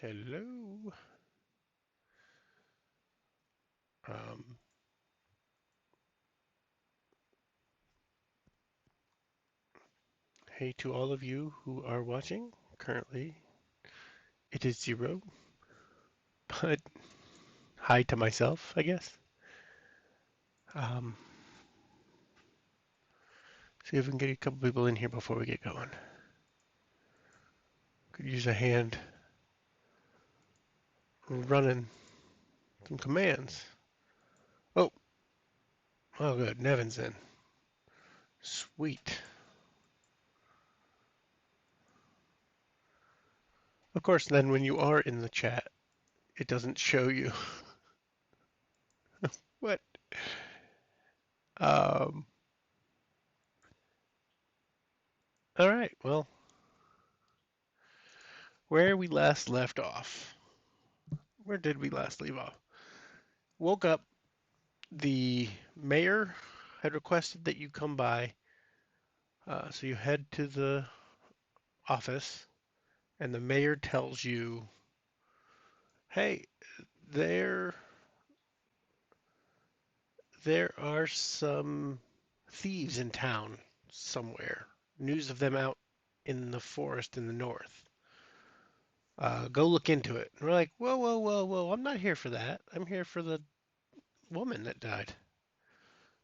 Hello. Um, hey to all of you who are watching. Currently, it is 0, but hi to myself, I guess. Um, See if we can get a couple people in here before we get going. Could use a hand running some commands. Oh, oh, good. Nevin's in. Sweet. Of course, then when you are in the chat, it doesn't show you. What? Um, all right. Well, where we last left off. Where did we last leave off? Woke up. The mayor had requested that you come by. So you head to the office, and the mayor tells you, "Hey, there there are some thieves in town somewhere. News of them out in the forest in the north. Go look into it." And we're like, "Whoa, whoa, whoa, whoa! I'm not here for that. I'm here for the woman that died."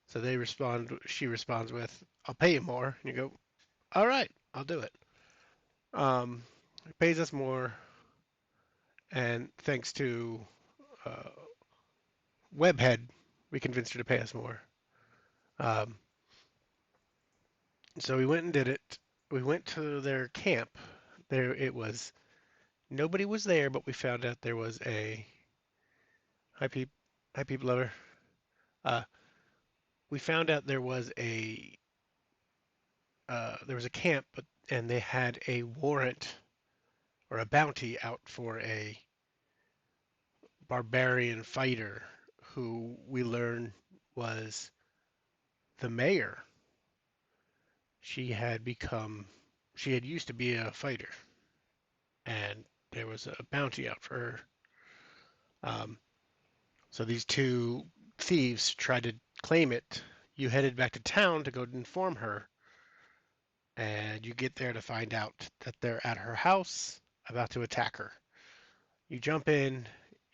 So they respond. She responds with, "I'll pay you more." And you go, "All right, I'll do it." It pays us more, and thanks to uh, Webhead, we convinced her to pay us more. Um, so we went and did it. We went to their camp. There it was. Nobody was there, but we found out there was a hi peep, hi peep lover. Uh, we found out there was a camp, but and they had a warrant or a bounty out for a barbarian fighter who we learned was the mayor. She had used to be a fighter, and there was a bounty out for her. Um, so these two thieves tried to claim it. You headed back to town to go inform her, and you get there to find out that they're at her house about to attack her. You jump in,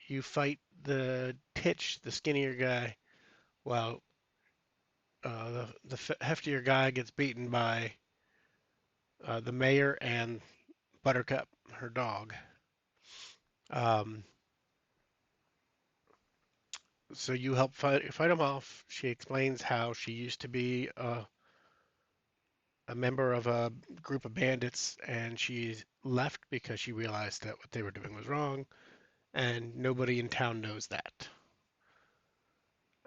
you fight the Titch, the skinnier guy, while the heftier guy gets beaten by the mayor and Buttercup, her dog. Um, so you help fight him off. She explains how she used to be a member of a group of bandits, and she left because she realized that what they were doing was wrong, and nobody in town knows that.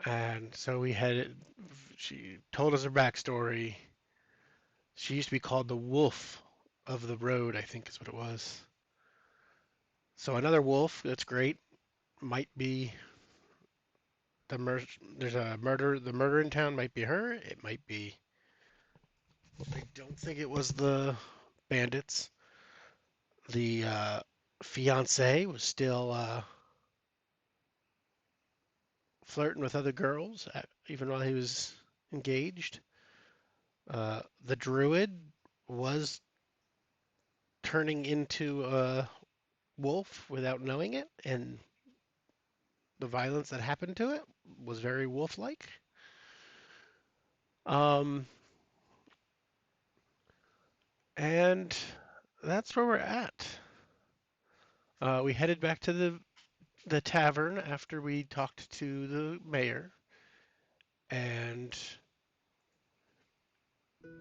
And so we had she told us her backstory. She used to be called the Wolf of the Road, I think is what it was. So another wolf, that's great. Might be the there's a murder. The murder in town might be her. It might be. I don't think it was the bandits. The fiance was still flirting with other girls even while he was engaged. The druid was turning into a wolf without knowing it, and the violence that happened to it was very wolf-like. Um, and that's where we're at. We headed back to the tavern after we talked to the mayor, and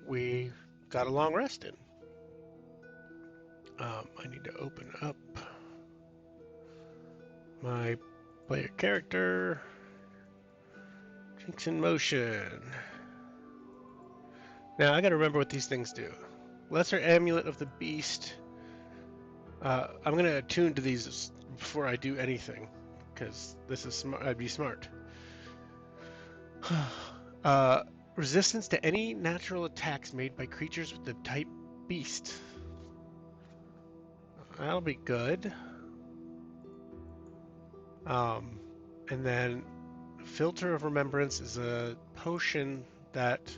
we got a long rest in. I need to open up my player character. Jinx in motion. Now I gotta remember what these things do. Lesser Amulet of the Beast. I'm gonna attune to these before I do anything, because this is smart. I'd be smart. uh, Resistance to any natural attacks made by creatures with the type Beast. That'll be good. Um, and then Filter of Remembrance is a potion that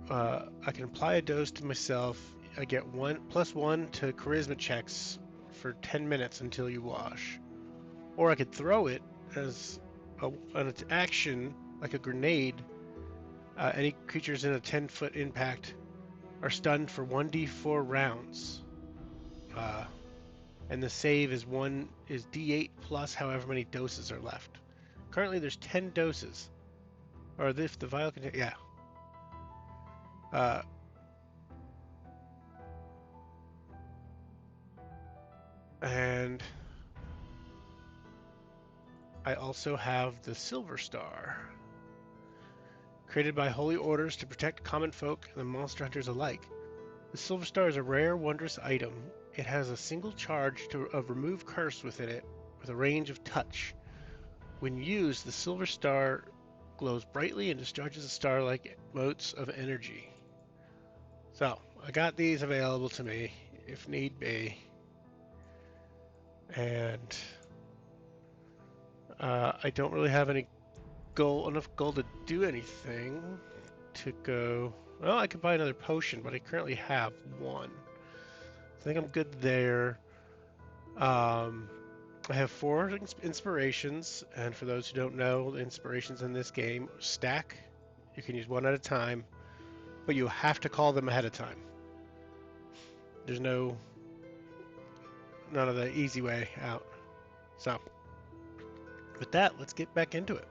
I can apply a dose to myself. I get +1 to charisma checks for 10 minutes until you wash. Or I could throw it as an action, like a grenade. Any creatures in a 10-foot impact are stunned for 1d4 rounds. And the save is d8 plus however many doses are left. Currently, there's 10 doses. Or if the vial contains, yeah. Uh, and I also have the Silver Star, created by holy orders to protect common folk and the monster hunters alike. The Silver Star is a rare, wondrous item. It has a single charge of remove curse within it, with a range of touch. When used, the Silver Star glows brightly and discharges a star-like motes of energy. So, I got these available to me, if need be. And I don't really have enough gold to do anything to go. Well, I could buy another potion, but I currently have one. I think I'm good there. I have 4 inspirations, and for those who don't know, the inspirations in this game stack. You can use one at a time, but you have to call them ahead of time. There's none of the easy way out. So, with that, let's get back into it.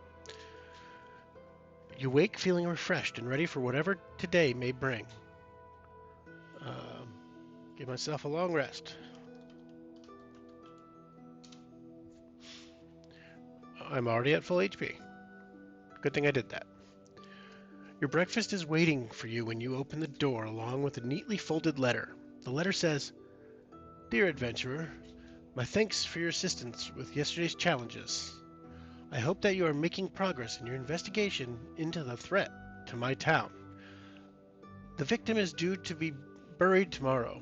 You wake feeling refreshed and ready for whatever today may bring. Um, give myself a long rest. I'm already at full HP. Good thing I did that. Your breakfast is waiting for you when you open the door along with a neatly folded letter. The letter says, Dear adventurer, my thanks for your assistance with yesterday's challenges. I hope that you are making progress in your investigation into the threat to my town. The victim is due to be buried tomorrow.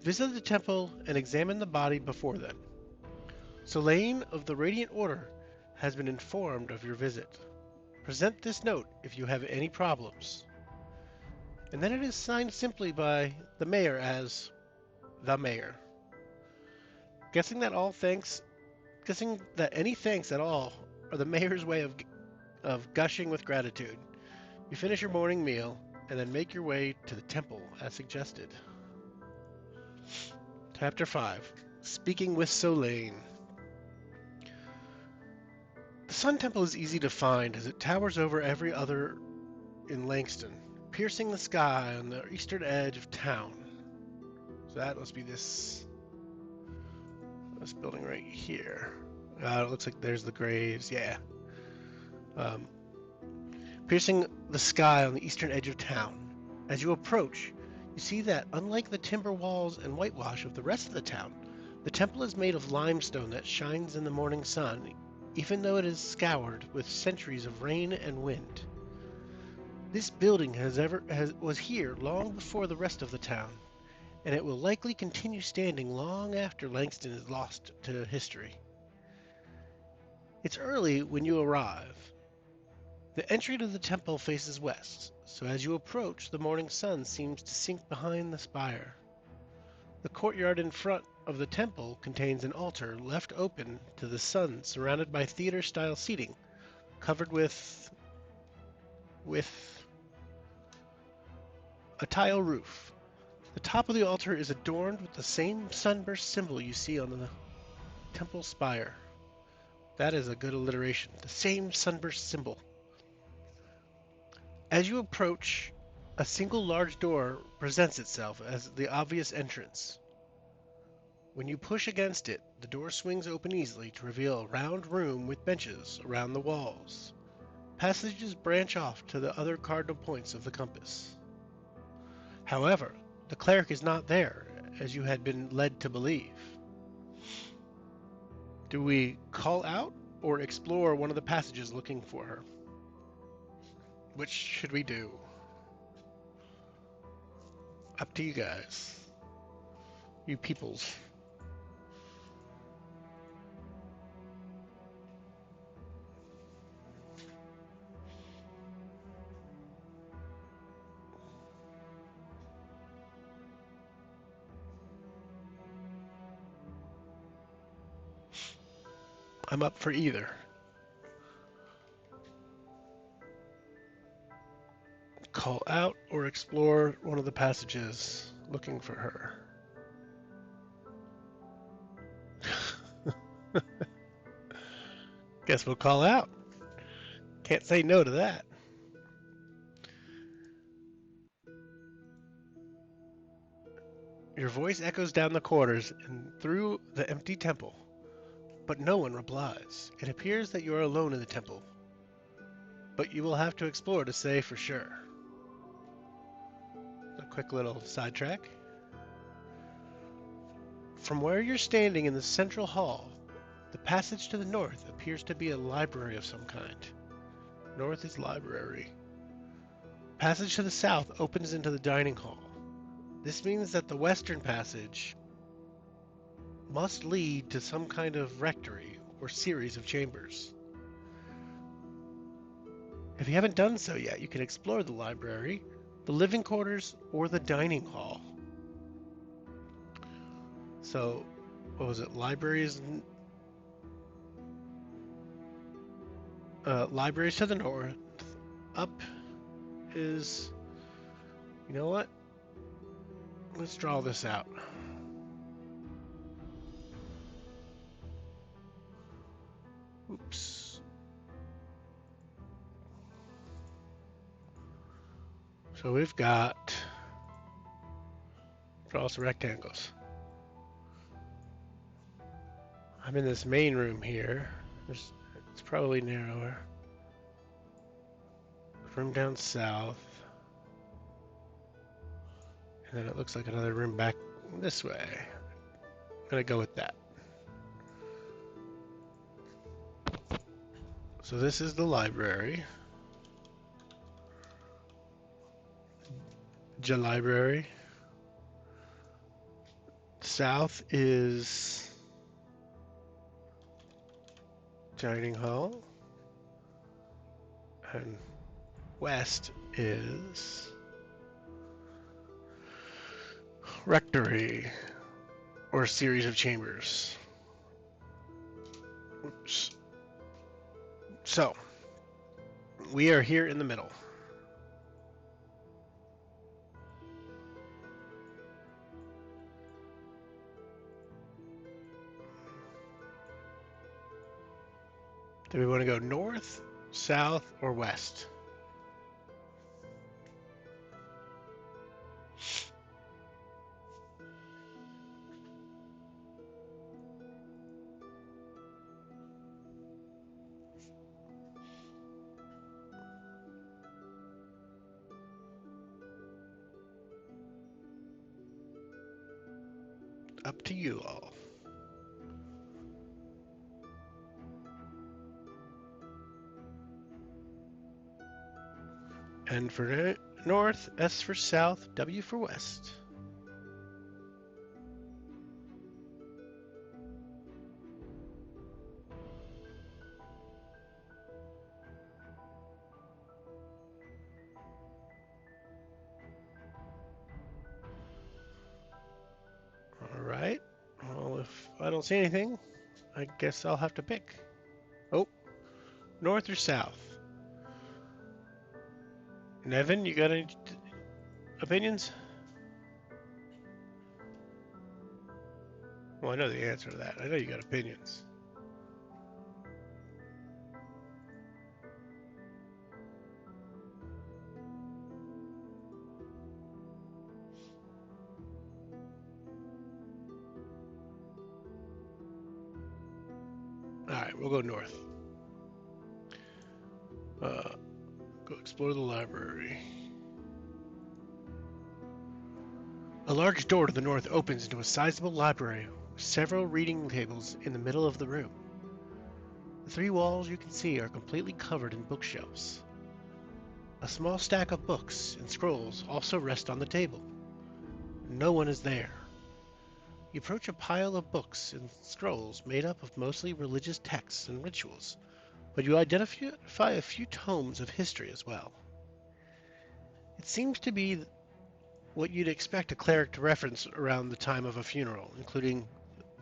Visit the temple and examine the body before then. Solane of the Radiant Order has been informed of your visit. Present this note if you have any problems. And then it is signed simply by the mayor as the mayor. Guessing that any thanks at all are the mayor's way of gushing with gratitude. You finish your morning meal and then make your way to the temple as suggested. Chapter 5. Speaking with Solane. The Sun Temple is easy to find as it towers over every other in Langston, piercing the sky on the eastern edge of town. So that must be this building right here. It looks like there's the graves, yeah. Piercing the sky on the eastern edge of town. As you approach, you see that unlike the timber walls and whitewash of the rest of the town, the temple is made of limestone that shines in the morning sun, even though it is scoured with centuries of rain and wind. This building was here long before the rest of the town, and it will likely continue standing long after Langston is lost to history. It's early when you arrive. The entry to the temple faces west, so as you approach, the morning sun seems to sink behind the spire. The courtyard in front of the temple contains an altar left open to the sun, surrounded by theater-style seating, covered with a tile roof. The top of the altar is adorned with the same sunburst symbol you see on the temple spire. That is a good alliteration. The same sunburst symbol. As you approach, a single large door presents itself as the obvious entrance. When you push against it, the door swings open easily to reveal a round room with benches around the walls. Passages branch off to the other cardinal points of the compass. However, the cleric is not there, as you had been led to believe. Do we call out or explore one of the passages looking for her? Which should we do? Up to you guys. You peoples. I'm up for either. Call out or explore one of the passages looking for her. Guess we'll call out. Can't say no to that. Your voice echoes down the corridors and through the empty temple, but no one replies. It appears that you are alone in the temple, but you will have to explore to say for sure. A quick little sidetrack. From where you're standing in the central hall, the passage to the north appears to be a library of some kind. North is library. Passage to the south opens into the dining hall. This means that the western passage must lead to some kind of rectory or series of chambers. If you haven't done so yet, you can explore the library, the living quarters, or the dining hall. So, what was it? Libraries to the north. Up is, you know what? Let's draw this out. Oops. So we've got, draw some rectangles. I'm in this main room here. It's probably narrower. Room down south. And then it looks like another room back this way. I'm gonna go with that. So this is the library. The library. South is dining hall. And west is rectory or a series of chambers. Oops. So, we are here in the middle. Do we want to go north, south, or west? Up to you all. N for north, S for south, W for west. All right. Well, if I don't see anything, I guess I'll have to pick. Oh, north or south? Nevin, you got any opinions? Well, I know the answer to that. I know you got opinions. All right, we'll go north. Go explore the library. A large door to the north opens into a sizable library with several reading tables in the middle of the room. The three walls you can see are completely covered in bookshelves. A small stack of books and scrolls also rest on the table. No one is there. You approach a pile of books and scrolls made up of mostly religious texts and rituals, but you identify a few tomes of history as well. It seems to be what you'd expect a cleric to reference around the time of a funeral, including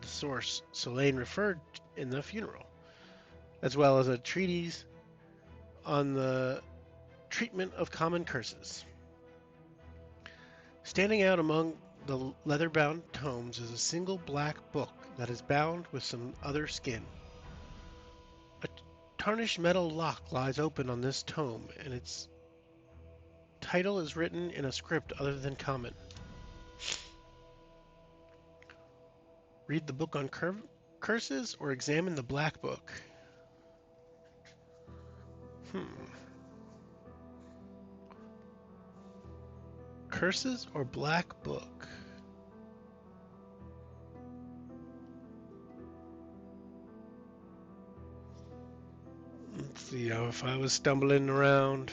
the source Selene referred in the funeral. as well as a treatise on the treatment of common curses. Standing out among the leather-bound tomes is a single black book that is bound with some other skin. A tarnished metal lock lies open on this tome, and its title is written in a script other than common. Read the book on curses or examine the black book. Curses or black book? Let's see, if I was stumbling around,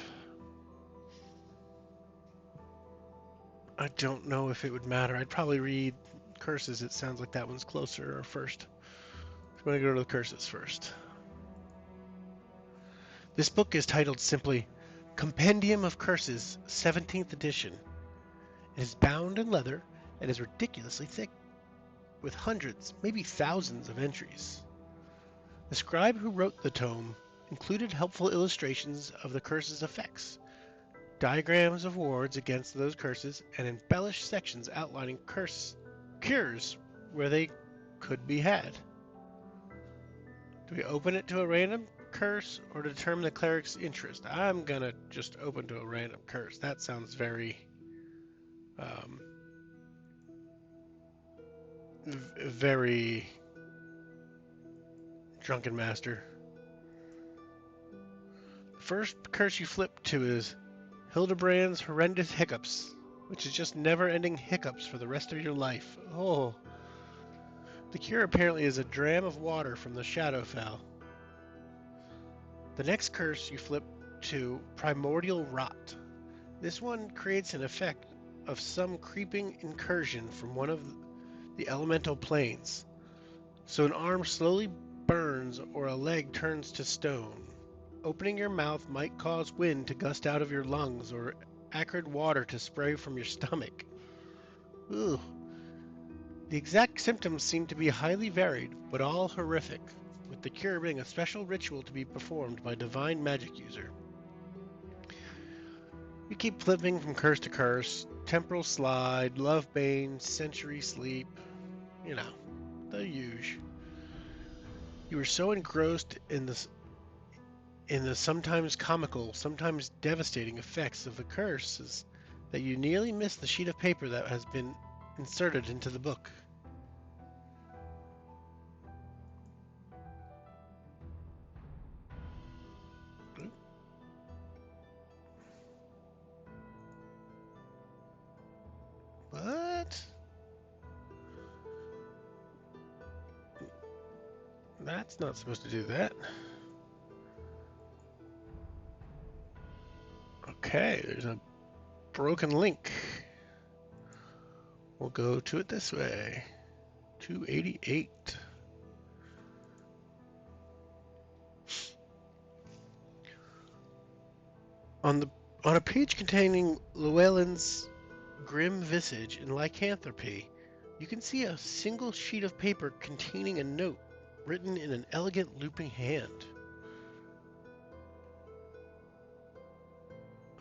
I don't know if it would matter. I'd probably read curses. It sounds like that one's closer first. I'm going to go to the curses first. This book is titled simply Compendium of Curses, 17th edition. It is bound in leather and is ridiculously thick, with hundreds, maybe thousands of entries. The scribe who wrote the tome included helpful illustrations of the curse's effects, diagrams of wards against those curses, and embellished sections outlining cures where they could be had. Do we open it to a random curse or determine the cleric's interest? I'm gonna just open to a random curse. That sounds very very drunken master. The first curse you flip to is Hildebrand's horrendous hiccups, which is just never-ending hiccups for the rest of your life. Oh. The cure apparently is a dram of water from the Shadowfell. The next curse you flip to Primordial Rot. This one creates an effect of some creeping incursion from one of the elemental planes. So an arm slowly burns or a leg turns to stone. Opening your mouth might cause wind to gust out of your lungs or acrid water to spray from your stomach. Ugh. The exact symptoms seem to be highly varied, but all horrific, with the cure being a special ritual to be performed by a divine magic user. You keep flipping from curse to curse, temporal slide, love bane, century sleep, you know, the usual. You were so engrossed in the sometimes comical, sometimes devastating effects of the curses that you nearly missed the sheet of paper that has been inserted into the book. What? That's not supposed to do that. Okay, there's a broken link. We'll go to it this way. 288. On a page containing Llewellyn's grim visage and lycanthropy, you can see a single sheet of paper containing a note written in an elegant looping hand.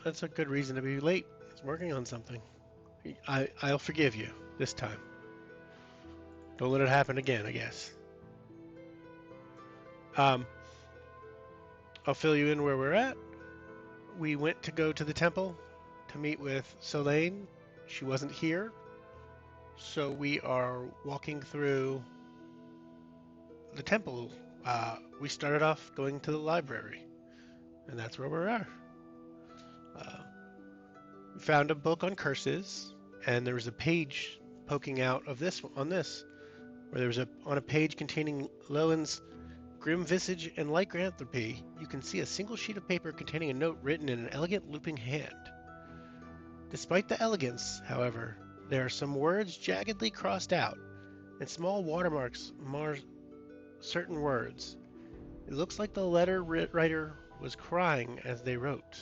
That's a good reason to be late. He's working on something. I'll forgive you this time. Don't let it happen again, I guess. I'll fill you in where we're at. We went to go to the temple to meet with Solane. She wasn't here. So we are walking through the temple. We started off going to the library, and that's where we are. We found a book on curses, and there was a page poking out of this on this, where there was on a page containing Llewellyn's grim visage and lycanthropy. You can see a single sheet of paper containing a note written in an elegant looping hand. Despite the elegance, however, there are some words jaggedly crossed out, and small watermarks mar certain words. It looks like the letter writer was crying as they wrote.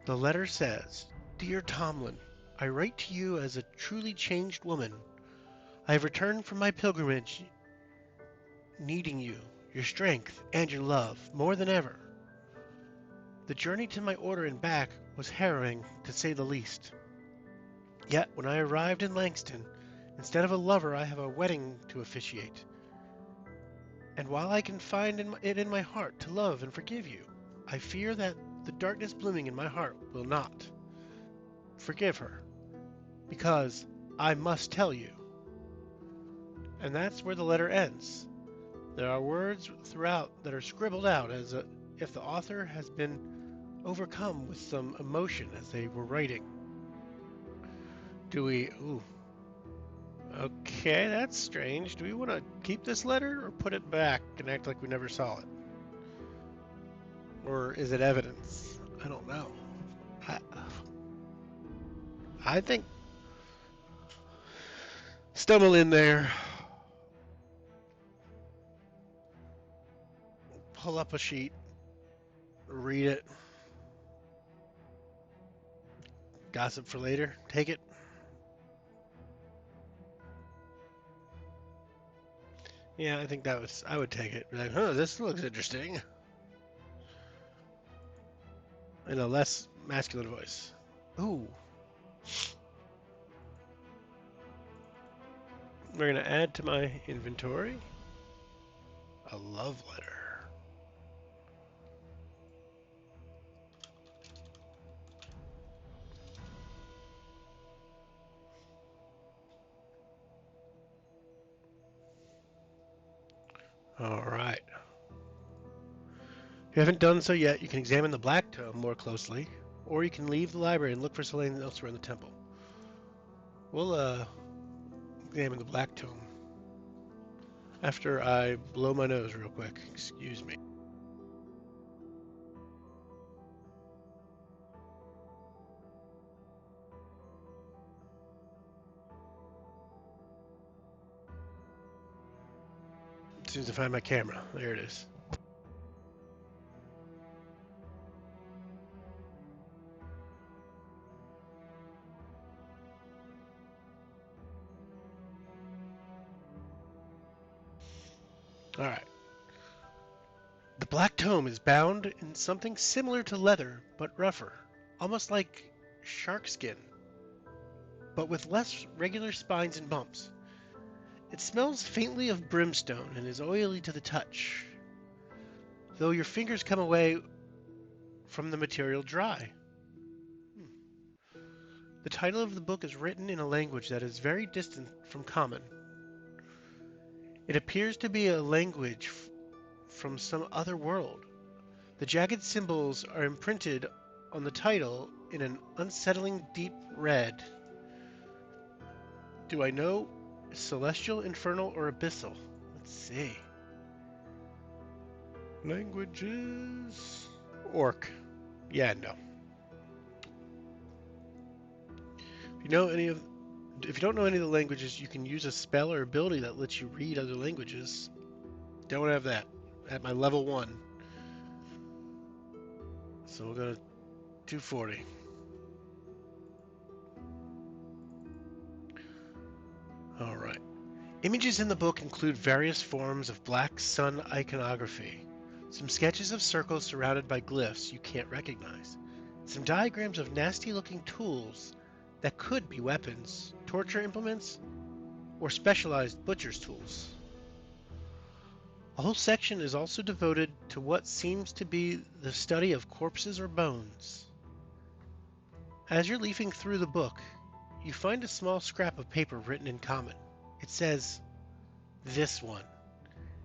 The letter says, "Dear Tomlin, I write to you as a truly changed woman. I have returned from my pilgrimage needing you, your strength, and your love more than ever. The journey to my order and back was harrowing, to say the least. Yet, when I arrived in Langston, instead of a lover, I have a wedding to officiate. And while I can find it in my heart to love and forgive you, I fear that the darkness blooming in my heart will not. Forgive her, because I must tell you. And that's where the letter ends. There are words throughout that are scribbled out as if the author has been overcome with some emotion as they were writing. Do we... Ooh. Okay, that's strange. Do we want to keep this letter or put it back and act like we never saw it? Or is it evidence? I don't know. I think stumble in there, pull up a sheet, read it, gossip for later, take it. Yeah, I think I would take it. Be like, this looks interesting. In a less masculine voice. Ooh. We're going to add to my inventory a love letter. All right. If you haven't done so yet, you can examine the black tome more closely, or you can leave the library and look for something elsewhere in the temple. We'll examine the black tome after I blow my nose real quick. Excuse me. As soon as I find my camera, there it is. All right. The black tome is bound in something similar to leather, but rougher, almost like shark skin, but with less regular spines and bumps. It smells faintly of brimstone and is oily to the touch, though your fingers come away from the material dry. The title of the book is written in a language that is very distant from common. It appears to be a language from some other world. The jagged symbols are imprinted on the title in an unsettling deep red. Do I know celestial, infernal, or abyssal? Let's see. Languages. Orc. Yeah, no. If you don't know any of the languages, you can use a spell or ability that lets you read other languages. Don't have that at my level 1. So we'll go to 240. All right. Images in the book include various forms of black sun iconography, some sketches of circles surrounded by glyphs you can't recognize, some diagrams of nasty-looking tools that could be weapons, torture implements, or specialized butcher's tools. A whole section is also devoted to what seems to be the study of corpses or bones. As you're leafing through the book, you find a small scrap of paper written in common. It says, "This one,"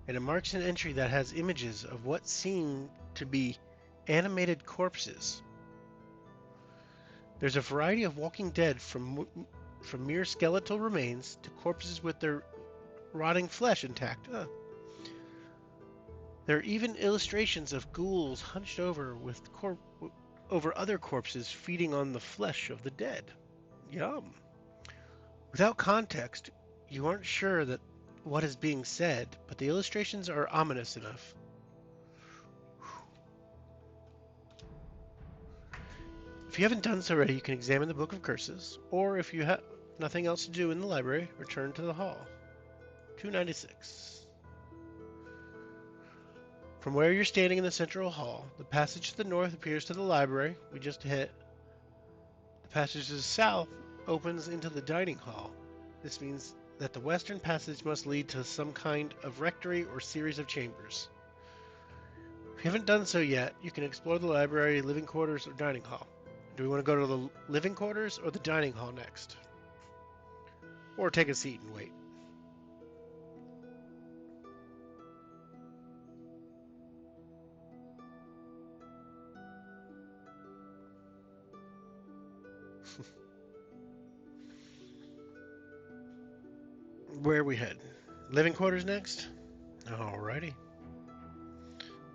and it marks an entry that has images of what seem to be animated corpses. There's a variety of walking dead from mere skeletal remains to corpses with their rotting flesh intact. There are even illustrations of ghouls hunched over over other corpses feeding on the flesh of the dead. Yum. Without context, you aren't sure that what is being said, but the illustrations are ominous enough. If you haven't done so already, you can examine the Book of Curses, or if you have nothing else to do in the library, return to the hall. 296. From where you're standing in the central hall, the passage to the north appears to the library we just hit. The passage to the south opens into the dining hall. This means that the western passage must lead to some kind of rectory or series of chambers. If you haven't done so yet, you can explore the library, living quarters, or dining hall. Do we want to go to the living quarters or the dining hall next? Or take a seat and wait? Where are we heading? Living quarters next? Alrighty.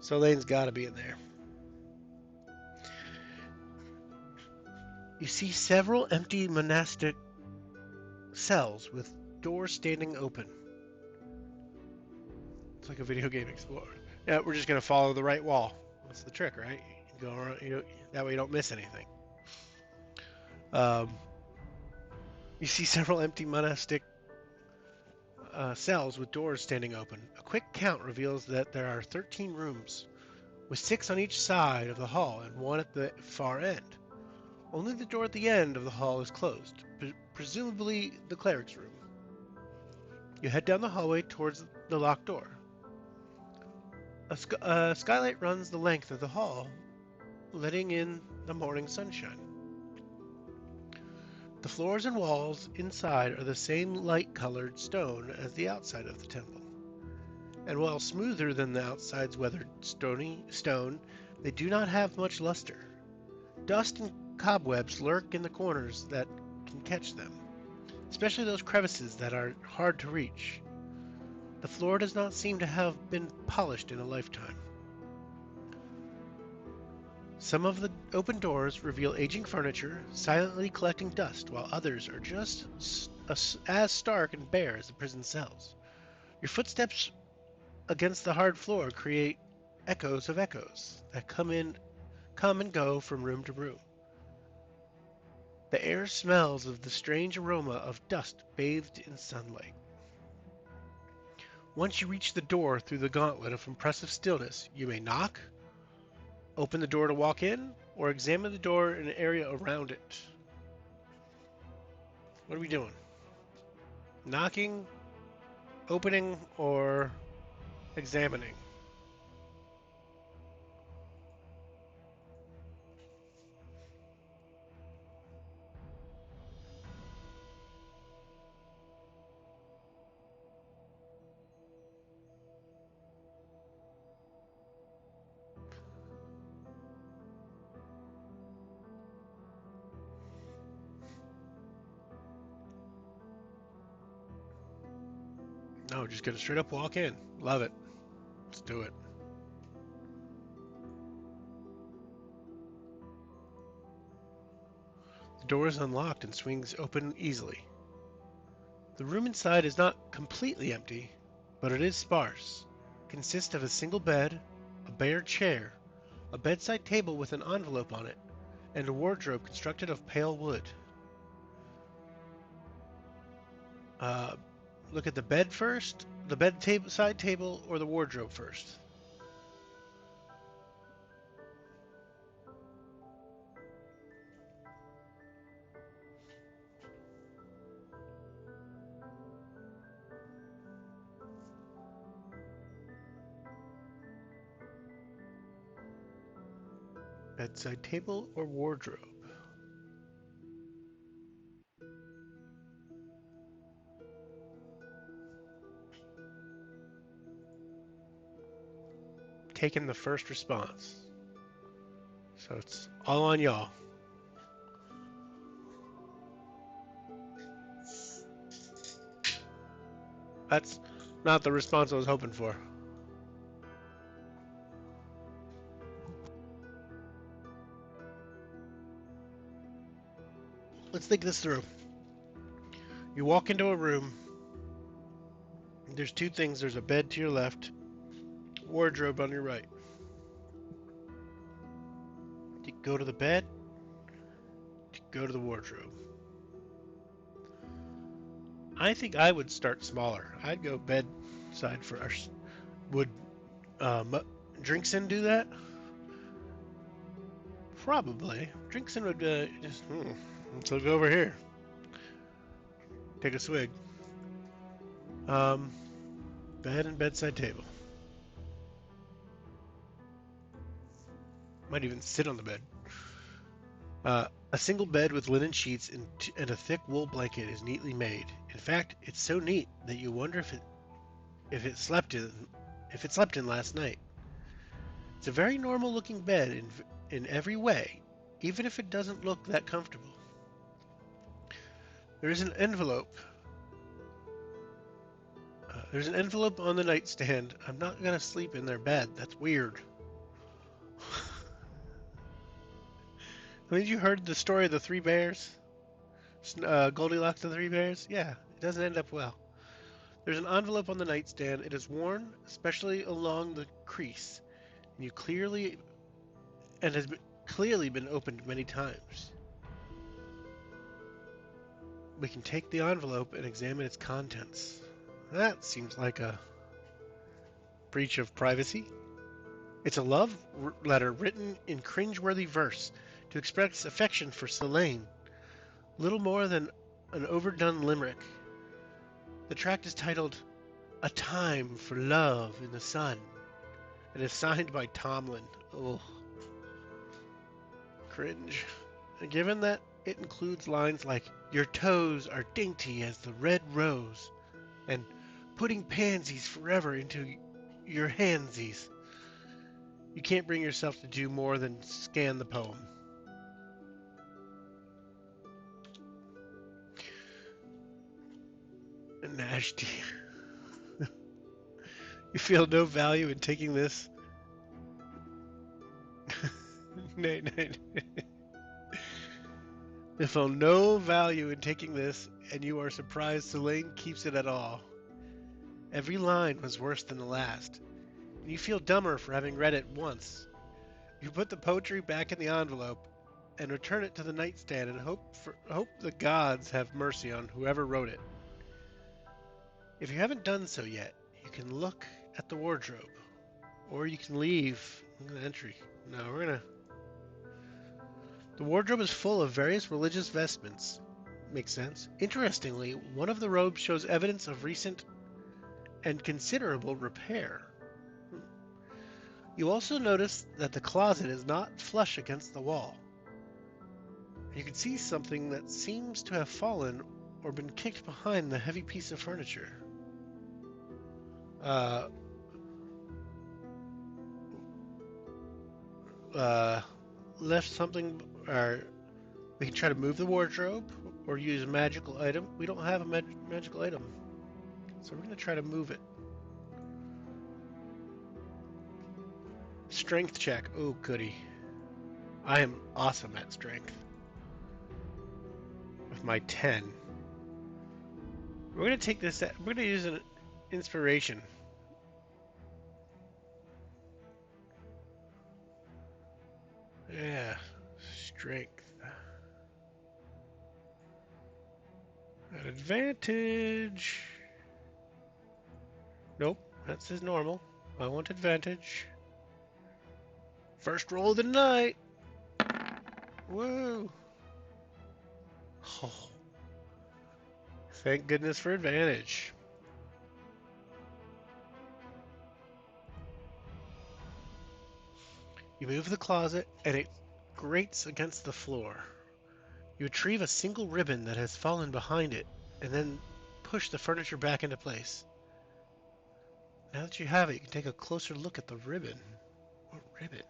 So Lane's got to be in there. You see several empty monastic cells with doors standing open. It's like a video game explorer. Yeah, we're just gonna follow the right wall. That's the trick, right? You go around, that way you don't miss anything. You see several empty monastic cells with doors standing open. A quick count reveals that there are 13 rooms, with 6 on each side of the hall and 1 at the far end. Only the door at the end of the hall is closed, presumably the cleric's room. You head down the hallway towards the locked door. A skylight runs the length of the hall, letting in the morning sunshine. The floors and walls inside are the same light-colored stone as the outside of the temple. And while smoother than the outside's weathered stony stone, they do not have much luster. Dust and cobwebs lurk in the corners that can catch them, especially those crevices that are hard to reach. The floor does not seem to have been polished in a lifetime. Some of the open doors reveal aging furniture, silently collecting dust, while others are just as stark and bare as the prison cells. Your footsteps against the hard floor create echoes of echoes that come and go from room to room. The air smells of the strange aroma of dust bathed in sunlight. Once you reach the door through the gauntlet of impressive stillness, you may knock, open the door to walk in, or examine the door and an area around it. What are we doing? Knocking, opening, or examining? No, just gonna straight up walk in. Love it. Let's do it. The door is unlocked and swings open easily. The room inside is not completely empty, but it is sparse. It consists of a single bed, a bare chair, a bedside table with an envelope on it, and a wardrobe constructed of pale wood. Uh, Look at the bed first, the side table, or the wardrobe first. Bedside table or wardrobe? Taking the first response. So it's all on y'all. That's not the response I was hoping for. Let's think this through. You walk into a room. There's 2 things. There's a bed to your left, wardrobe on your right. You go to the bed, you go to the wardrobe. I think I would start smaller. I'd go bedside first. Would Drinkson do that? Probably. Drinkson would just, let's look over here. Take a swig. Um, Bed and bedside table. Might even sit on the bed. A single bed with linen sheets and a thick wool blanket is neatly made. In fact, it's so neat that you wonder if it slept in last night. It's a very normal looking bed in every way, even if it doesn't look that comfortable. There is an envelope. There's an envelope on the nightstand. I'm not gonna sleep in their bed. That's weird. Haven't you heard the story of the three bears? Goldilocks and the three bears? Yeah, it doesn't end up well. There's an envelope on the nightstand. It is worn, especially along the crease, and has clearly been opened many times. We can take the envelope and examine its contents. That seems like a breach of privacy. It's a love letter written in cringeworthy verse to express affection for Selene, little more than an overdone limerick. The tract is titled A Time for Love in the Sun and is signed by Tomlin. Oh, cringe. And given that it includes lines like, Your toes are dainty as the red rose, and putting pansies forever into your handsies, you can't bring yourself to do more than scan the poem. Nasty. You feel no value in taking this? Nay, nay, nay. You feel no value in taking this, and you are surprised Selene keeps it at all. Every line was worse than the last, and you feel dumber for having read it once. You put the poetry back in the envelope and return it to the nightstand and hope the gods have mercy on whoever wrote it. If you haven't done so yet, you can look at the wardrobe, or you can leave an entry. No, The wardrobe is full of various religious vestments. Makes sense. Interestingly, one of the robes shows evidence of recent and considerable repair. You also notice that the closet is not flush against the wall. You can see something that seems to have fallen or been kicked behind the heavy piece of furniture. Uh, uh, Left something, or we can try to move the wardrobe or use a magical item. We don't have a magical item, so we're going to try to move it. Strength check. Oh, goody. I am awesome at strength. With my 10. We're going to take this, we're going to use an inspiration. Yeah, strength. An advantage. Nope, that's his normal. I want advantage. First roll of the night. Whoa. Oh, thank goodness for advantage. You move the closet and it grates against the floor. You retrieve a single ribbon that has fallen behind it and then push the furniture back into place. Now that you have it, you can take a closer look at the ribbon. What ribbon?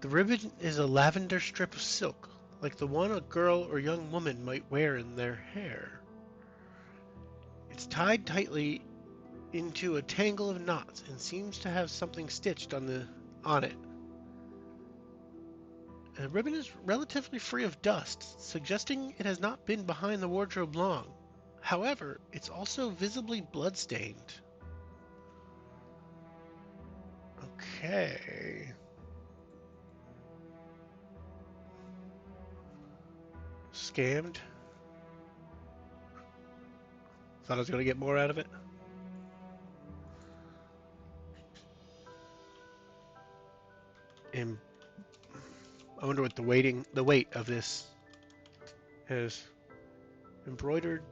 The ribbon is a lavender strip of silk, like the one a girl or young woman might wear in their hair. It's tied tightly into a tangle of knots and seems to have something stitched on it. The ribbon is relatively free of dust, suggesting it has not been behind the wardrobe long. However, it's also visibly bloodstained. Okay. Scammed. Thought I was going to get more out of it. And I wonder what the weight of this is. Embroidered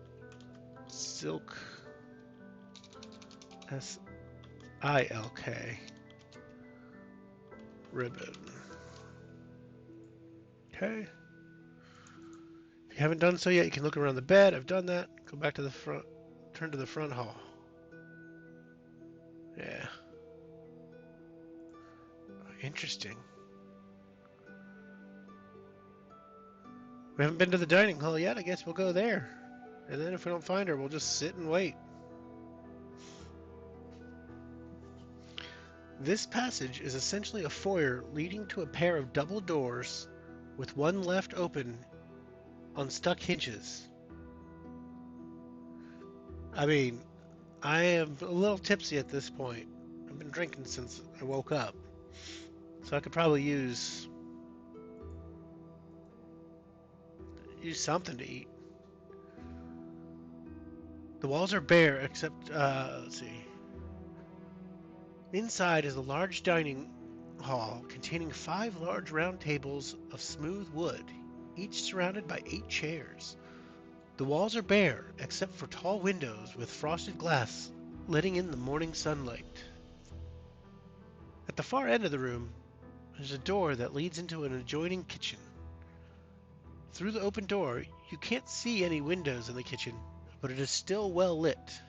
silk SILK ribbon. Okay. If you haven't done so yet, you can look around the bed. I've done that. Go back to the front. Turn to the front hall. Yeah. Interesting. We haven't been to the dining hall yet. I guess we'll go there. And then if we don't find her, we'll just sit and wait. This passage is essentially a foyer leading to a pair of double doors with one left open on stuck hinges. I mean, I am a little tipsy at this point. I've been drinking since I woke up. So I could probably use something to eat. The walls are bare except, let's see. Inside is a large dining hall containing 5 large round tables of smooth wood, each surrounded by 8 chairs. The walls are bare except for tall windows with frosted glass letting in the morning sunlight. At the far end of the room, there's a door that leads into an adjoining kitchen. Through the open door, you can't see any windows in the kitchen, but it is still well lit.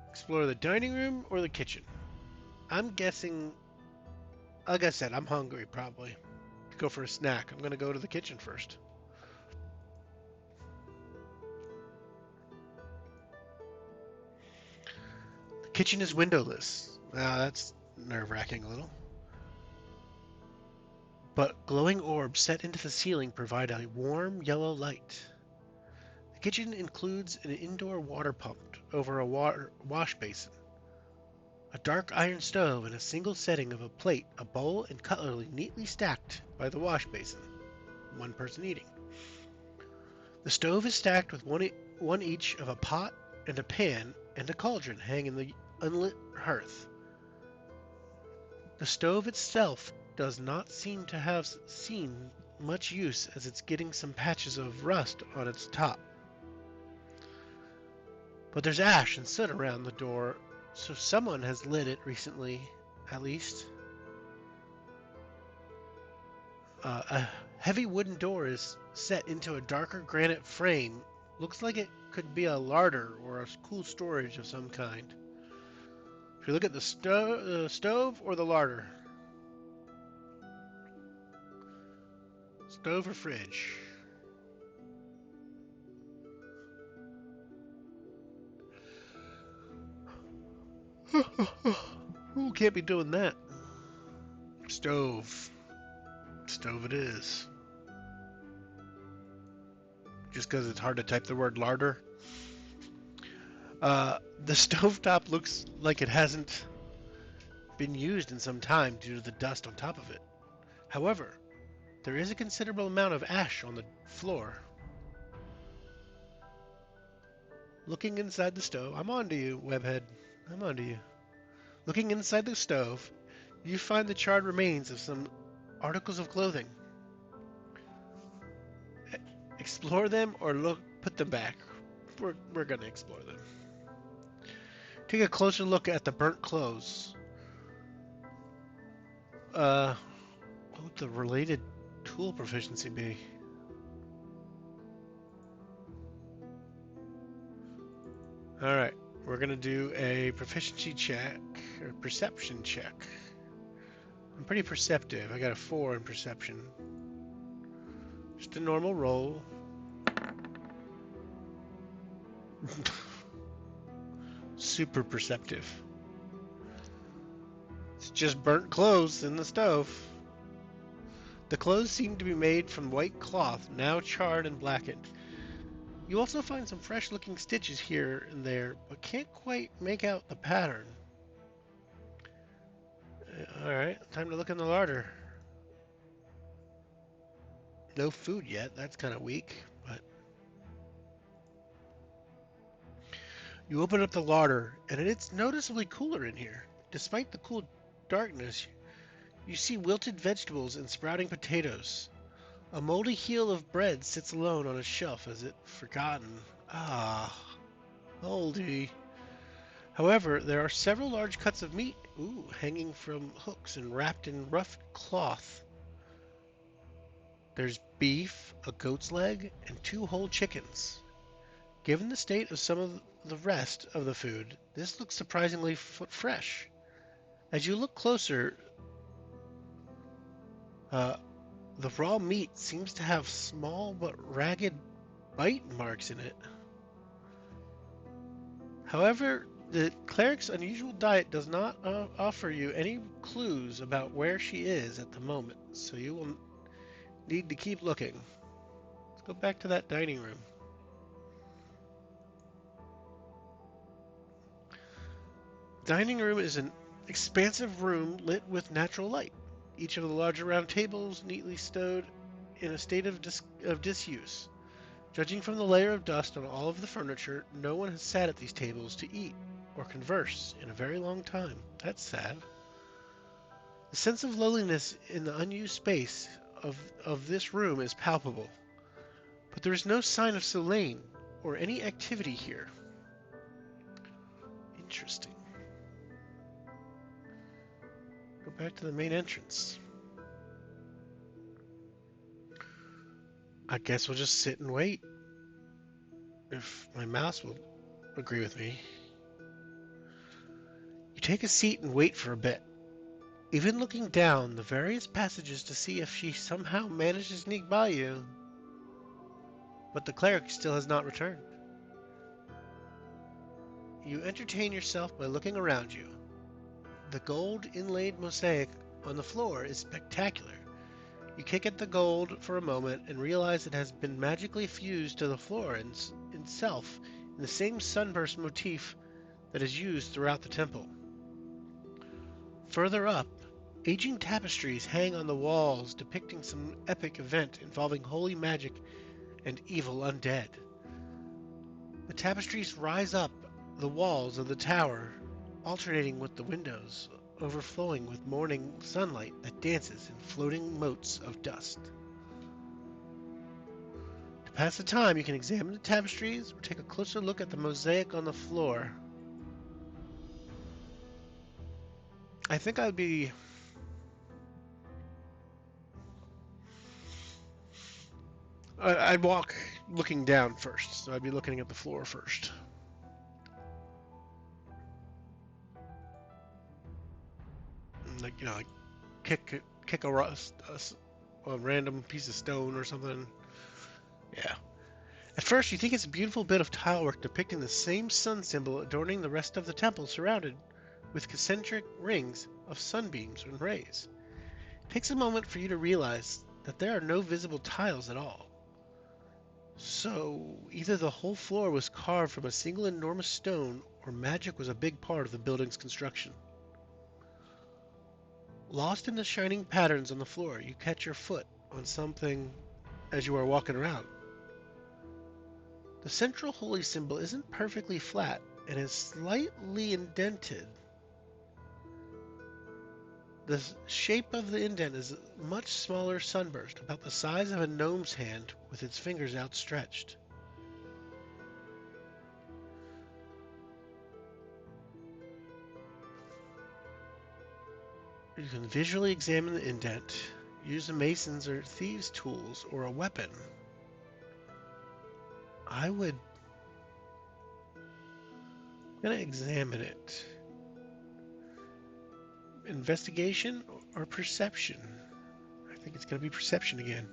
Explore the dining room or the kitchen. I'm guessing, like I said, I'm hungry probably. Go for a snack. I'm going to go to the kitchen first. The kitchen is windowless. That's nerve-wracking a little. But glowing orbs set into the ceiling provide a warm yellow light. The kitchen includes an indoor water pump over a wash basin, a dark iron stove, and a single setting of a plate, a bowl, and cutlery neatly stacked by the wash basin. One person eating. The stove is stacked with one each of a pot and a pan and a cauldron hanging in the unlit hearth. The stove itself does not seem to have seen much use as it's getting some patches of rust on its top. But there's ash and soot around the door, so someone has lit it recently, at least. A heavy wooden door is set into a darker granite frame. Looks like it could be a larder or a cool storage of some kind. If you look at the stove or the larder? Stove or fridge? Who can't be doing that? Stove. Stove it is. Just because it's hard to type the word larder. The stovetop looks like it hasn't been used in some time due to the dust on top of it. However, there is a considerable amount of ash on the floor. Looking inside the stove, I'm on to you, Webhead. I'm on to you. Looking inside the stove, you find the charred remains of some articles of clothing. Explore them or put them back. We're gonna explore them. Take a closer look at the burnt clothes. What would the related tool proficiency be? Alright, we're gonna do a proficiency check, or perception check. I'm pretty perceptive. I got a 4 in perception. Just a normal roll. Super perceptive. It's just burnt clothes in the stove. The clothes seem to be made from white cloth, now charred and blackened. You also find some fresh-looking stitches here and there, but can't quite make out the pattern. Alright, time to look in the larder. No food yet, that's kind of weak, but... You open up the larder, and it's noticeably cooler in here. Despite the cool darkness, you see wilted vegetables and sprouting potatoes. A moldy heel of bread sits alone on a shelf as if forgotten. Ah, moldy. However, there are several large cuts of meat, hanging from hooks and wrapped in rough cloth. There's beef, a goat's leg, and two whole chickens. Given the state of some of the rest of the food, this looks surprisingly fresh. As you look closer, uh, the raw meat seems to have small but ragged bite marks in it. However, the cleric's unusual diet does not offer you any clues about where she is at the moment, so you will need to keep looking. Let's go back to that dining room. Dining room is an expansive room lit with natural light. Each of the larger round tables neatly stowed in a state of disuse. Judging from the layer of dust on all of the furniture, no one has sat at these tables to eat or converse in a very long time. That's sad. The sense of loneliness in the unused space of this room is palpable, but there is no sign of Selene or any activity here. Interesting. Go back to the main entrance. I guess we'll just sit and wait. If my mouse will agree with me. You take a seat and wait for a bit, even looking down the various passages to see if she somehow managed to sneak by you. But the cleric still has not returned. You entertain yourself by looking around you. The gold inlaid mosaic on the floor is spectacular. You kick at the gold for a moment and realize it has been magically fused to the floor itself in the same sunburst motif that is used throughout the temple. Further up, aging tapestries hang on the walls depicting some epic event involving holy magic and evil undead. The tapestries rise up the walls of the tower, alternating with the windows, overflowing with morning sunlight that dances in floating motes of dust. To pass the time, you can examine the tapestries or take a closer look at the mosaic on the floor. I think I'd be... I'd walk looking down first, so I'd be looking at the floor first. Like kick a random piece of stone or something. Yeah. At first, you think it's a beautiful bit of tilework depicting the same sun symbol adorning the rest of the temple, surrounded with concentric rings of sunbeams and rays. It takes a moment for you to realize that there are no visible tiles at all. So, either the whole floor was carved from a single enormous stone, or magic was a big part of the building's construction. Lost in the shining patterns on the floor, you catch your foot on something as you are walking around. The central holy symbol isn't perfectly flat and is slightly indented. The shape of the indent is a much smaller sunburst, about the size of a gnome's hand with its fingers outstretched. You can visually examine the indent, use a mason's or thieves' tools, or a weapon. I'm gonna examine it. Investigation or perception? I think it's gonna be perception again.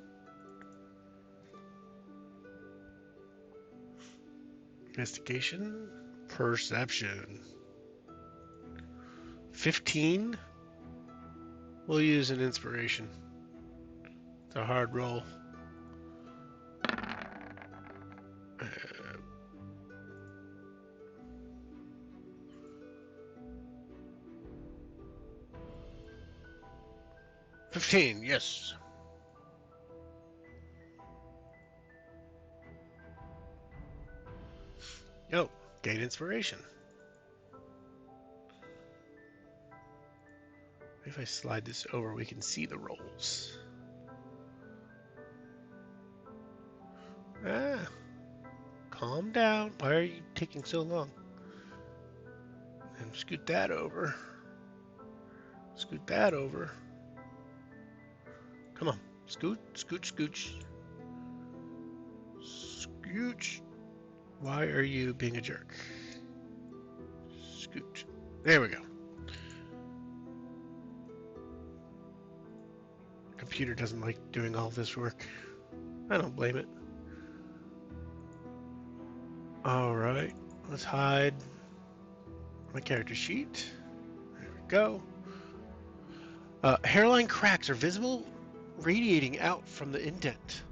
Investigation, perception. 15. We'll use an inspiration. It's a hard roll. 15, yes. Oh, gain inspiration. If I slide this over, we can see the rolls. Ah, calm down. Why are you taking so long? And scoot that over. Scoot that over. Come on. Scoot, scoot, scooch. Scooch. Why are you being a jerk? Scoot. There we go. Computer doesn't like doing all this work. I don't blame it. Alright, let's hide my character sheet. There we go. Hairline cracks are visible, radiating out from the indent.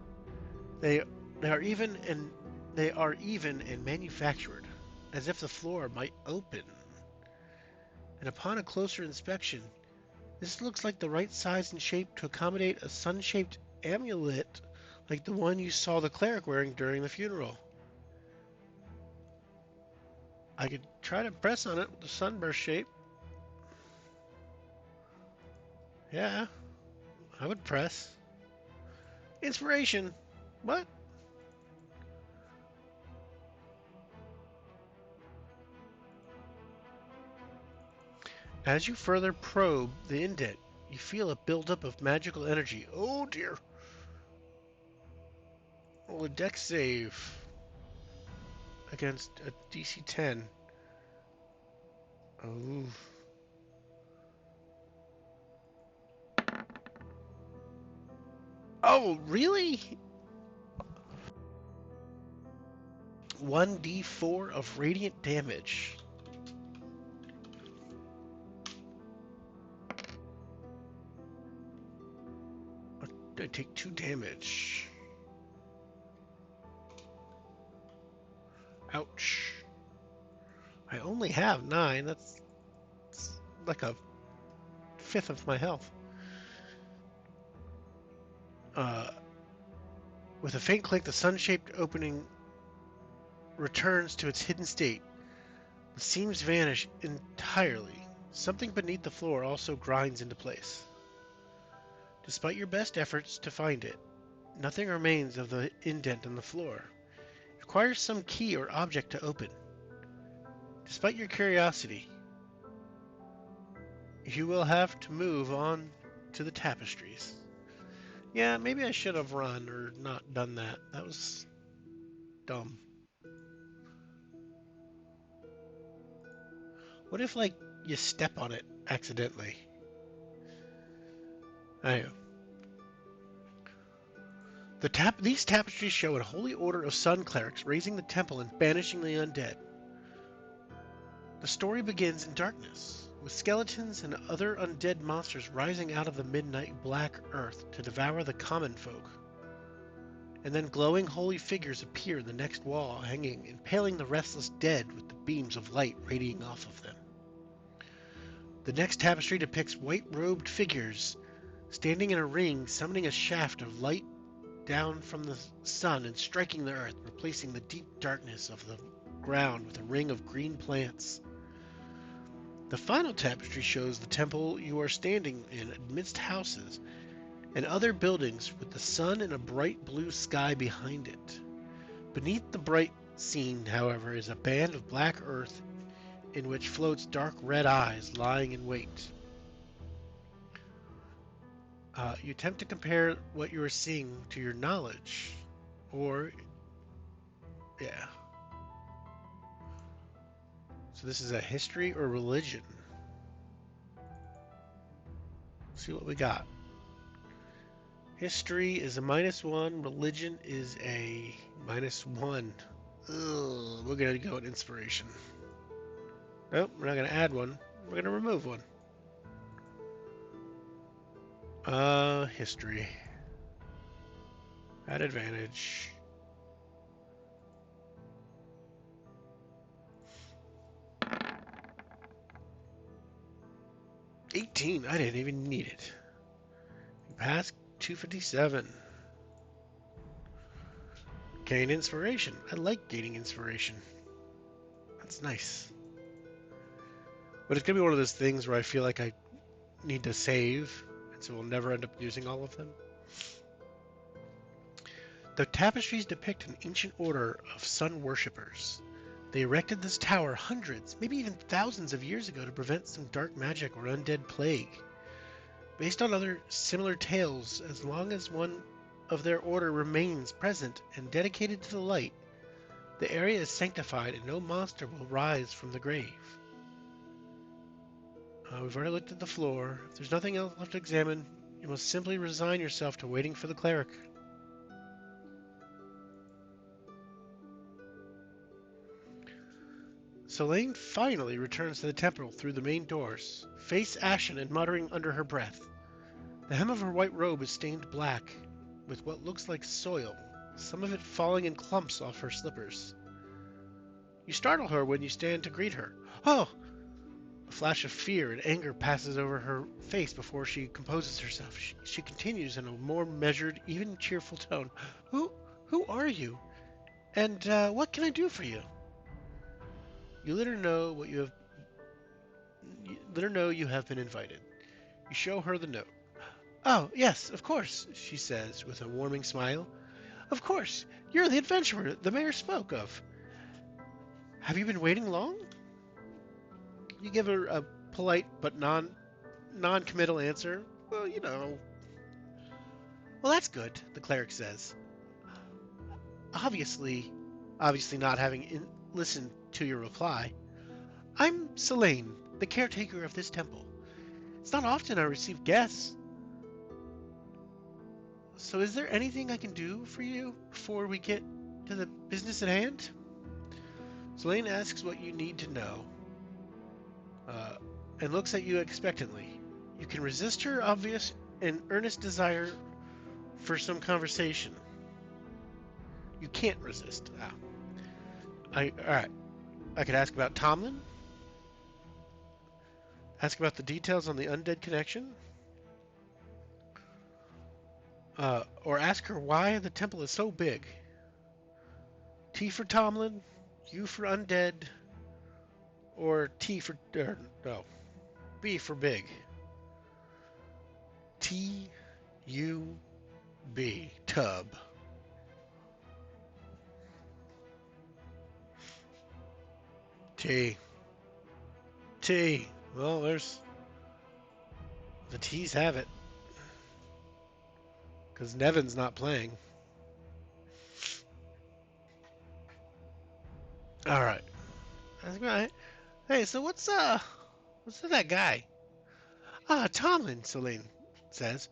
They are even and manufactured, as if the floor might open. And upon a closer inspection, this looks like the right size and shape to accommodate a sun-shaped amulet like the one you saw the cleric wearing during the funeral. I could try to press on it with the sunburst shape. Yeah, I would press. Inspiration. What? As you further probe the indent, you feel a buildup of magical energy. Oh dear. Roll a dex save against a DC 10. Oh. Oh, really? 1d4 of radiant damage. I take 2 damage. Ouch. I only have 9. That's like a fifth of my health. With a faint click, the sun-shaped opening returns to its hidden state. The seams vanish entirely. Something beneath the floor also grinds into place. Despite your best efforts to find it, nothing remains of the indent in the floor. It requires some key or object to open. Despite your curiosity, you will have to move on to the tapestries. Yeah, maybe I should have run or not done that. That was dumb. What if, like, you step on it accidentally? I know. These tapestries show a holy order of sun clerics raising the temple and banishing the undead. The story begins in darkness, with skeletons and other undead monsters rising out of the midnight black earth to devour the common folk. And then glowing holy figures appear in the next wall, hanging, impaling the restless dead with the beams of light radiating off of them. The next tapestry depicts white-robed figures standing in a ring, summoning a shaft of light down from the sun and striking the earth, replacing the deep darkness of the ground with a ring of green plants. The final tapestry shows the temple you are standing in amidst houses and other buildings with the sun and a bright blue sky behind it. Beneath the bright scene, however, is a band of black earth in which floats dark red eyes lying in wait. You attempt to compare what you are seeing to your knowledge, or yeah. So this is a history or religion. Let's see what we got. History is a -1. Religion is a -1. Ugh, we're gonna go with inspiration. Nope, we're not gonna add one. We're gonna remove one. History. At advantage. $18. I didn't even need it. You passed 257. Gain inspiration. I like gaining inspiration. That's nice. But it's gonna be one of those things where I feel like I need to save, and so we'll never end up using all of them. The tapestries depict an ancient order of sun worshippers. They erected this tower hundreds, maybe even thousands of years ago to prevent some dark magic or undead plague. Based on other similar tales, as long as one of their order remains present and dedicated to the light, the area is sanctified and no monster will rise from the grave. We've already looked at the floor. If there's nothing else left to examine, you must simply resign yourself to waiting for the cleric. Selene finally returns to the temple through the main doors, face ashen and muttering under her breath. The hem of her white robe is stained black, with what looks like soil, some of it falling in clumps off her slippers. You startle her when you stand to greet her. Oh! A flash of fear and anger passes over her face before she composes herself. She continues in a more measured, even cheerful tone. Who are you? And what can I do for you? You let her know you have been invited. You show her the note. Oh, yes, of course, she says with a warming smile. Of course, you're the adventurer the mayor spoke of. Have you been waiting long? You give her a polite but non-committal answer. Well, you know. Well, that's good, the cleric says. Obviously not having listened to your reply. I'm Selene, the caretaker of this temple. It's not often I receive guests. So is there anything I can do for you before we get to the business at hand? Selene asks what you need to know, and looks at you expectantly. You can resist her obvious and earnest desire for some conversation. You can't resist. Alright. I could ask about Tomlin. Ask about the details on the undead connection. Or ask her why the temple is so big. T for Tomlin, U for undead, or B for big. T-U-B, tub. T. Well, there's the T's have it. Because Nevin's not playing. Alright. Hey, so what's that guy? Tomlin, Selene says,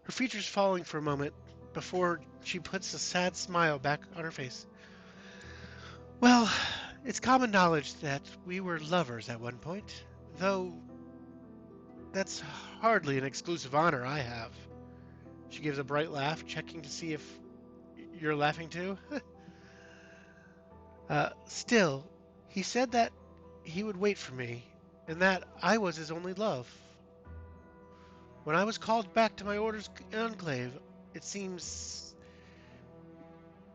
her features falling for a moment before she puts a sad smile back on her face. Well, it's common knowledge that we were lovers at one point, though that's hardly an exclusive honor I have. She gives a bright laugh, checking to see if you're laughing too. Still, he said that he would wait for me, and that I was his only love. When I was called back to my order's enclave, it seems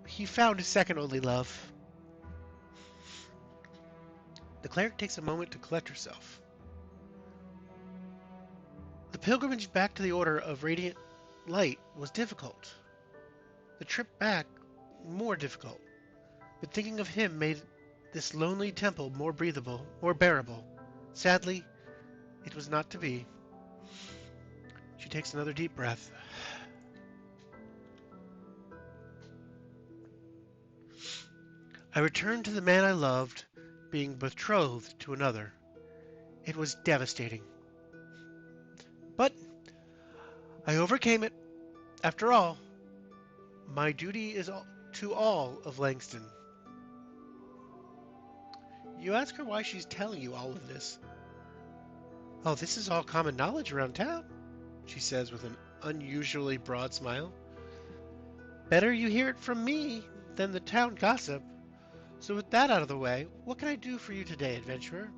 he found his second only love. The cleric takes a moment to collect herself. The pilgrimage back to the Order of Radiant Light was difficult. The trip back more difficult. But thinking of him made this lonely temple more breathable, more bearable. Sadly, it was not to be. She takes another deep breath. I returned to the man I loved, being betrothed to another. It was devastating. But I overcame it. After all, my duty is to all of Langston. You ask her why she's telling you all of this. Oh, this is all common knowledge around town, she says with an unusually broad smile. Better you hear it from me than the town gossip. So with that out of the way, what can I do for you today, adventurer?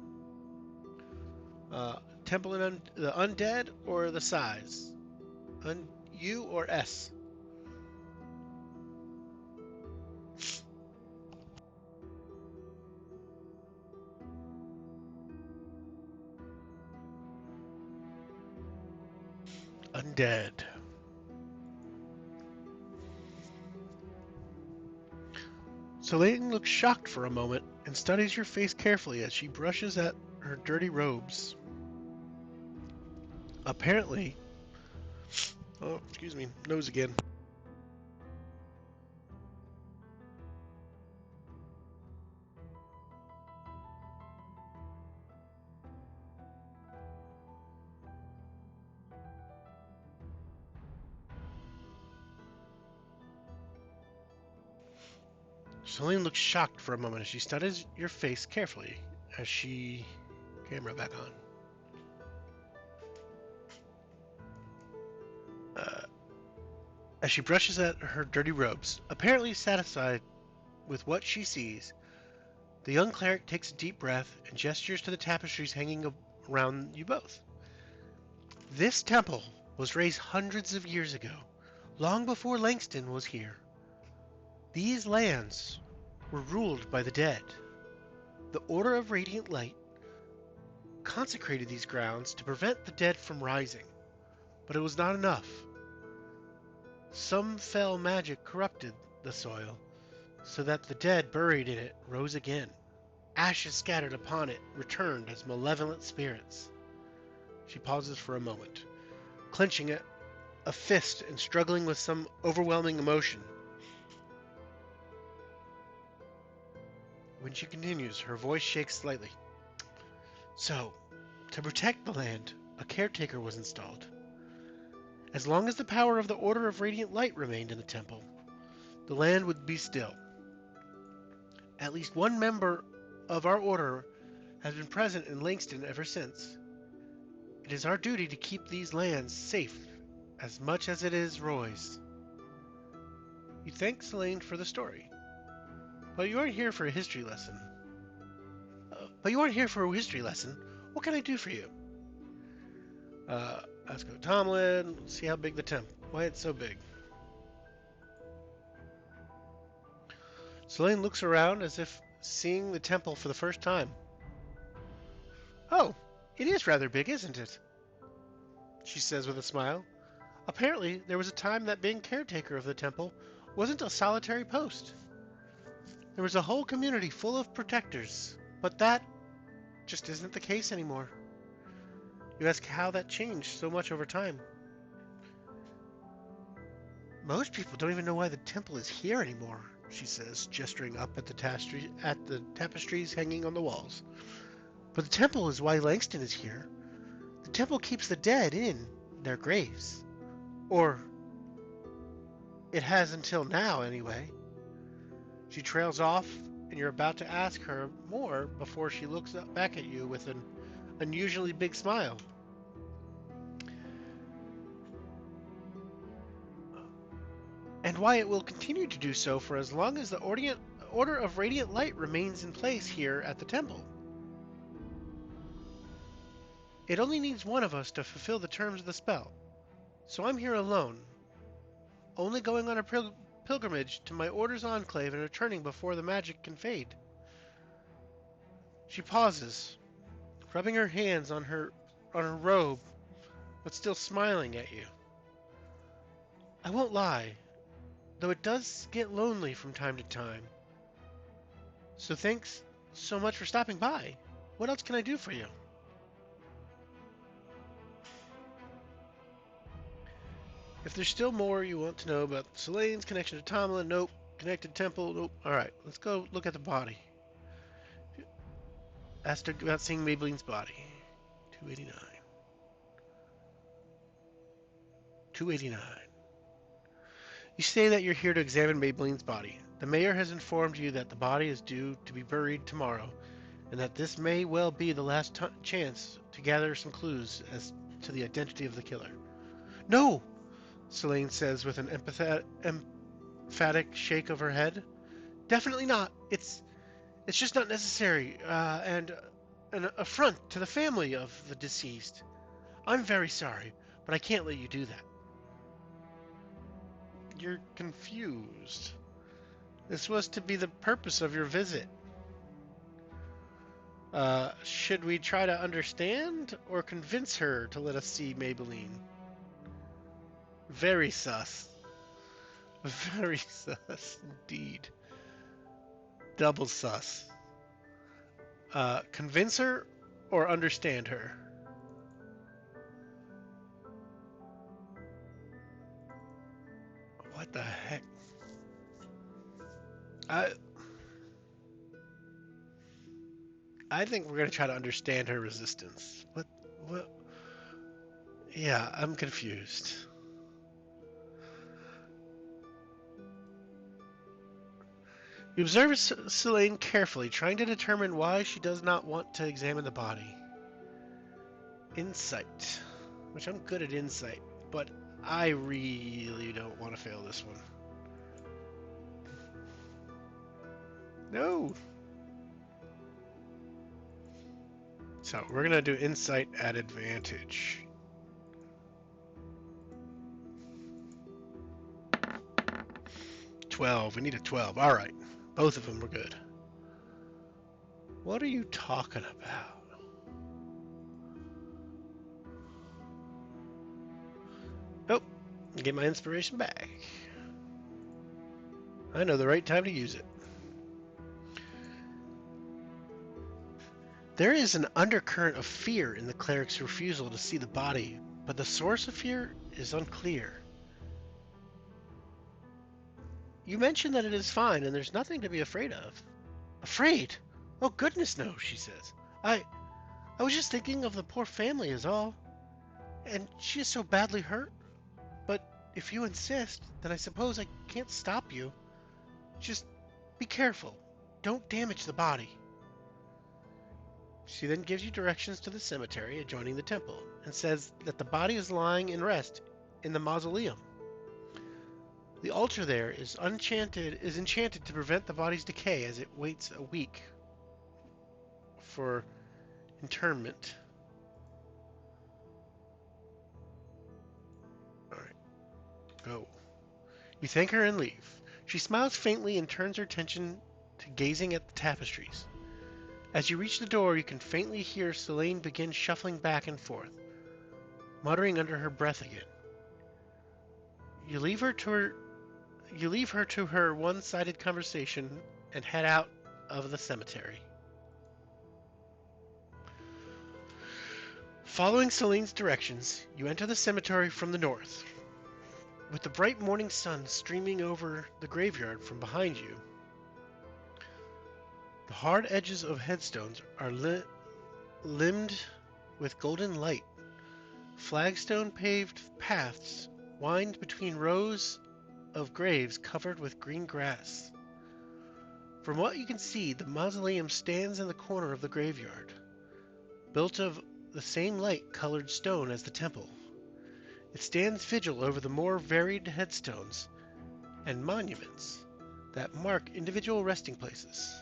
Temple and the undead or the size? U or S? dead. Selene looks shocked for a moment and studies your face carefully as she brushes at her dirty robes. Apparently, oh, excuse me, nose again. Selene looks shocked for a moment as she studies your face carefully as she... Camera back on. As she brushes at her dirty robes, apparently satisfied with what she sees, the young cleric takes a deep breath and gestures to the tapestries hanging around you both. This temple was raised hundreds of years ago, long before Langston was here. These lands were ruled by the dead. The Order of Radiant Light consecrated these grounds to prevent the dead from rising, but it was not enough. Some fell magic corrupted the soil, so that the dead buried in it rose again. Ashes scattered upon it returned as malevolent spirits. She pauses for a moment, clenching a fist and struggling with some overwhelming emotion. When she continues, her voice shakes slightly. So, to protect the land, a caretaker was installed. As long as the power of the Order of Radiant Light remained in the temple, the land would be still. At least one member of our order has been present in Langston ever since. It is our duty to keep these lands safe as much as it is Roy's. You thank Selene for the story, but you aren't here for a history lesson. What can I do for you? Ask Tomlin. See how big the temple. Why it's so big. Selene looks around as if seeing the temple for the first time. Oh, it is rather big, isn't it? She says with a smile. Apparently, there was a time that being caretaker of the temple wasn't a solitary post. There was a whole community full of protectors, but that just isn't the case anymore. You ask how that changed so much over time. Most people don't even know why the temple is here anymore, she says, gesturing up at the tapestries hanging on the walls. But the temple is why Langston is here. The temple keeps the dead in their graves. Or it has until now, anyway. She trails off, and you're about to ask her more before she looks back at you with an unusually big smile. And why it will continue to do so for as long as the Order of Radiant Light remains in place here at the temple. It only needs one of us to fulfill the terms of the spell, so I'm here alone, only going on a pilgrimage to my Order's enclave and returning before the magic can fade. She pauses, rubbing her hands on her robe, but still smiling at you. I won't lie, though it does get lonely from time to time. So thanks so much for stopping by. What else can I do for you? If there's still more you want to know about Selene's connection to Tomlin, nope. Connected temple, nope. Alright, let's go look at the body. Asked her about seeing Maybelline's body. 289. 289. You say that you're here to examine Maybelline's body. The mayor has informed you that the body is due to be buried tomorrow, and that this may well be the last chance to gather some clues as to the identity of the killer. No! Selene says with an emphatic shake of her head. Definitely not. It's just not necessary, and an affront to the family of the deceased. I'm very sorry, but I can't let you do that. You're confused. This was to be the purpose of your visit. Should we try to understand or convince her to let us see Maybelline? Very sus. Very sus indeed. Double sus. Convince her or understand her? What the heck? I I think we're gonna try to understand her resistance. What? Yeah, I'm confused. You observe Selene carefully, trying to determine why she does not want to examine the body. Insight, which I'm good at insight, but I really don't want to fail this one. No. So we're gonna do insight at advantage. 12. We need a 12. All right. Both of them were good. What are you talking about? Oh, get my inspiration back. I know the right time to use it. There is an undercurrent of fear in the cleric's refusal to see the body, but the source of fear is unclear. You mentioned that it is fine and there's nothing to be afraid of. Afraid? Oh, goodness no, she says. I was just thinking of the poor family is all. And she is so badly hurt. But if you insist, then I suppose I can't stop you. Just be careful. Don't damage the body. She then gives you directions to the cemetery adjoining the temple and says that the body is lying in rest in the mausoleum. The altar there is enchanted to prevent the body's decay as it waits a week for interment. All right, go. You thank her and leave. She smiles faintly and turns her attention to gazing at the tapestries. As you reach the door, you can faintly hear Selene begin shuffling back and forth, muttering under her breath again. You leave her to her one-sided conversation and head out of the cemetery. Following Celine's directions, you enter the cemetery from the north. With the bright morning sun streaming over the graveyard from behind you, the hard edges of headstones are limned with golden light. Flagstone-paved paths wind between rows of graves covered with green grass. From what you can see, the mausoleum stands in the corner of the graveyard, built of the same light-colored stone as the temple. It stands vigil over the more varied headstones and monuments that mark individual resting places.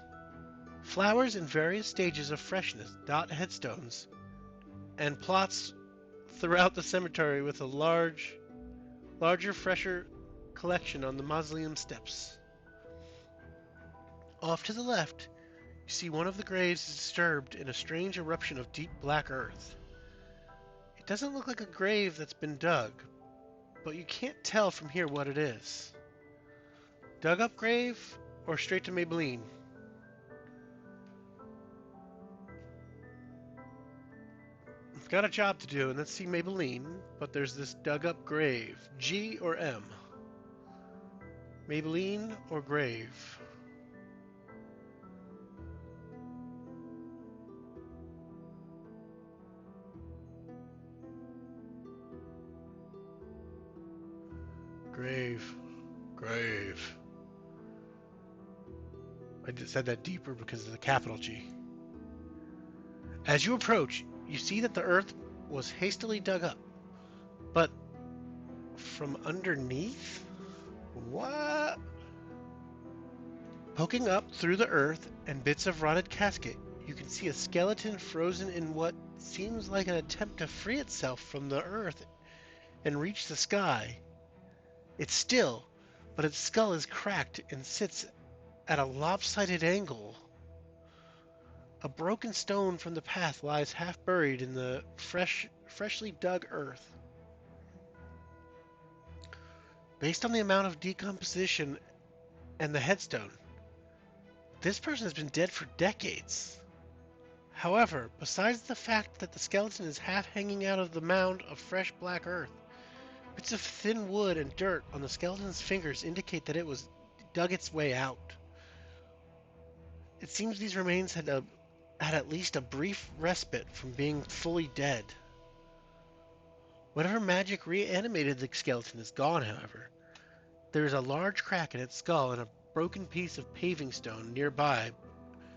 Flowers in various stages of freshness dot headstones and plots throughout the cemetery with a larger, fresher collection on the mausoleum steps. Off to the left, you see one of the graves is disturbed in a strange eruption of deep black earth. It doesn't look like a grave that's been dug, but you can't tell from here what it is. Dug up grave or straight to Maybelline? I've got a job to do, and let's see Maybelline, but there's this dug up grave. G or M? Maybelline or grave? Grave. Grave. I just said that deeper because of the capital G. As you approach, you see that the earth was hastily dug up. But from underneath? What? Poking up through the earth and bits of rotted casket, you can see a skeleton frozen in what seems like an attempt to free itself from the earth and reach the sky. It's still, but its skull is cracked and sits at a lopsided angle. A broken stone from the path lies half buried in the freshly dug earth. Based on the amount of decomposition and the headstone, this person has been dead for decades. However, besides the fact that the skeleton is half hanging out of the mound of fresh black earth, bits of thin wood and dirt on the skeleton's fingers indicate that it was dug its way out. It seems these remains had at least a brief respite from being fully dead. Whatever magic reanimated the skeleton is gone, however. There is a large crack in its skull and a broken piece of paving stone nearby,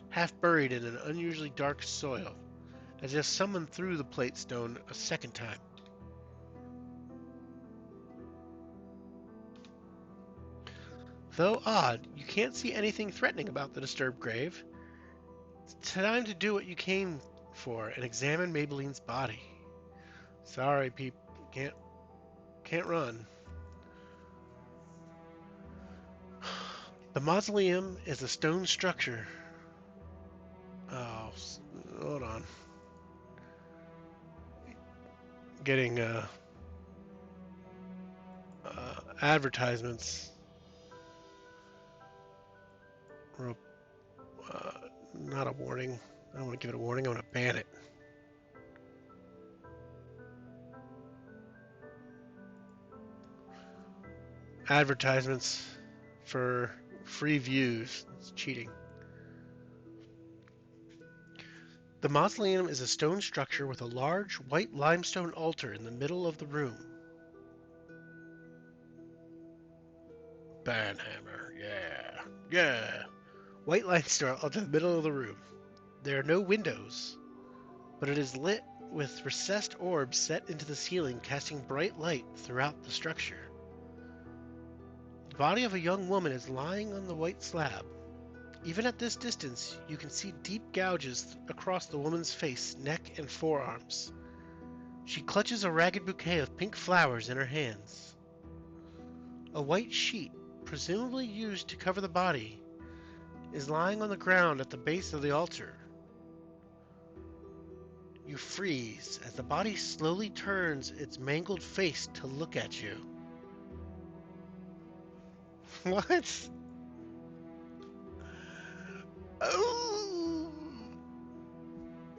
half buried in an unusually dark soil, as if someone threw the plate stone a second time. Though odd, you can't see anything threatening about the disturbed grave. It's time to do what you came for and examine Maybelline's body. Sorry, peep, can't run. The mausoleum is a stone structure. Oh, hold on. Getting advertisements. Uh, Not a warning. I don't want to give it a warning. I want to ban it. Advertisements for free views. It's cheating. The mausoleum is a stone structure with a large white limestone altar in the middle of the room. Banhammer, yeah, yeah. White limestone altar in the middle of the room. There are no windows, but it is lit with recessed orbs set into the ceiling, casting bright light throughout the structure. The body of a young woman is lying on the white slab. Even at this distance, you can see deep gouges across the woman's face, neck, and forearms. She clutches a ragged bouquet of pink flowers in her hands. A white sheet, presumably used to cover the body, is lying on the ground at the base of the altar. You freeze as the body slowly turns its mangled face to look at you. What? Oh!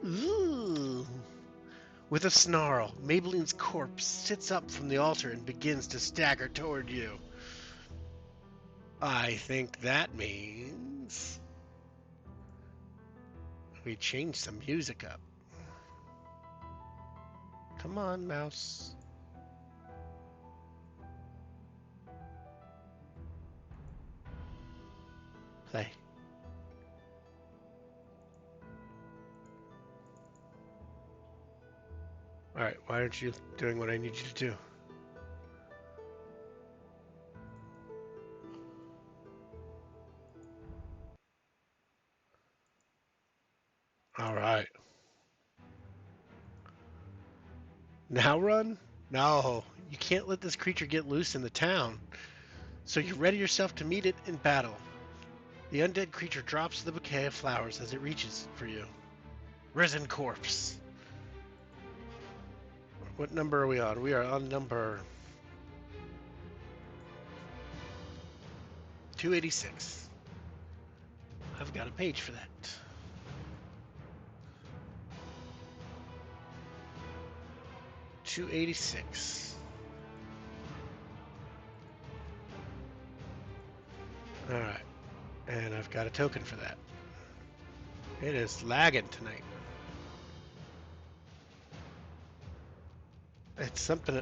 Ooh. With a snarl, Maybelline's corpse sits up from the altar and begins to stagger toward you. I think that means we change some music up. Come on, mouse. Play. Alright, why aren't you doing what I need you to do? Alright. Now run? No, you can't let this creature get loose in the town. So you ready yourself to meet it in battle. The undead creature drops the bouquet of flowers as it reaches for you. Risen corpse. What number are we on? We are on number 286. I've got a page for that. $286. Alright. And I've got a token for that. It is lagging tonight. It's something.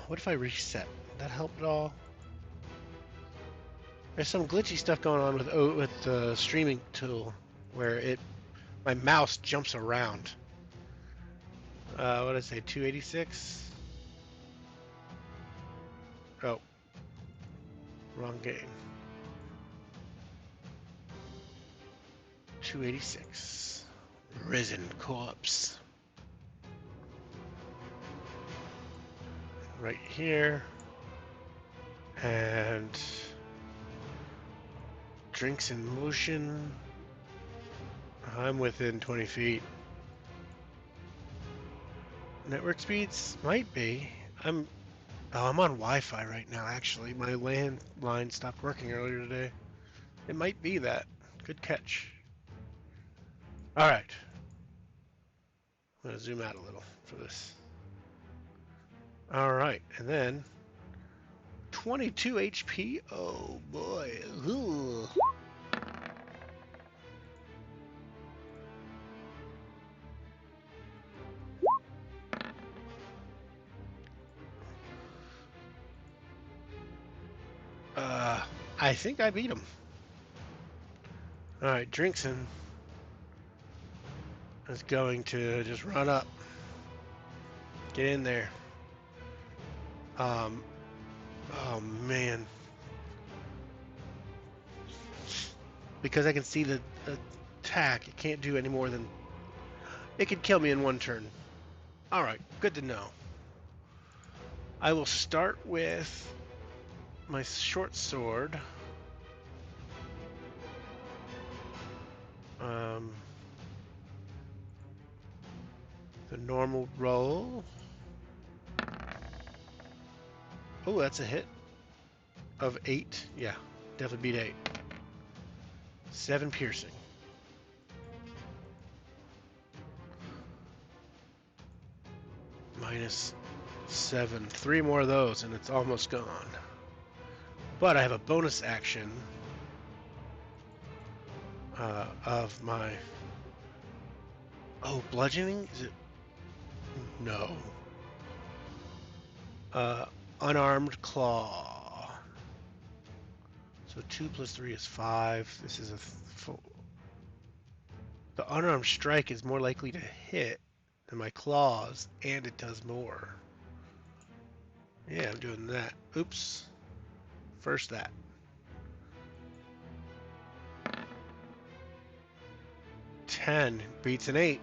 What if I reset? Would that help at all? There's some glitchy stuff going on with the streaming tool where my mouse jumps around. What did I say? 286. Oh, wrong game. 286. Risen corpse. Right here. And drinks in motion. I'm within 20 feet. Network speeds? Might be. I'm Oh, I'm on Wi-Fi right now, actually. My landline stopped working earlier today. It might be that. Good catch. All right. I'm going to zoom out a little for this. All right. And then 22 HP. Oh, boy. Ooh. I think I beat him. All right. Drinkson is going to just run up. Get in there. Um, oh, man. Because I can see the attack, it can't do any more than... It could kill me in one turn. All right, good to know. I will start with my short sword. The normal roll. Oh, that's a hit of 8. Yeah, definitely beat 8. 7 piercing. Minus 7. 3 more of those, and it's almost gone. But I have a bonus action of my... Oh, bludgeoning? Is it? No. Unarmed claw. So 2 plus 3 is 5. This is a... The unarmed strike is more likely to hit than my claws, and it does more. Yeah, I'm doing that. Oops. First that. 10 beats an 8.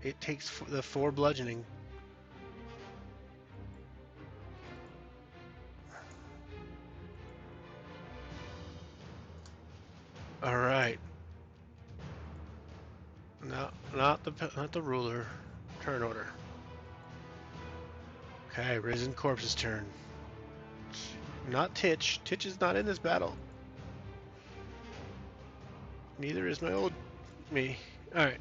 It takes the 4 bludgeoning. All right. No, not the ruler. Turn order. Okay, Risen Corpse's turn. Not Titch. Titch is not in this battle. Neither is my old me. All right.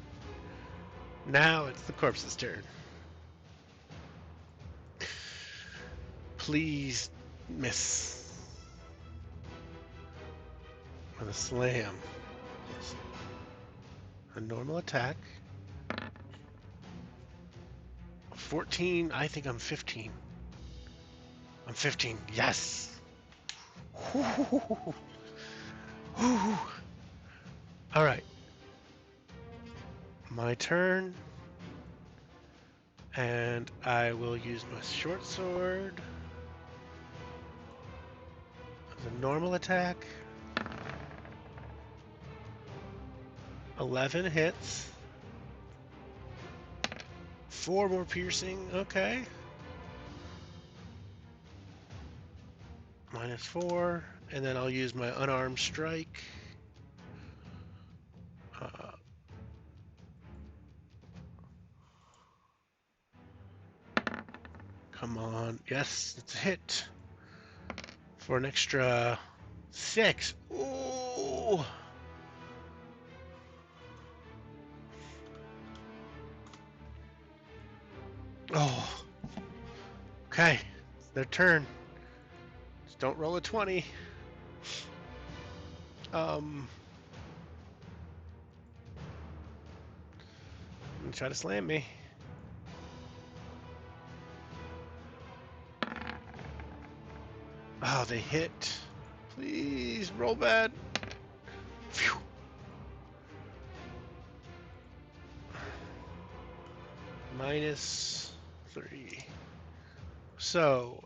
Now it's the corpse's turn. Please miss. With a slam. A normal attack. 14. I think I'm 15. I'm 15. Yes. All right. My turn. And I will use my short sword as a normal attack. 11 hits. 4 more piercing. Okay. Minus 4. And then I'll use my unarmed strike. Come on. Yes, it's a hit. For an extra 6. Ooh. Oh. Okay. It's their turn. Just don't roll a 20. Try to slam me. Oh, they hit. Please roll bad. Phew. Minus 3. So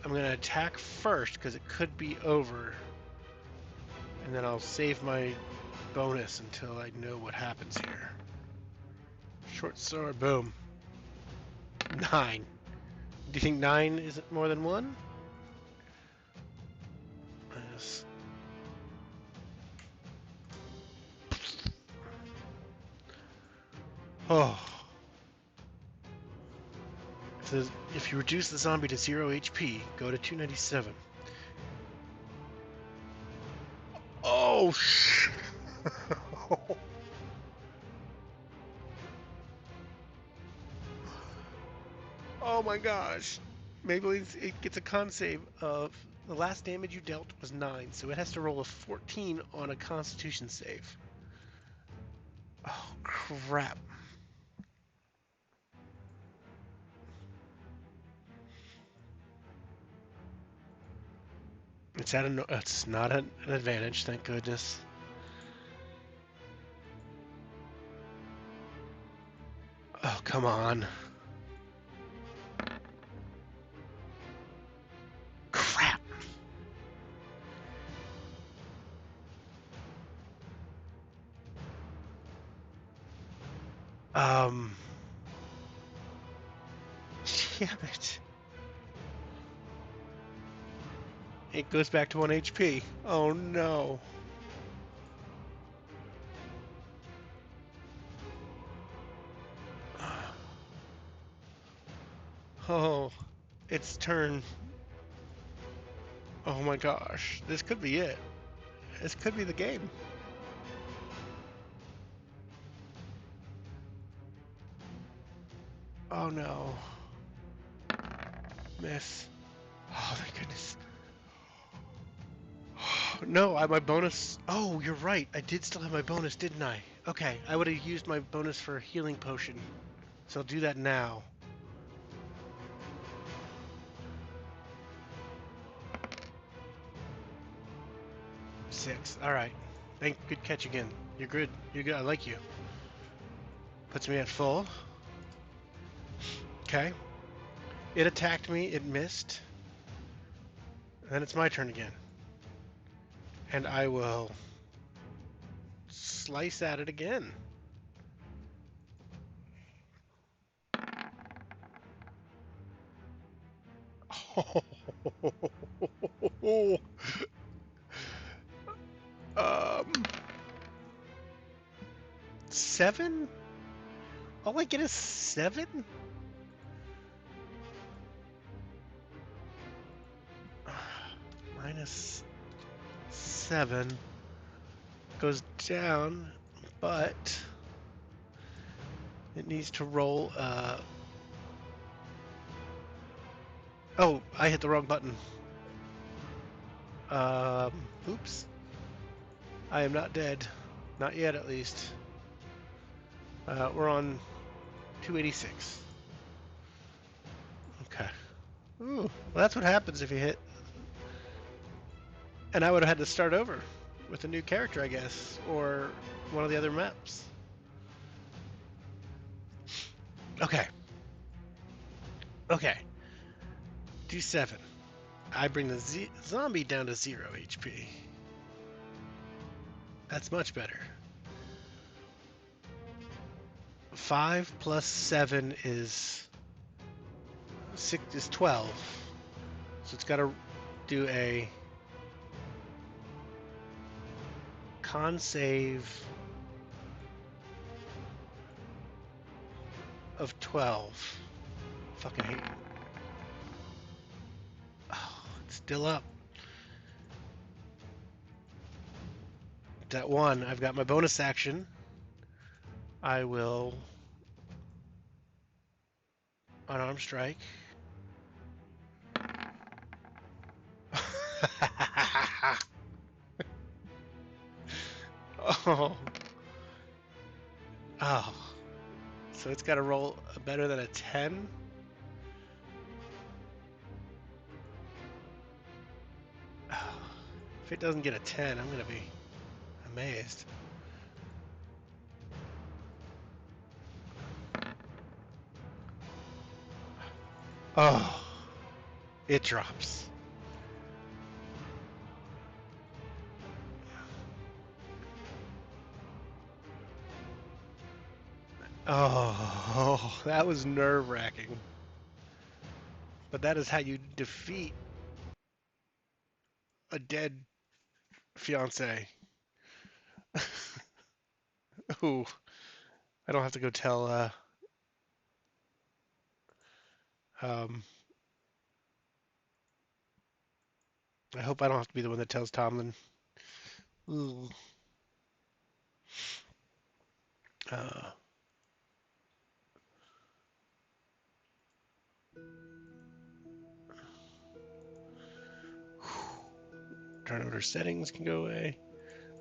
I'm going to attack first because it could be over. And then I'll save my bonus until I know what happens here. Short sword, boom. 9. Do you think 9 is more than 1? Yes. Oh. if you reduce the zombie to 0 HP, go to 297. Oh, oh my gosh. Maybe it gets a con save of the last damage you dealt was 9, so it has to roll a 14 on a Constitution save. Oh crap. It's not an advantage, thank goodness. Oh, come on. Crap. Um, damn it. It goes back to 1 HP. Oh no. Oh, it's turn. Oh my gosh. This could be it. This could be the game. Oh no. Miss. Oh, thank goodness. No, my bonus. Oh, you're right. I did still have my bonus, didn't I? Okay, I would have used my bonus for a healing potion. So I'll do that now. Six. All right. Good catch again. You're good. You're good. I like you. Puts me at full. Okay. It attacked me. It missed. And then it's my turn again. And I will slice at it again. um, 7? All I get is 7? Minus 7 goes down, but it needs to roll. Oh, I hit the wrong button. Oops. I am not dead. Not yet, at least. We're on 286. Okay. Ooh, well, that's what happens if you hit. And I would have had to start over with a new character, I guess, or one of the other maps. Okay. Okay. Do 7. I bring the zombie down to 0 HP. That's much better. 5 plus 7 is 12. So it's got to do a con save of 12. Fucking hate it. Oh, it's still up. That 1. I've got my bonus action. I will unarmed strike. Oh. Oh. So it's got to roll better than a 10? Oh. If it doesn't get a 10, I'm going to be amazed. Oh. It drops. Oh, that was nerve-wracking. But that is how you defeat a dead fiance. Ooh, I don't have to go tell. Um, I hope I don't have to be the one that tells Tomlin. Ooh. Uh, Turn order settings can go away.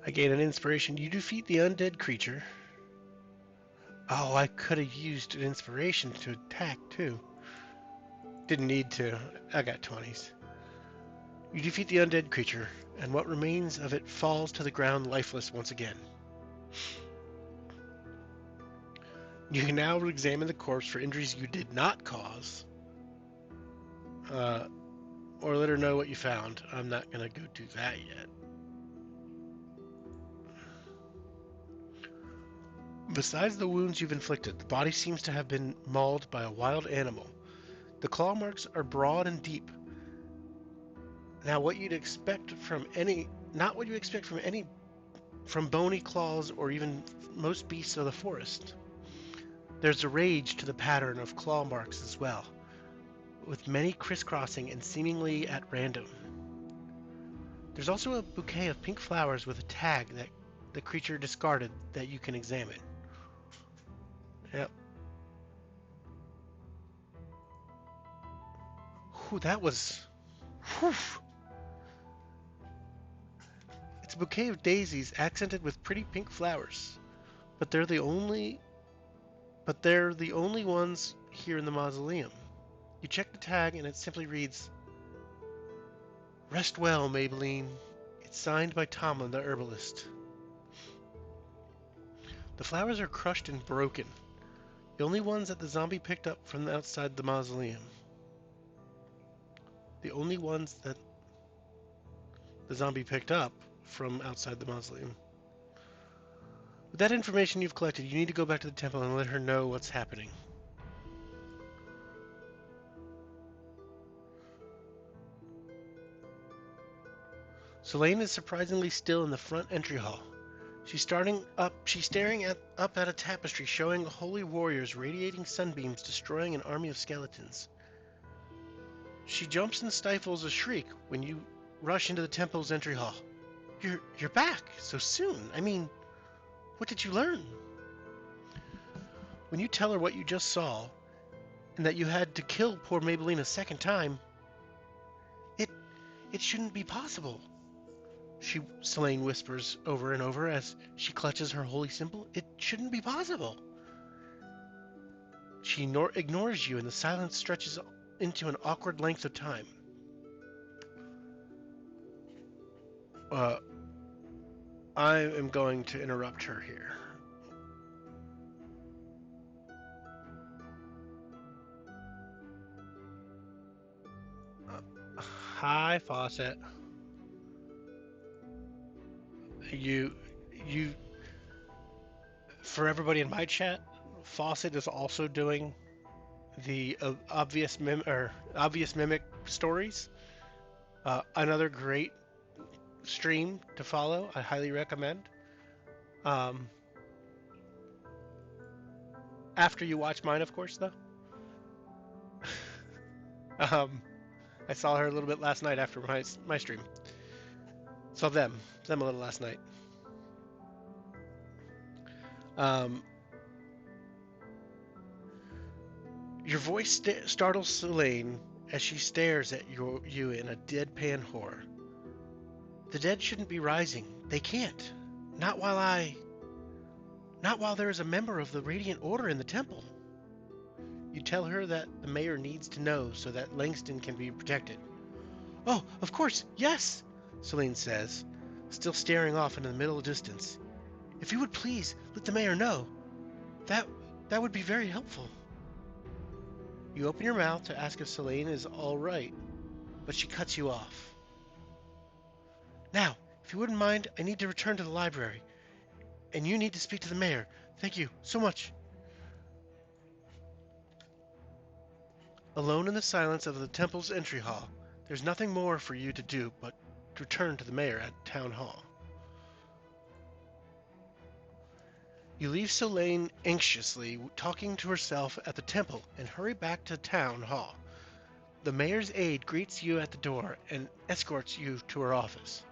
I gain an inspiration. You defeat the undead creature. Oh, I could have used an inspiration to attack too. Didn't need to. I got 20s. You defeat the undead creature, and what remains of it falls to the ground lifeless once again. You can now examine the corpse for injuries you did not cause, uh, or let her know what you found. I'm not going to go do that yet. Besides the wounds you've inflicted, the body seems to have been mauled by a wild animal. The claw marks are broad and deep. Now, what you'd expect from any, not what you expect from bony claws or even most beasts of the forest. There's a rage to the pattern of claw marks as well, with many crisscrossing and seemingly at random. There's also a bouquet of pink flowers with a tag that the creature discarded that you can examine. Yep. Whew, that was... Whew. It's a bouquet of daisies accented with pretty pink flowers, but they're the only ones here in the mausoleum. You check the tag and it simply reads, "Rest well, Maybelline." It's signed by Tomlin, the herbalist. The flowers are crushed and broken, the only ones that the zombie picked up from outside the mausoleum. The only ones that the zombie picked up from outside the mausoleum. With that information you've collected, you need to go back to the temple and let her know what's happening. Selene is surprisingly still in the front entry hall. She's staring up at a tapestry showing holy warriors radiating sunbeams destroying an army of skeletons. She jumps and stifles a shriek when you rush into the temple's entry hall. You're back so soon. I mean, what did you learn? When you tell her what you just saw and that you had to kill poor Maybelline a second time, it shouldn't be possible. Selene whispers over and over as she clutches her holy symbol. It shouldn't be possible. She ignores you and the silence stretches into an awkward length of time. I am going to interrupt her here. Hi, Fawcett. You, for everybody in my chat, Fawcett is also doing the obvious mimic stories. Another great stream to follow. I highly recommend. After you watch mine, of course, though. I saw her a little bit last night after my stream. Saw them a little last night. Your voice startles Selene as she stares at you in a deadpan horror. The dead shouldn't be rising. They can't. Not while there is a member of the Radiant Order in the temple. You tell her that the mayor needs to know so that Langston can be protected. Oh, of course, yes, Selene says, still staring off into the middle distance. If you would please let the mayor know, that would be very helpful. You open your mouth to ask if Selene is all right, but she cuts you off. Now, if you wouldn't mind, I need to return to the library, and you need to speak to the mayor. Thank you so much. Alone in the silence of the temple's entry hall, there's nothing more for you to do but to return to the mayor at town hall. You leave Selene anxiously talking to herself at the temple and hurry back to town hall. The mayor's aide greets you at the door and escorts you to her office.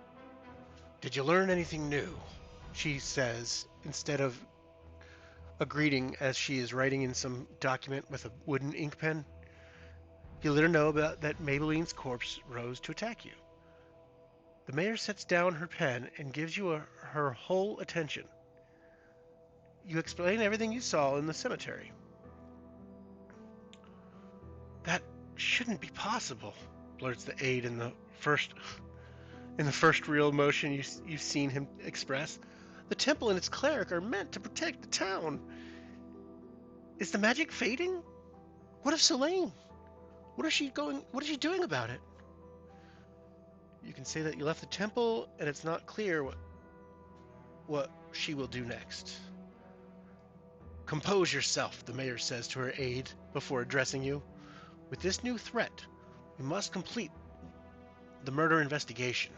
Did you learn anything new? She says, instead of a greeting as she is writing in some document with a wooden ink pen. You let her know about that Maybelline's corpse rose to attack you. The mayor sets down her pen and gives you her whole attention. You explain everything you saw in the cemetery. That shouldn't be possible, blurts the aide in the first real emotion you've seen him express. The temple and its cleric are meant to protect the town. Is the magic fading? What of Selene? What is she doing about it? You can say that you left the temple and it's not clear what she will do next. Compose yourself, the mayor says to her aide before addressing you. With this new threat, we must complete the murder investigation.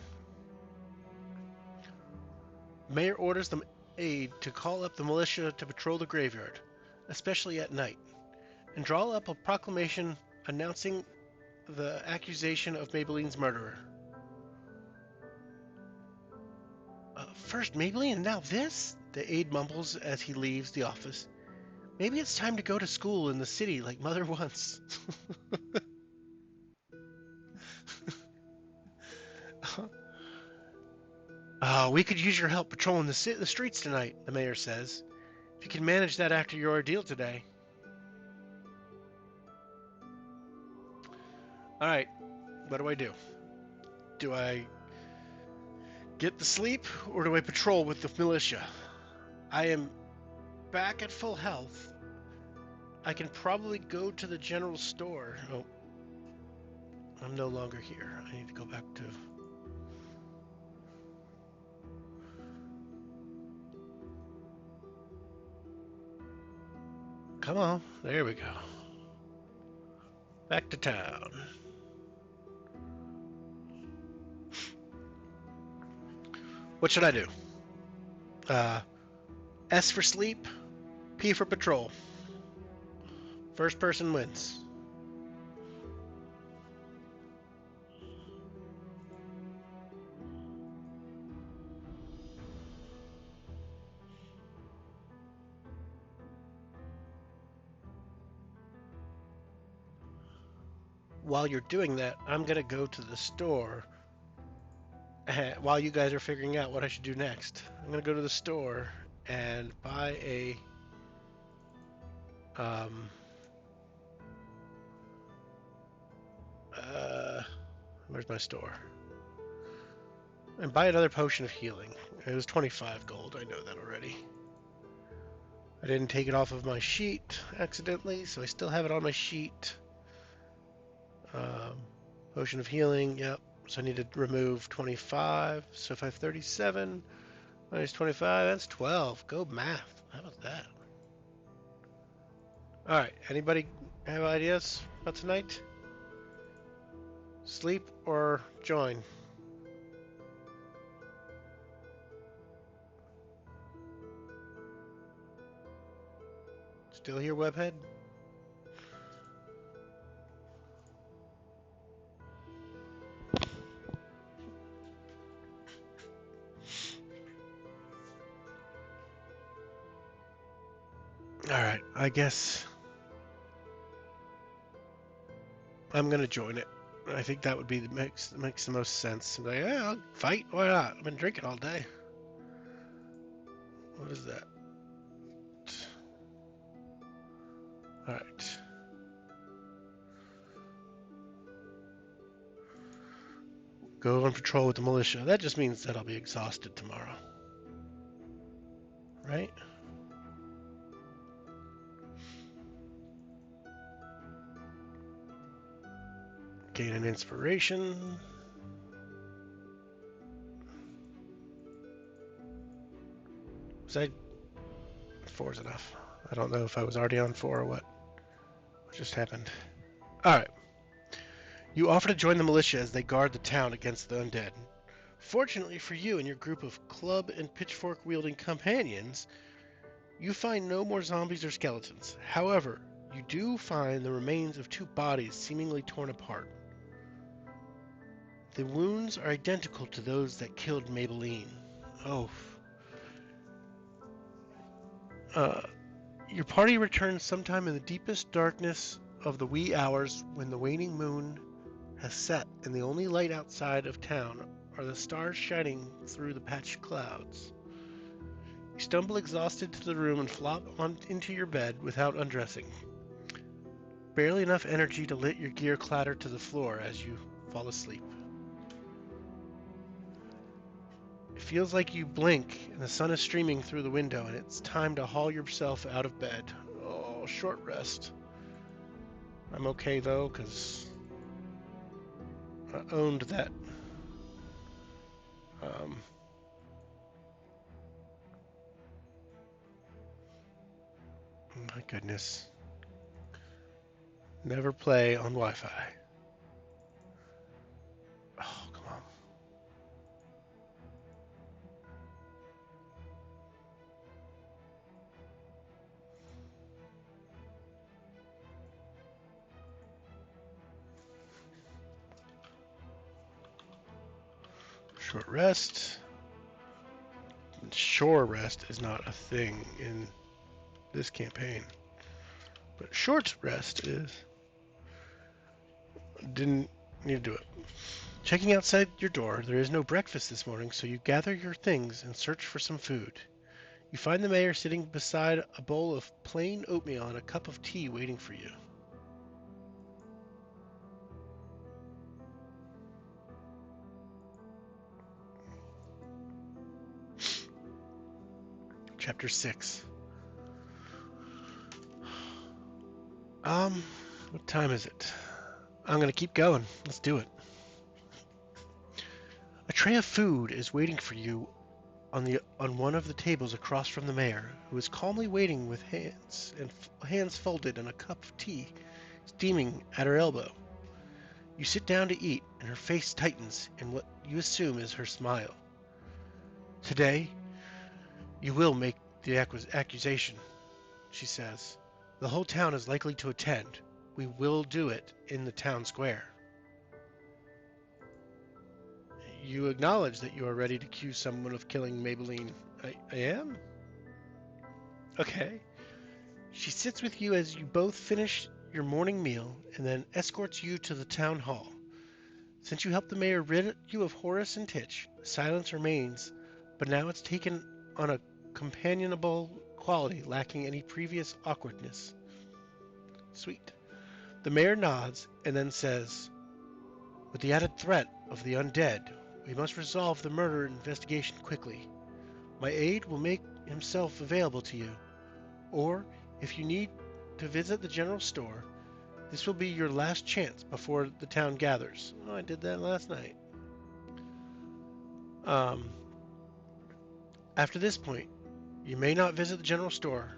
The mayor orders the aide to call up the militia to patrol the graveyard, especially at night, and draw up a proclamation announcing the accusation of Maybelline's murderer. First Maybelline and now this? The aide mumbles as he leaves the office. Maybe it's time to go to school in the city like Mother once. We could use your help patrolling the streets tonight, the mayor says. If you can manage that after your ordeal today. All right, what do I do? Do I get the sleep or do I patrol with the militia? I am back at full health. I can probably go to the general store. Oh, I'm no longer here. I need to go back to... Come on, there we go. Back to town. What should I do? S for sleep, P for patrol. First person wins. While you're doing that, I'm going to go to the store while you guys are figuring out what I should do next. I'm going to go to the store and buy a where's my store? And buy another potion of healing. It was 25 gold. I know that already. I didn't take it off of my sheet accidentally, so I still have it on my sheet. Potion of healing, yep. So I need to remove 25. So if I have 37 minus 25, that's 12. Go math. How about that? All right. Anybody have ideas about tonight? Sleep or join? Still here, Webhead? Alright, I guess I'm gonna join it. I think that would be makes the most sense. I'm like, yeah, I'll fight. Why not? I've been drinking all day. What is that? Alright. Go on patrol with the militia. That just means that I'll be exhausted tomorrow. Right? Gain an inspiration. Was I... 4's enough. I don't know if I was already on 4 or what just happened. Alright. You offer to join the militia as they guard the town against the undead. Fortunately for you and your group of club and pitchfork-wielding companions, you find no more zombies or skeletons. However, you do find the remains of two bodies seemingly torn apart. The wounds are identical to those that killed Maybelline. Oh. Uh, your party returns sometime in the deepest darkness of the wee hours when the waning moon has set and the only light outside of town are the stars shining through the patched clouds. You stumble exhausted to the room and flop into your bed without undressing. Barely enough energy to let your gear clatter to the floor as you fall asleep. It feels like you blink and the sun is streaming through the window and it's time to haul yourself out of bed. Oh, short rest. I'm okay though, because I owned that. My goodness. Never play on Wi-Fi. Oh, come on. Short rest. Shore rest is not a thing in this campaign. But short rest is. Didn't need to do it. Checking outside your door, there is no breakfast this morning, so you gather your things and search for some food. You find the mayor sitting beside a bowl of plain oatmeal and a cup of tea waiting for you. Chapter 6. What time is it? I'm gonna keep going. Let's do it. A tray of food is waiting for you on one of the tables across from the mayor, who is calmly waiting with hands folded and a cup of tea steaming at her elbow. You sit down to eat, and her face tightens in what you assume is her smile. Today, you will make the accusation, she says. The whole town is likely to attend. We will do it in the town square. You acknowledge that you are ready to accuse someone of killing Maybelline. I am? Okay. She sits with you as you both finish your morning meal and then escorts you to the town hall. Since you helped the mayor rid you of Horace and Titch, silence remains, but now it's taken on a companionable quality lacking any previous awkwardness. Sweet. The mayor nods and then says, with the added threat of the undead, we must resolve the murder investigation quickly. My aide will make himself available to you, or if you need to visit the general store, this will be your last chance before the town gathers. Oh, I did that last night. After this point, you may not visit the general store.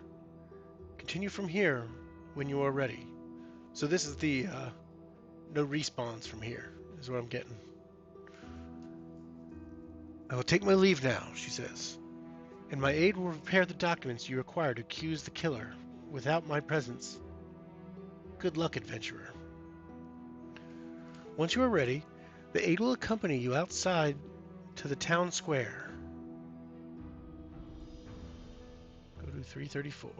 Continue from here when you are ready. So this is the no respawns from here, is what I'm getting. I will take my leave now, she says, and my aide will prepare the documents you require to accuse the killer without my presence. Good luck, adventurer. Once you are ready, the aide will accompany you outside to the town square. Go to 334.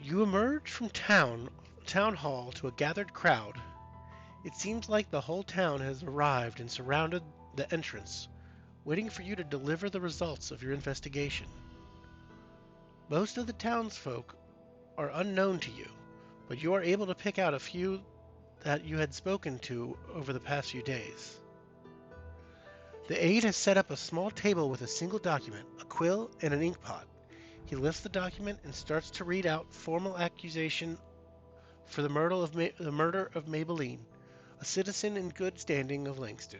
You emerge from town hall to a gathered crowd. It seems like the whole town has arrived and surrounded the entrance, waiting for you to deliver the results of your investigation. Most of the townsfolk are unknown to you, but you are able to pick out a few that you had spoken to over the past few days. The aide has set up a small table with a single document, a quill, and an inkpot. He lifts the document and starts to read out formal accusation for the murder of Maybelline, a citizen in good standing of Langston.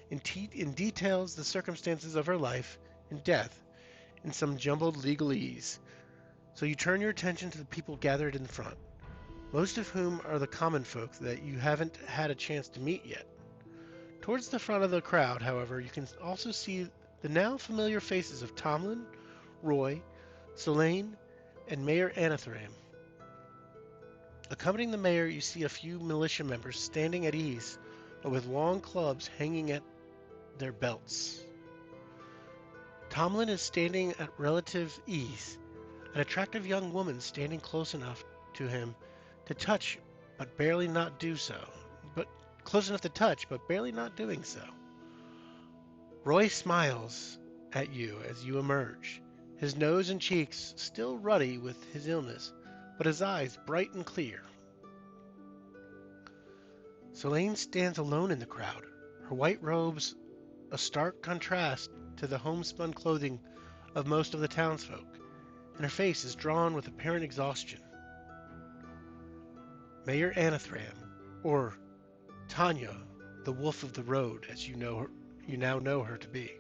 In details the circumstances of her life and death in some jumbled legalese. So you turn your attention to the people gathered in the front, most of whom are the common folk that you haven't had a chance to meet yet. Towards the front of the crowd, however, you can also see the now familiar faces of Tomlin, Roy, Selene, and Mayor Anathram. Accompanying the mayor, you see a few militia members standing at ease, but with long clubs hanging at their belts. Tomlin is standing at relative ease, an attractive young woman standing close enough to him to touch, but barely not do so. But close enough to touch, but barely not doing so. Roy smiles at you as you emerge, his nose and cheeks still ruddy with his illness, but his eyes bright and clear. Selene stands alone in the crowd, her white robes a stark contrast to the homespun clothing of most of the townsfolk, and her face is drawn with apparent exhaustion. Mayor Anathram, or Tanya, the Wolf of the Road, as you now know her to be,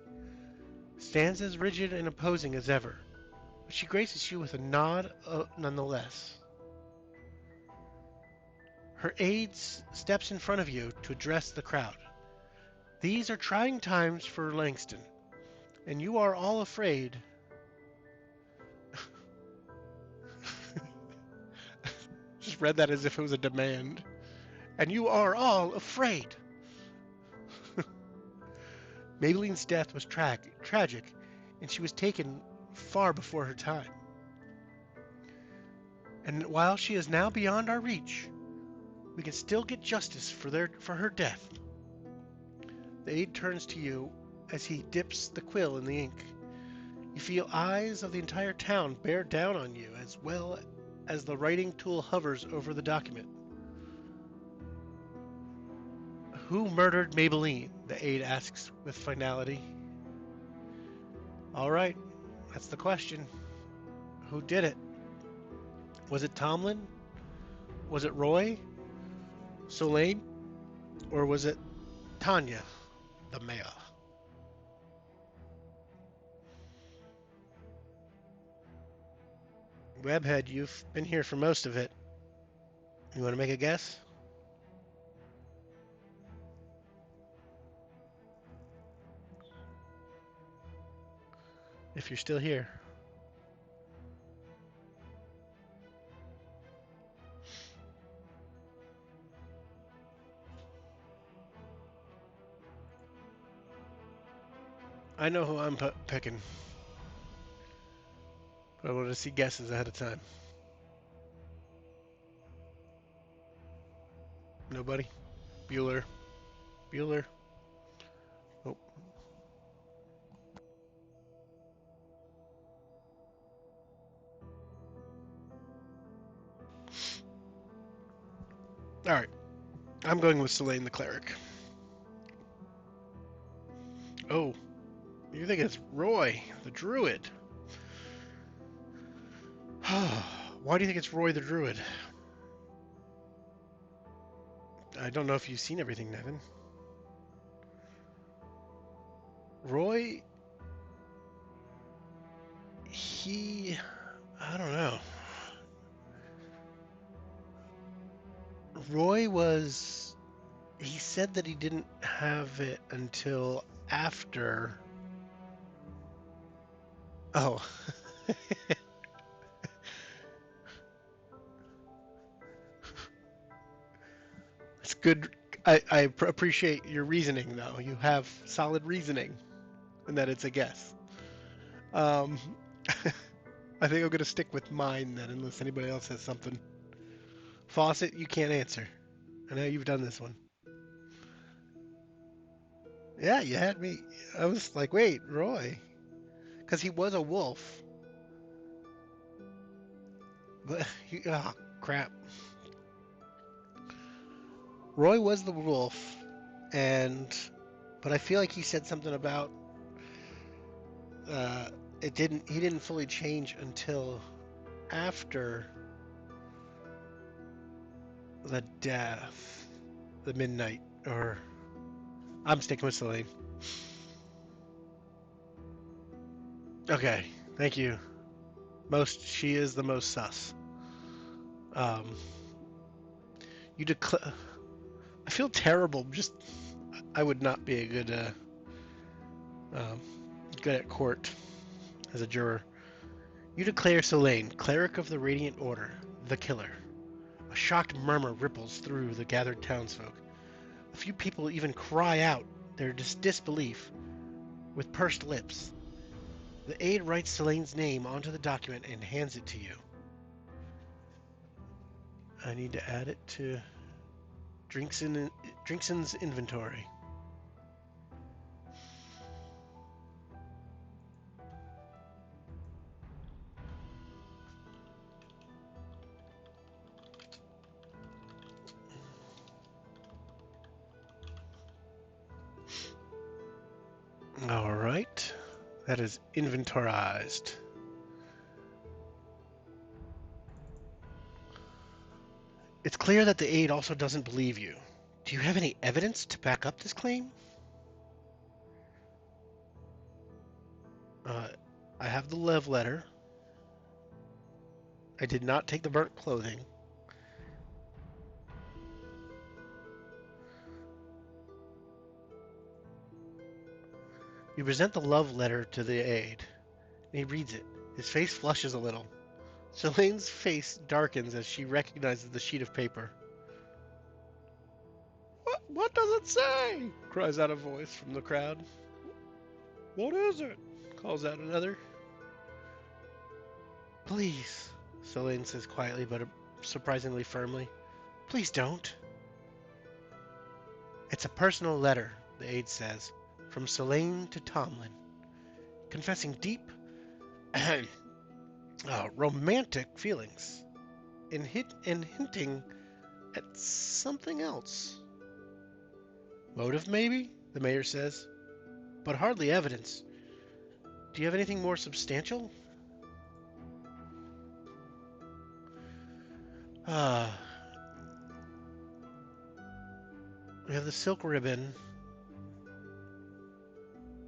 stands as rigid and imposing as ever, but she graces you with a nod nonetheless. Her aide steps in front of you to address the crowd. These are trying times for Langston, and you are all afraid. Just read that as if it was a demand. And you are all afraid. Maybelline's death was tragic, and she was taken far before her time. And while she is now beyond our reach, we can still get justice for her death. The aide turns to you as he dips the quill in the ink. You feel eyes of the entire town bear down on you as well as the writing tool hovers over the document. Who murdered Maybelline? The aide asks with finality. All right, that's the question. Who did it? Was it Tomlin? Was it Roy? Solane? Or was it Tanya, the mayor? Webhead, you've been here for most of it. You want to make a guess? If you're still here. I know who I'm picking. But I want to see guesses ahead of time. Nobody? Bueller? Bueller? Oh. Alright. I'm going with Selene the Cleric. Oh. You think it's Roy, the Druid? Why do you think it's Roy the Druid? I don't know if you've seen everything, Nevin. Roy... I don't know. Roy was... He said that he didn't have it until after... Oh. It's good. I appreciate your reasoning, though. You have solid reasoning, and that it's a guess. I think I'm going to stick with mine then, unless anybody else has something. Fawcett, you can't answer. I know you've done this one. Yeah, you had me. I was like, wait, Roy. Because he was a wolf. But, oh, crap. Roy was the wolf, but I feel like he said something about he didn't fully change until after the death, the midnight, or I'm sticking with Selene. Okay, thank you. She is the most sus. You declare. I feel terrible. I would not be a good at court as a juror. You declare Selene, cleric of the Radiant Order, the killer. A shocked murmur ripples through the gathered townsfolk. A few people even cry out their disbelief with pursed lips. The aide writes Selene's name onto the document and hands it to you. I need to add it to Drinkson's inventory. All right. That is inventorized. It's clear that the aide also doesn't believe you. Do you have any evidence to back up this claim? Uh, I have the love letter. I did not take the burnt clothing. You present the love letter to the aide, and he reads it. His face flushes a little. Selene's face darkens as she recognizes the sheet of paper. What does it say? Cries out a voice from the crowd. What is it? Calls out another. Please, Selene says quietly but surprisingly firmly. Please don't. It's a personal letter, the aide says, from Selene to Tomlin, confessing deep romantic feelings and hinting at something else. Motive, maybe? The mayor says, but hardly evidence. Do you have anything more substantial? We have the silk ribbon.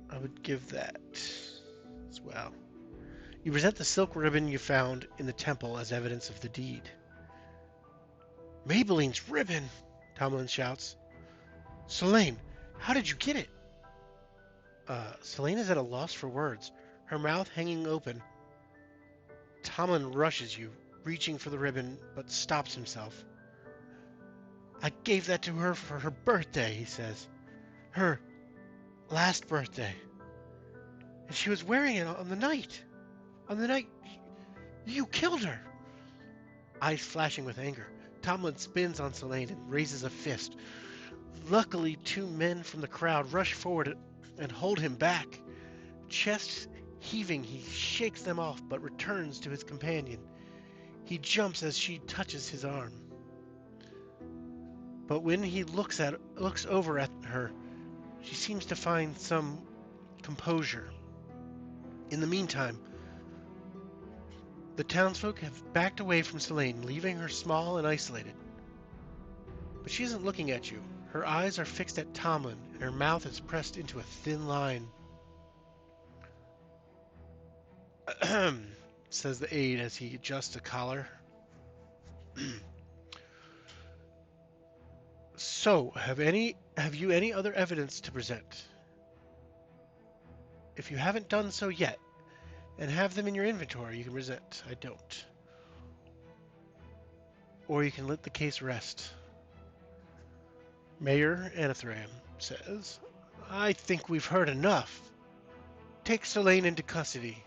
I would give that as well. You present the silk ribbon you found in the temple as evidence of the deed. Maybelline's ribbon, Tomlin shouts. Selene, how did you get it? Selene is at a loss for words, her mouth hanging open. Tomlin rushes you, reaching for the ribbon, but stops himself. I gave that to her for her birthday, he says. Her last birthday. And she was wearing it on the night. On the night you killed her. Eyes flashing with anger, Tomlin spins on Selene and raises a fist. Luckily, two men from the crowd rush forward and hold him back. Chest heaving, he shakes them off but returns to his companion. He jumps as she touches his arm. But when he looks over at her, she seems to find some composure. In the meantime, the townsfolk have backed away from Selene, leaving her small and isolated. But she isn't looking at you. Her eyes are fixed at Tomlin, and her mouth is pressed into a thin line. Ahem, says the aide as he adjusts a collar. So, have you any other evidence to present? If you haven't done so yet, and have them in your inventory, you can present. I don't. Or you can let the case rest. Mayor Anathram says, I think we've heard enough. Take Selene into custody.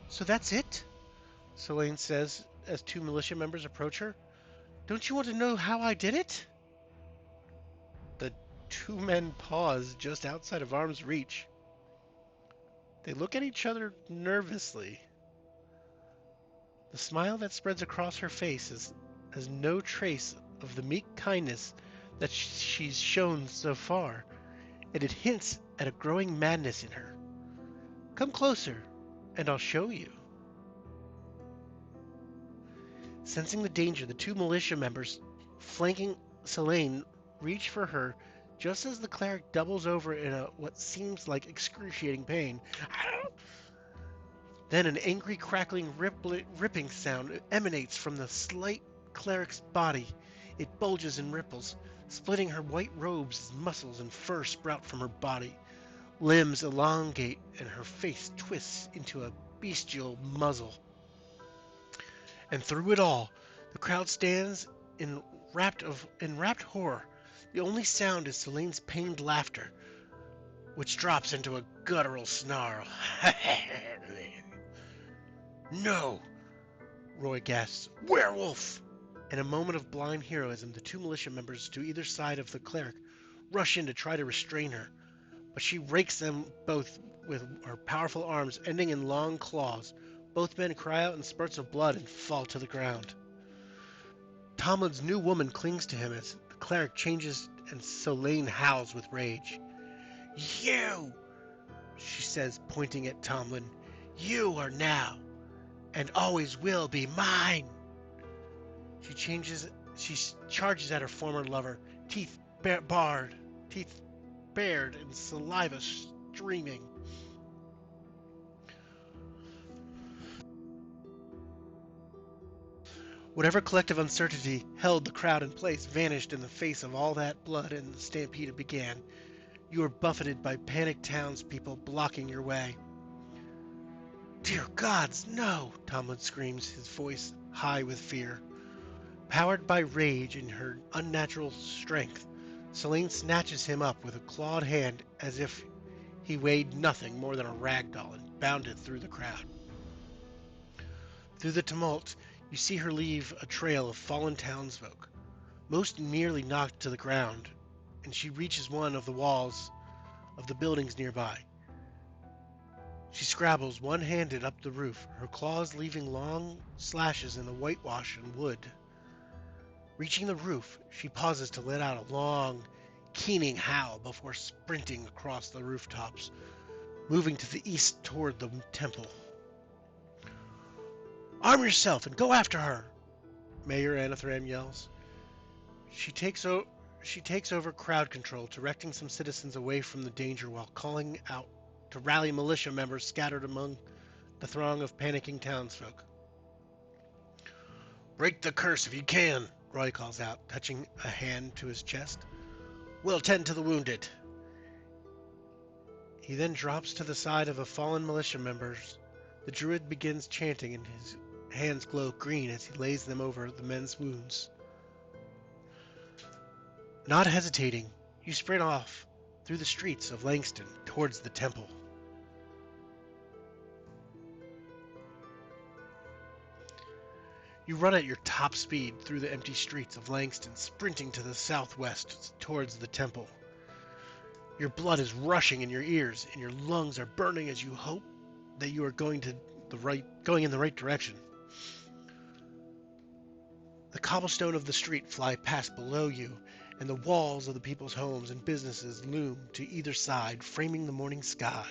So that's it? Selene says as two militia members approach her. Don't you want to know how I did it? The two men pause just outside of arm's reach. They look at each other nervously. The smile that spreads across her face has no trace of the meek kindness that she's shown so far, and it hints at a growing madness in her. Come closer, and I'll show you. Sensing the danger, the two militia members flanking Selene reach for her just as the cleric doubles over in what seems like excruciating pain. Then an angry, crackling, ripping sound emanates from the slight cleric's body. It bulges and ripples, splitting her white robes as muscles and fur sprout from her body. Limbs elongate and her face twists into a bestial muzzle. And through it all, the crowd stands in rapt horror. The only sound is Celine's pained laughter, which drops into a guttural snarl. No! Roy gasps. Werewolf! In a moment of blind heroism, the two militia members to either side of the cleric rush in to try to restrain her, but she rakes them both with her powerful arms, ending in long claws. Both men cry out in spurts of blood and fall to the ground. Tomlin's new woman clings to him as the cleric changes, and Solane howls with rage. You, she says, pointing at Tomlin, you are now and always will be mine. She charges at her former lover, teeth bared and saliva streaming. Whatever collective uncertainty held the crowd in place vanished in the face of all that blood, and the stampede began. You are buffeted by panicked townspeople blocking your way. Dear gods, no! Tomlin screams, his voice high with fear. Powered by rage and her unnatural strength, Selene snatches him up with a clawed hand as if he weighed nothing more than a rag doll and bounded through the crowd. Through the tumult, you see her leave a trail of fallen townsfolk, most nearly knocked to the ground, and she reaches one of the walls of the buildings nearby. She scrabbles one-handed up the roof, her claws leaving long slashes in the whitewash and wood. Reaching the roof, she pauses to let out a long, keening howl before sprinting across the rooftops, moving to the east toward the temple. Arm yourself and go after her, Mayor Anathram yells. She takes over crowd control, directing some citizens away from the danger while calling out to rally militia members scattered among the throng of panicking townsfolk. Break the curse if you can, Roy calls out, touching a hand to his chest. We'll tend to the wounded. He then drops to the side of a fallen militia member. The druid begins chanting, and his hands glow green as he lays them over the men's wounds. Not hesitating, you sprint off through the streets of Langston towards the temple. You run at your top speed through the empty streets of Langston, sprinting to the southwest towards the temple. Your blood is rushing in your ears, and your lungs are burning as you hope that you are going in the right direction. The cobblestone of the street fly past below you, and the walls of the people's homes and businesses loom to either side, framing the morning sky.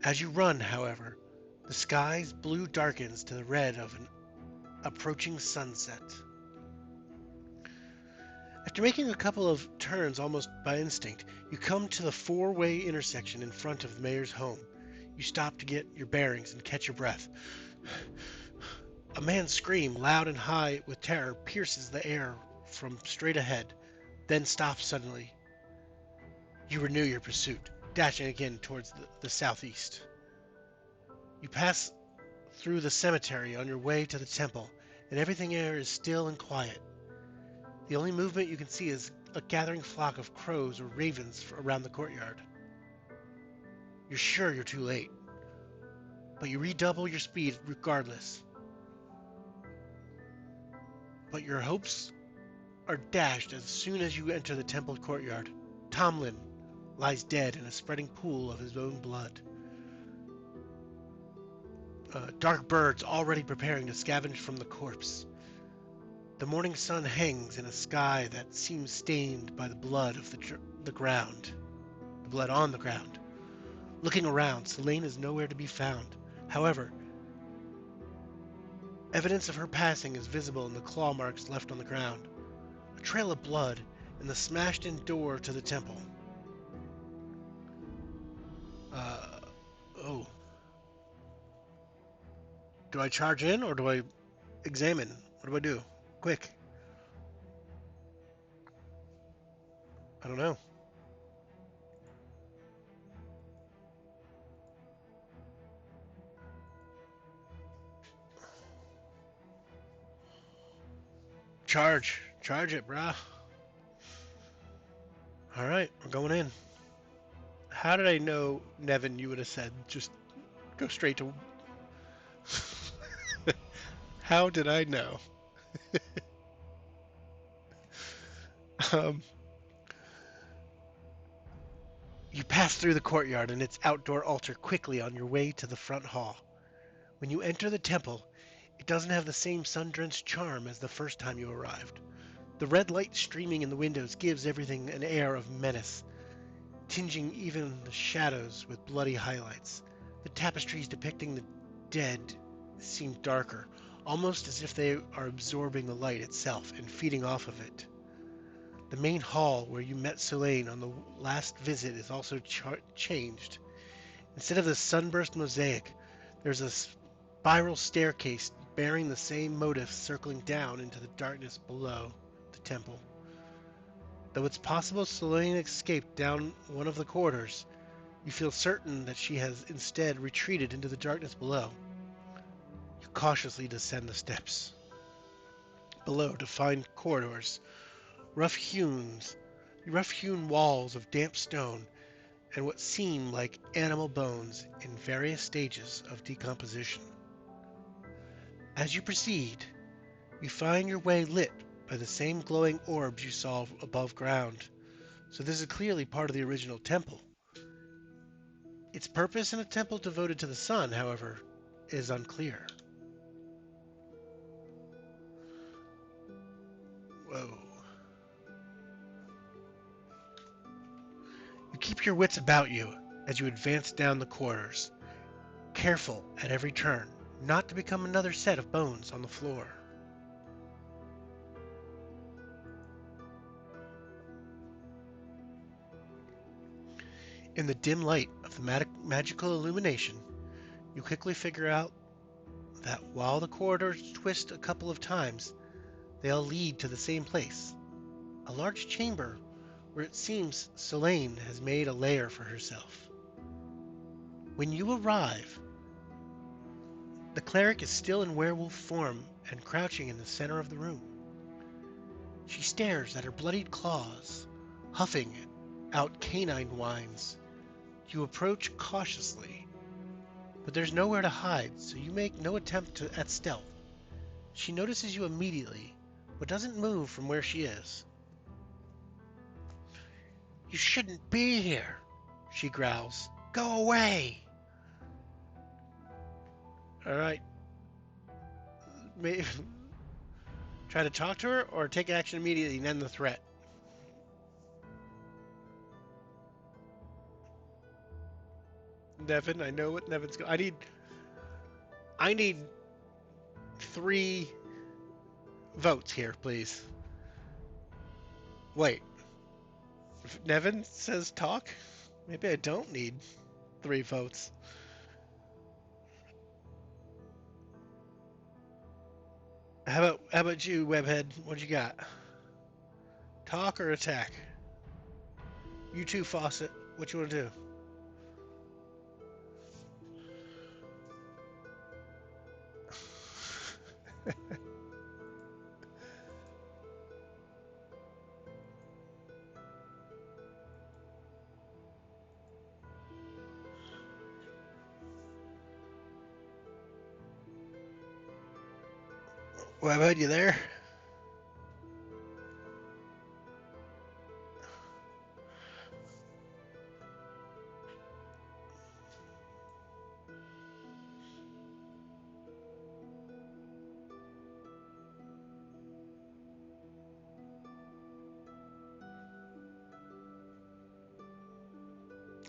As you run, however, the sky's blue darkens to the red of an approaching sunset. After making a couple of turns almost by instinct, you come to the four-way intersection in front of the mayor's home. You stop to get your bearings and catch your breath. A man's scream, loud and high with terror, pierces the air from straight ahead, then stops suddenly. You renew your pursuit, dashing again towards the southeast. You pass through the cemetery on your way to the temple, and everything there is still and quiet. The only movement you can see is a gathering flock of crows or ravens around the courtyard. You're sure you're too late, but you redouble your speed regardless. But your hopes are dashed as soon as you enter the temple courtyard. Tomlin lies dead in a spreading pool of his own blood. Dark birds already preparing to scavenge from the corpse. The morning sun hangs in a sky that seems stained by the blood of the ground. The blood on the ground. Looking around, Selene is nowhere to be found. However, evidence of her passing is visible in the claw marks left on the ground. A trail of blood and the smashed-in door to the temple. Oh. Do I charge in or do I examine? What do I do? Quick. I don't know. Charge. Charge it, brah. Alright, we're going in. How did I know, Nevin, you would have said just go straight to... How did I know? um, you pass through the courtyard and its outdoor altar quickly on your way to the front hall. When you enter the temple, it doesn't have the same sun-drenched charm as the first time you arrived. The red light streaming in the windows gives everything an air of menace, tinging even the shadows with bloody highlights. The tapestries depicting the dead seem darker, almost as if they are absorbing the light itself and feeding off of it. The main hall where you met Selene on the last visit is also changed. Instead of the sunburst mosaic, there's a spiral staircase bearing the same motifs circling down into the darkness below the temple. Though it's possible Selene escaped down one of the corridors, you feel certain that she has instead retreated into the darkness below. You cautiously descend the steps below to find corridors, rough-hewn walls of damp stone, and what seem like animal bones in various stages of decomposition. As you proceed, you find your way lit by the same glowing orbs you saw above ground, so this is clearly part of the original temple. Its purpose in a temple devoted to the sun, however, is unclear. Whoa. You keep your wits about you as you advance down the corridors, careful at every turn not to become another set of bones on the floor. In the dim light of the magical illumination, you quickly figure out that while the corridors twist a couple of times, they all lead to the same place, a large chamber where it seems Selene has made a lair for herself. When you arrive, the cleric is still in werewolf form and crouching in the center of the room. She stares at her bloodied claws, huffing out canine whines. You approach cautiously, but there's nowhere to hide, so you make no attempt at stealth. She notices you immediately, but doesn't move from where she is. "You shouldn't be here," she growls. "Go away!" Alright. Try to talk to her or take action immediately and end the threat. Nevin, I know what Nevin's going. I need 3 votes here, please. Wait. If Nevin says talk, maybe I don't need 3 votes. How about you, Webhead? What you got? Talk or attack? You too, Fawcett. What you want to do? Webhead, you there?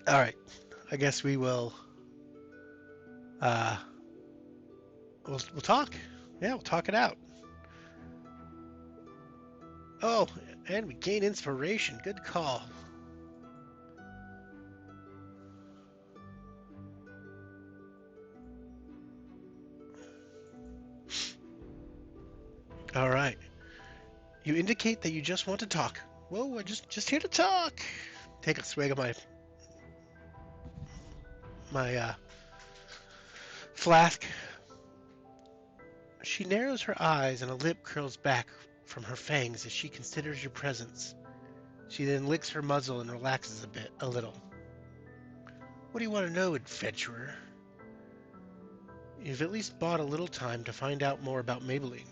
All right. I guess we will. We'll talk. Yeah, we'll talk it out. Oh, and we gain inspiration. Good call. All right. You indicate that you just want to talk. Well, we're just here to talk. Take a swig of my flask. She narrows her eyes and a lip curls back from her fangs as she considers your presence. She then licks her muzzle and relaxes a little. What do you want to know, adventurer? You've at least bought a little time to find out more about Maybelline.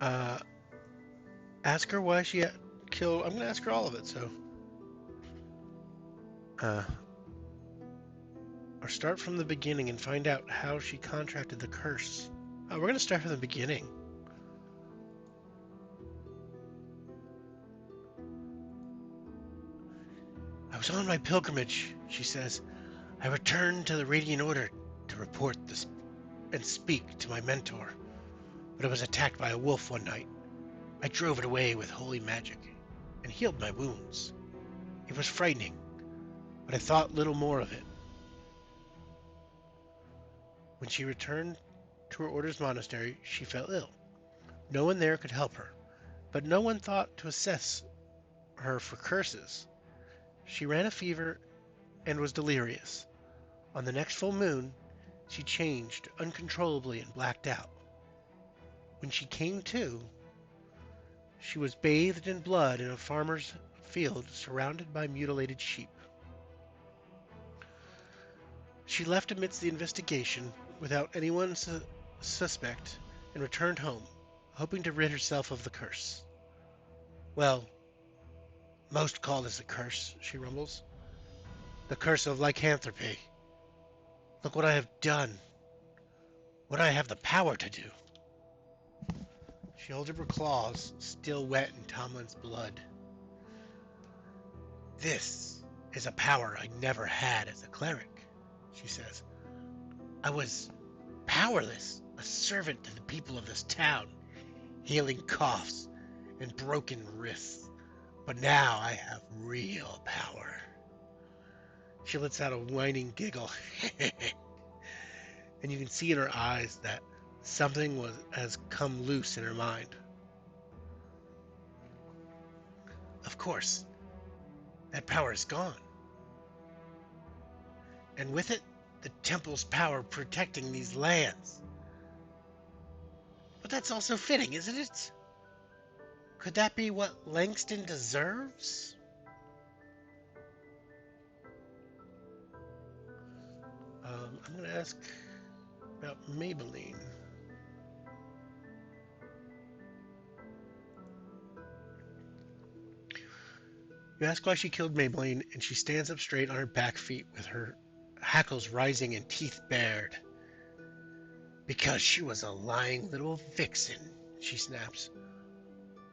Uh, Ask her why she killed. I'm going to ask her all of it, so. Uh, or start from the beginning and find out how she contracted the curse. We're going to start from the beginning. I was on my pilgrimage, she says. I returned to the Radiant Order to report this and speak to my mentor, but I was attacked by a wolf one night. I drove it away with holy magic and healed my wounds. It was frightening, but I thought little more of it. When she returned to her order's monastery, she fell ill. No one there could help her, but no one thought to assess her for curses. She ran a fever and was delirious. On the next full moon, she changed uncontrollably and blacked out. When she came to, she was bathed in blood in a farmer's field surrounded by mutilated sheep. She left amidst the investigation without anyone suspect and returned home, hoping to rid herself of the curse. Well, most call this a curse, she rumbles. The curse of lycanthropy. Look what I have done. What I have the power to do. She holds up her claws, still wet in Tomlin's blood. This is a power I never had as a cleric, she says. I was powerless, a servant to the people of this town, healing coughs and broken wrists. But now I have real power. She lets out a whining giggle. And you can see in her eyes that something has come loose in her mind. Of course, that power is gone. And with it, the temple's power protecting these lands. But that's also fitting, isn't it? Could that be what Langston deserves? I'm going to ask about Maybelline. You ask why she killed Maybelline, and she stands up straight on her back feet with her hackles rising and teeth bared. Because she was a lying little vixen, she snaps.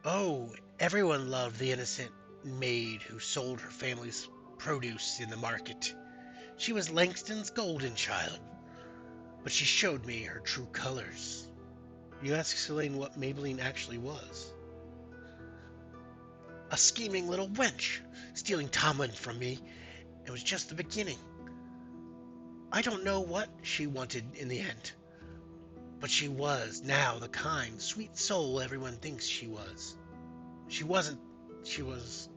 Oh, everyone loved the innocent maid who sold her family's produce in the market. She was Langston's golden child, but she showed me her true colors. You ask Selene what Maybelline actually was. A scheming little wench, stealing Tomlin from me. It was just the beginning. I don't know what she wanted in the end, but she was now the kind, sweet soul everyone thinks she was. She was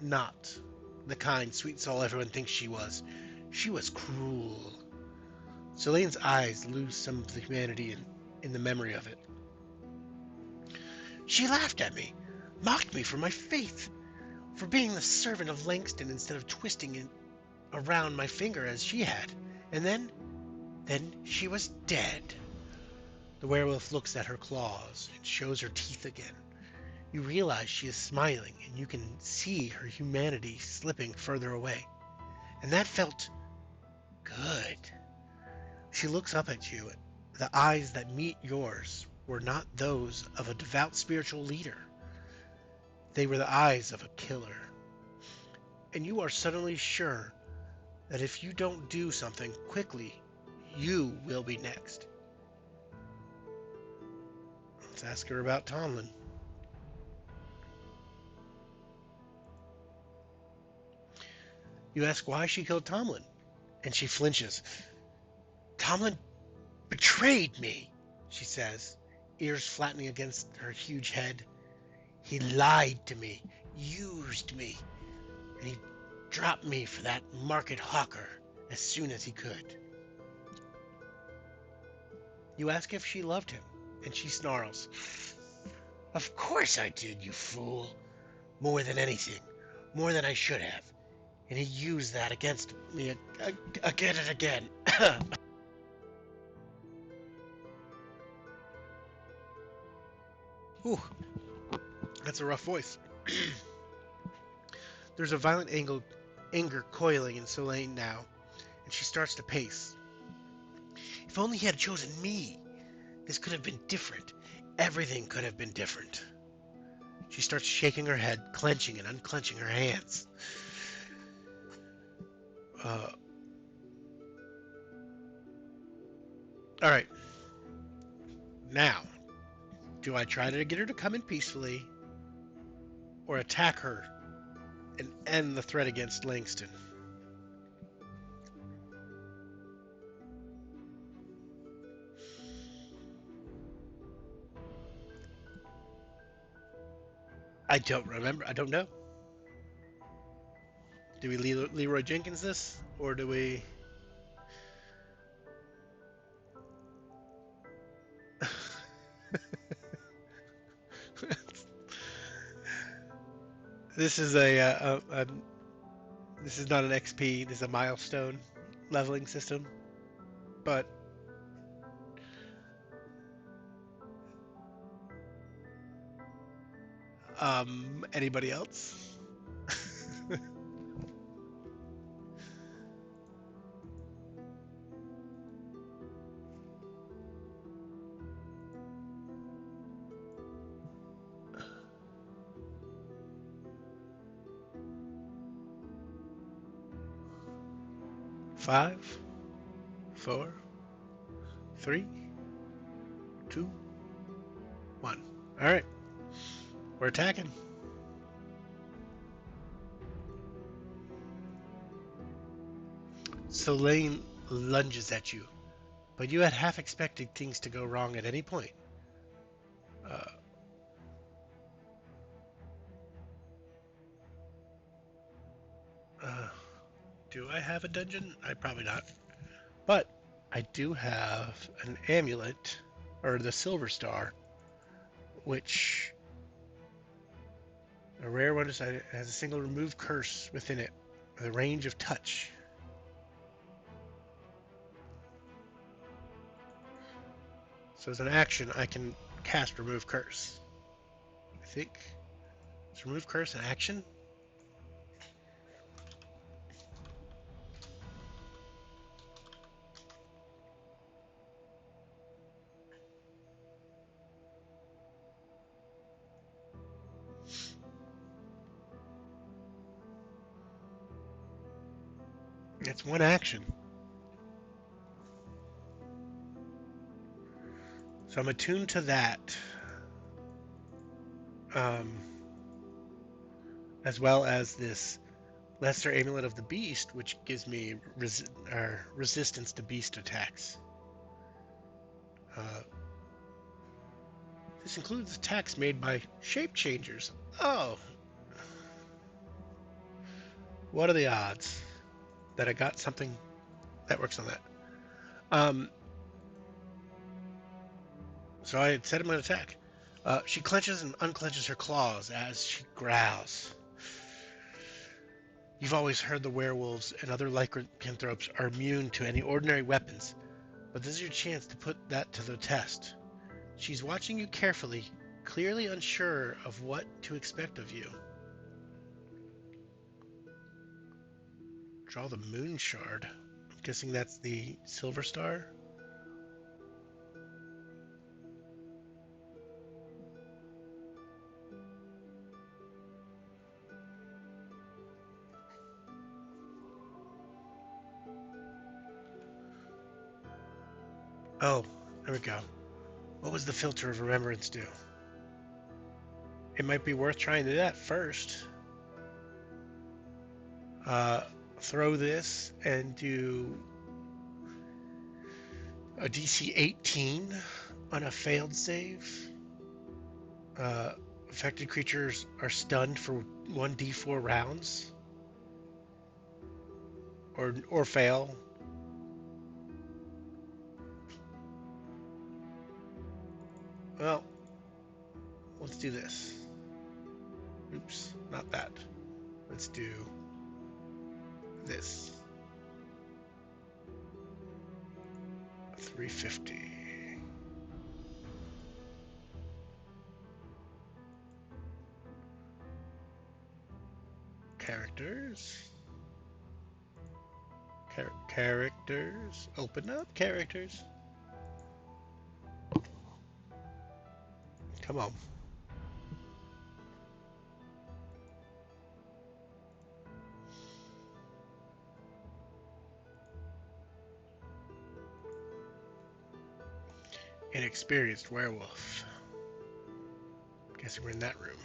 not the kind, sweet soul everyone thinks she was. She was cruel. Selene's eyes lose some of the humanity in the memory of it. She laughed at me, mocked me for my faith, for being the servant of Langston instead of twisting it around my finger as she had. And then she was dead. The werewolf looks at her claws and shows her teeth again. You realize she is smiling, and you can see her humanity slipping further away. And that felt good. She looks up at you. The eyes that meet yours were not those of a devout spiritual leader. They were the eyes of a killer. And you are suddenly sure that if you don't do something quickly, you will be next. Let's ask her about Tomlin. You ask why she killed Tomlin, and she flinches. Tomlin betrayed me, she says, ears flattening against her huge head. He lied to me, used me, and he dropped me for that market hawker as soon as he could. You ask if she loved him, and she snarls. Of course I did, you fool. More than anything. More than I should have. And he used that against me again and again. Ooh, that's a rough voice. There's a violent anger coiling in Soleil now, and she starts to pace. If only he had chosen me. This could have been different. Everything could have been different. She starts shaking her head, clenching and unclenching her hands. Uh, all right. Now, do I try to get her to come in peacefully or attack her and end the threat against Langston? I don't remember. I don't know. Do we Leroy Jenkins this? Or do we... This is this is not an XP. This is a milestone leveling system. But anybody else? 5, 4, 3, 2, 1. All right, we're attacking. Selene lunges at you, but you had half expected things to go wrong at any point. Uh, uh, do I have a dungeon? I probably not. But I do have an amulet, or the Silver Star, which a rare one has a single remove curse within it, with a range of touch. So as an action, I can cast remove curse. I think. Is remove curse an action? It's one action. So I'm attuned to that. Um, as well as this Lesser Amulet of the Beast, which gives me resistance to beast attacks. Uh, this includes attacks made by shape changers. Oh, what are the odds that I got something that works on that? So I set him an attack. She clenches and unclenches her claws as she growls. You've always heard the werewolves and other lycanthropes are immune to any ordinary weapons, but this is your chance to put that to the test. She's watching you carefully, clearly unsure of what to expect of you. Draw the moon shard. I'm guessing that's the silver star. Oh, there we go. What was the filter of remembrance do? It might be worth trying to do that first. Throw this and do a DC 18 on a failed save. Affected creatures are stunned for 1d4 rounds, or fail. Well, let's do this. Oops, not that. Let's do this. 350. Characters. Characters. Open up characters. Come on. Inexperienced werewolf. Guess we're in that room.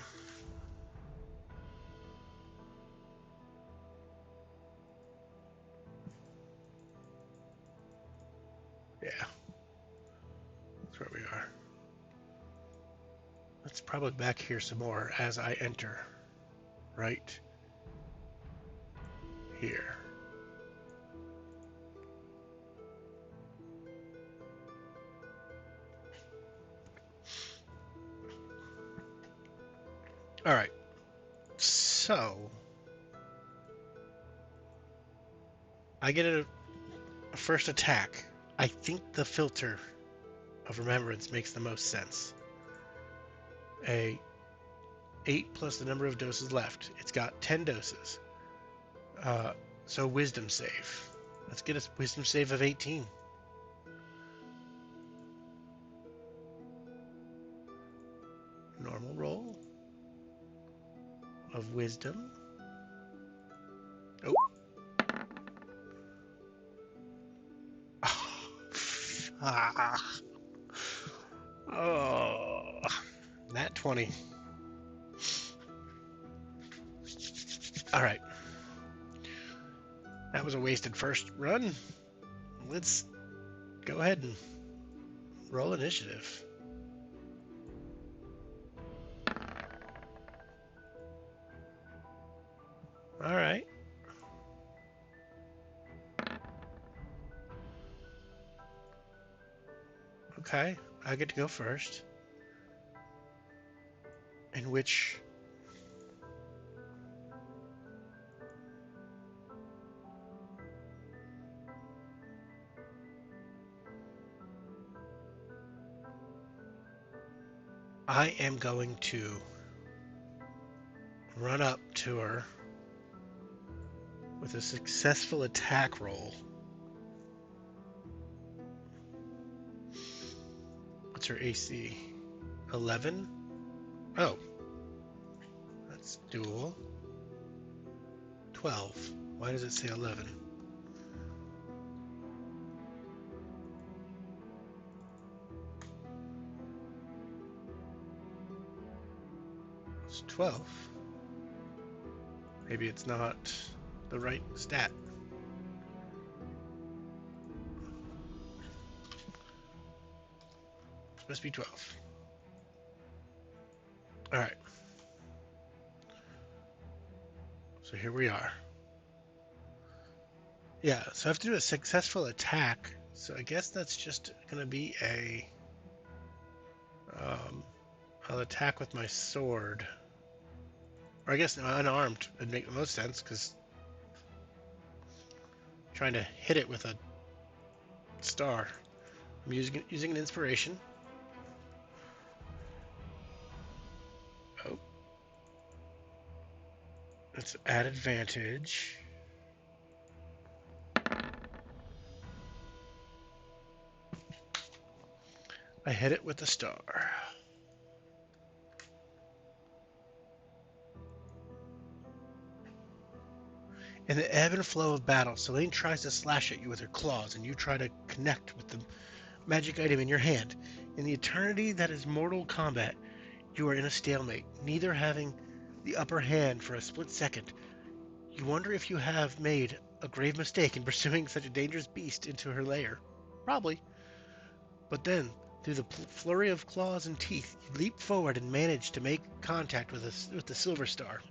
Yeah. That's where we are. Let's probably back here some more as I enter. Right here. Alright. So I get a first attack. I think the filter of remembrance makes the most sense. A 8 plus the number of doses left. It's got 10 doses. So wisdom save. Let's get a wisdom save of 18. Normal roll of wisdom. Oh. Ah. Oh. Nat 20. Alright. That was a wasted first run. Let's go ahead and roll initiative. Alright. Okay, I get to go first. In which I am going to run up to her with a successful attack roll. What's her AC? 11? Oh. That's doable. 12. Why does it say 11? It's 12. Maybe it's not the right stat. It must be 12. Alright. So here we are. Yeah, so I have to do a successful attack. So I guess that's just going to be I'll attack with my sword. Or I guess unarmed would make the most sense, because trying to hit it with a star. I'm using an inspiration. Oh. Let's add advantage. I hit it with a star. In the ebb and flow of battle, Selene tries to slash at you with her claws, and you try to connect with the magic item in your hand. In the eternity that is mortal combat, you are in a stalemate, neither having the upper hand for a split second. You wonder if you have made a grave mistake in pursuing such a dangerous beast into her lair. Probably. But then, through the flurry of claws and teeth, you leap forward and manage to make contact with the silver star.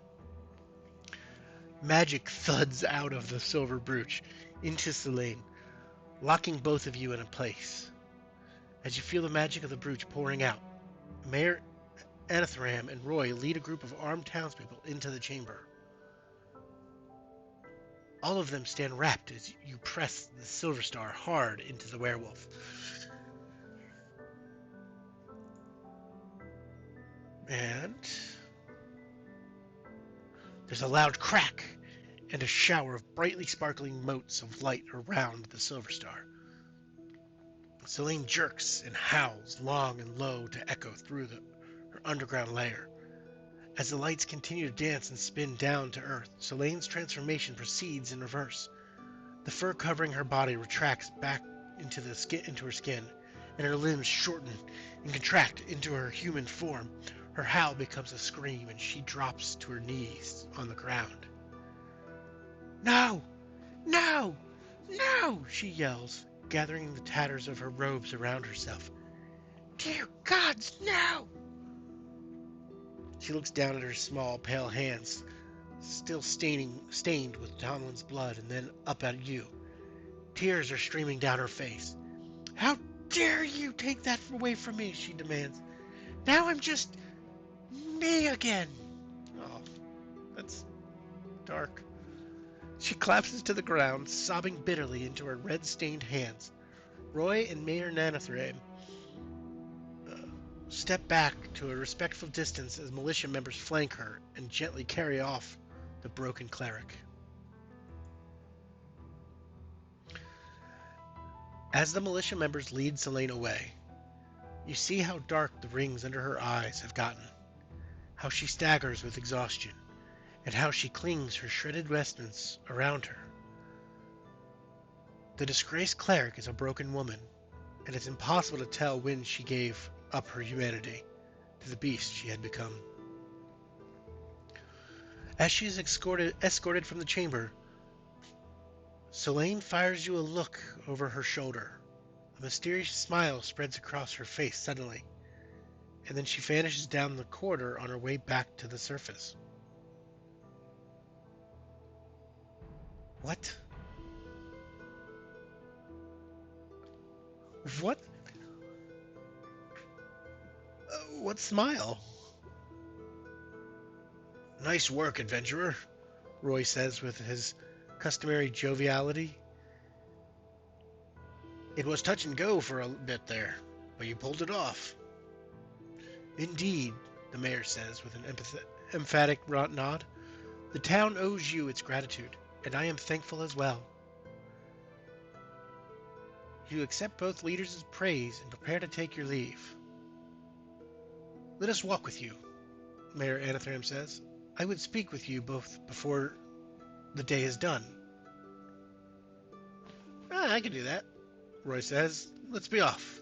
Magic thuds out of the silver brooch into Selene, locking both of you in a place. As you feel the magic of the brooch pouring out, Mayor Anatharam and Roy lead a group of armed townspeople into the chamber. All of them stand rapt as you press the Silver Star hard into the werewolf. And there's a loud crack and a shower of brightly sparkling motes of light around the Silver Star. Selene jerks and howls long and low to echo through her underground lair. As the lights continue to dance and spin down to earth, Selene's transformation proceeds in reverse. The fur covering her body retracts back into her skin, and her limbs shorten and contract into her human form. Her howl becomes a scream, and she drops to her knees on the ground. No! No! No! She yells, gathering the tatters of her robes around herself. Dear gods, no! She looks down at her small, pale hands, still stained with Tomlin's blood, and then up at you. Tears are streaming down her face. How dare you take that away from me, she demands. Now I'm just me again. Oh, that's dark. She collapses to the ground, sobbing bitterly into her red-stained hands. Roy and Mayor Nanathram step back to a respectful distance as militia members flank her and gently carry off the broken cleric. As the militia members lead Selene away, you see how dark the rings under her eyes have gotten, how she staggers with exhaustion, and how she clings her shredded vestments around her. The disgraced cleric is a broken woman, and it's impossible to tell when she gave up her humanity to the beast she had become. As she is escorted from the chamber, Selene fires you a look over her shoulder. A mysterious smile spreads across her face suddenly, and then she vanishes down the corridor on her way back to the surface. What? What? What smile? Nice work, adventurer, Roy says with his customary joviality. It was touch and go for a bit there, but you pulled it off. Indeed, the mayor says with an emphatic nod. The town owes you its gratitude, and I am thankful as well. You accept both leaders' praise and prepare to take your leave. Let us walk with you, Mayor Anatharam says. I would speak with you both before the day is done. I can do that, Roy says. Let's be off.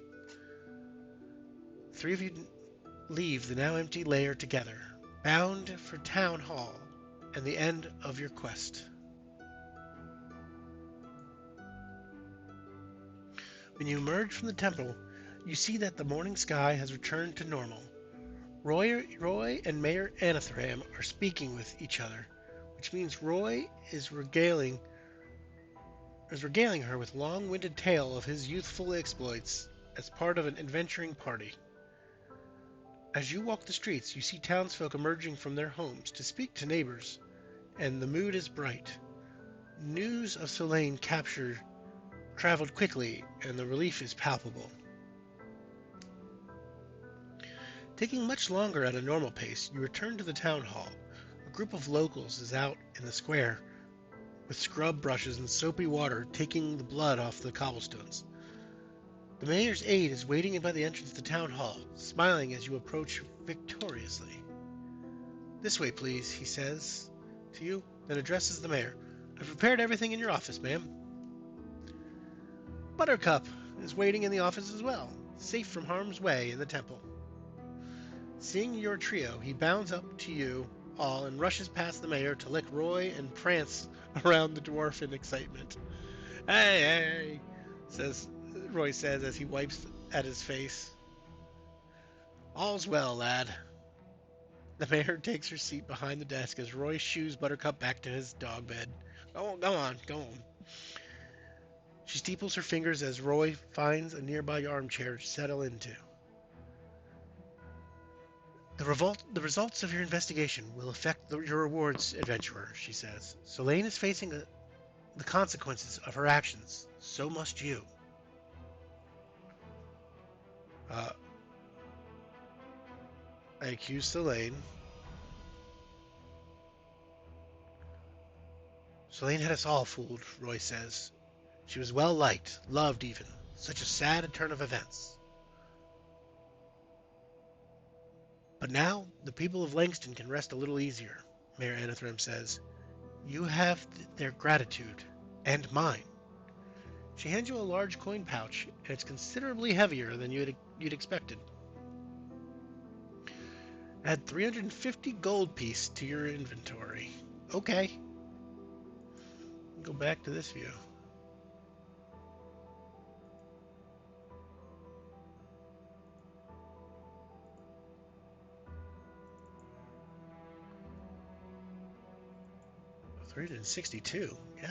Three of you leave the now empty lair together, bound for Town Hall and the end of your quest. When you emerge from the temple, you see that the morning sky has returned to normal. Roy and Mayor Anatharam are speaking with each other, which means Roy is regaling her with a long-winded tale of his youthful exploits as part of an adventuring party. As you walk the streets, you see townsfolk emerging from their homes to speak to neighbors, and the mood is bright. News of Selene capture traveled quickly, and the relief is palpable. Taking much longer at a normal pace, you return to the town hall. A group of locals is out in the square with scrub brushes and soapy water taking the blood off the cobblestones. The mayor's aide is waiting by the entrance of the town hall, smiling as you approach victoriously. This way, please, he says to you, then addresses the mayor. I've prepared everything in your office, ma'am. Buttercup is waiting in the office as well, safe from harm's way in the temple. Seeing your trio, he bounds up to you all and rushes past the mayor to lick Roy and prance around the dwarf in excitement. Hey, Roy says as he wipes at his face. All's well, lad. The mayor takes her seat behind the desk as Roy shoos Buttercup back to his dog bed. Go on. She steeples her fingers as Roy finds a nearby armchair to settle into. The results of your investigation will affect your rewards, adventurer, she says. Solane is facing the consequences of her actions. So must you. Uh, I accuse Solane. Solane had us all fooled, Roy says. She was well liked, loved even. Such a sad turn of events. But now, the people of Langston can rest a little easier, Mayor Anathrem says. You have their gratitude, and mine. She hands you a large coin pouch, and it's considerably heavier than you'd expected. Add 350 gold piece to your inventory. Okay. Go back to this view. $362. Yeah.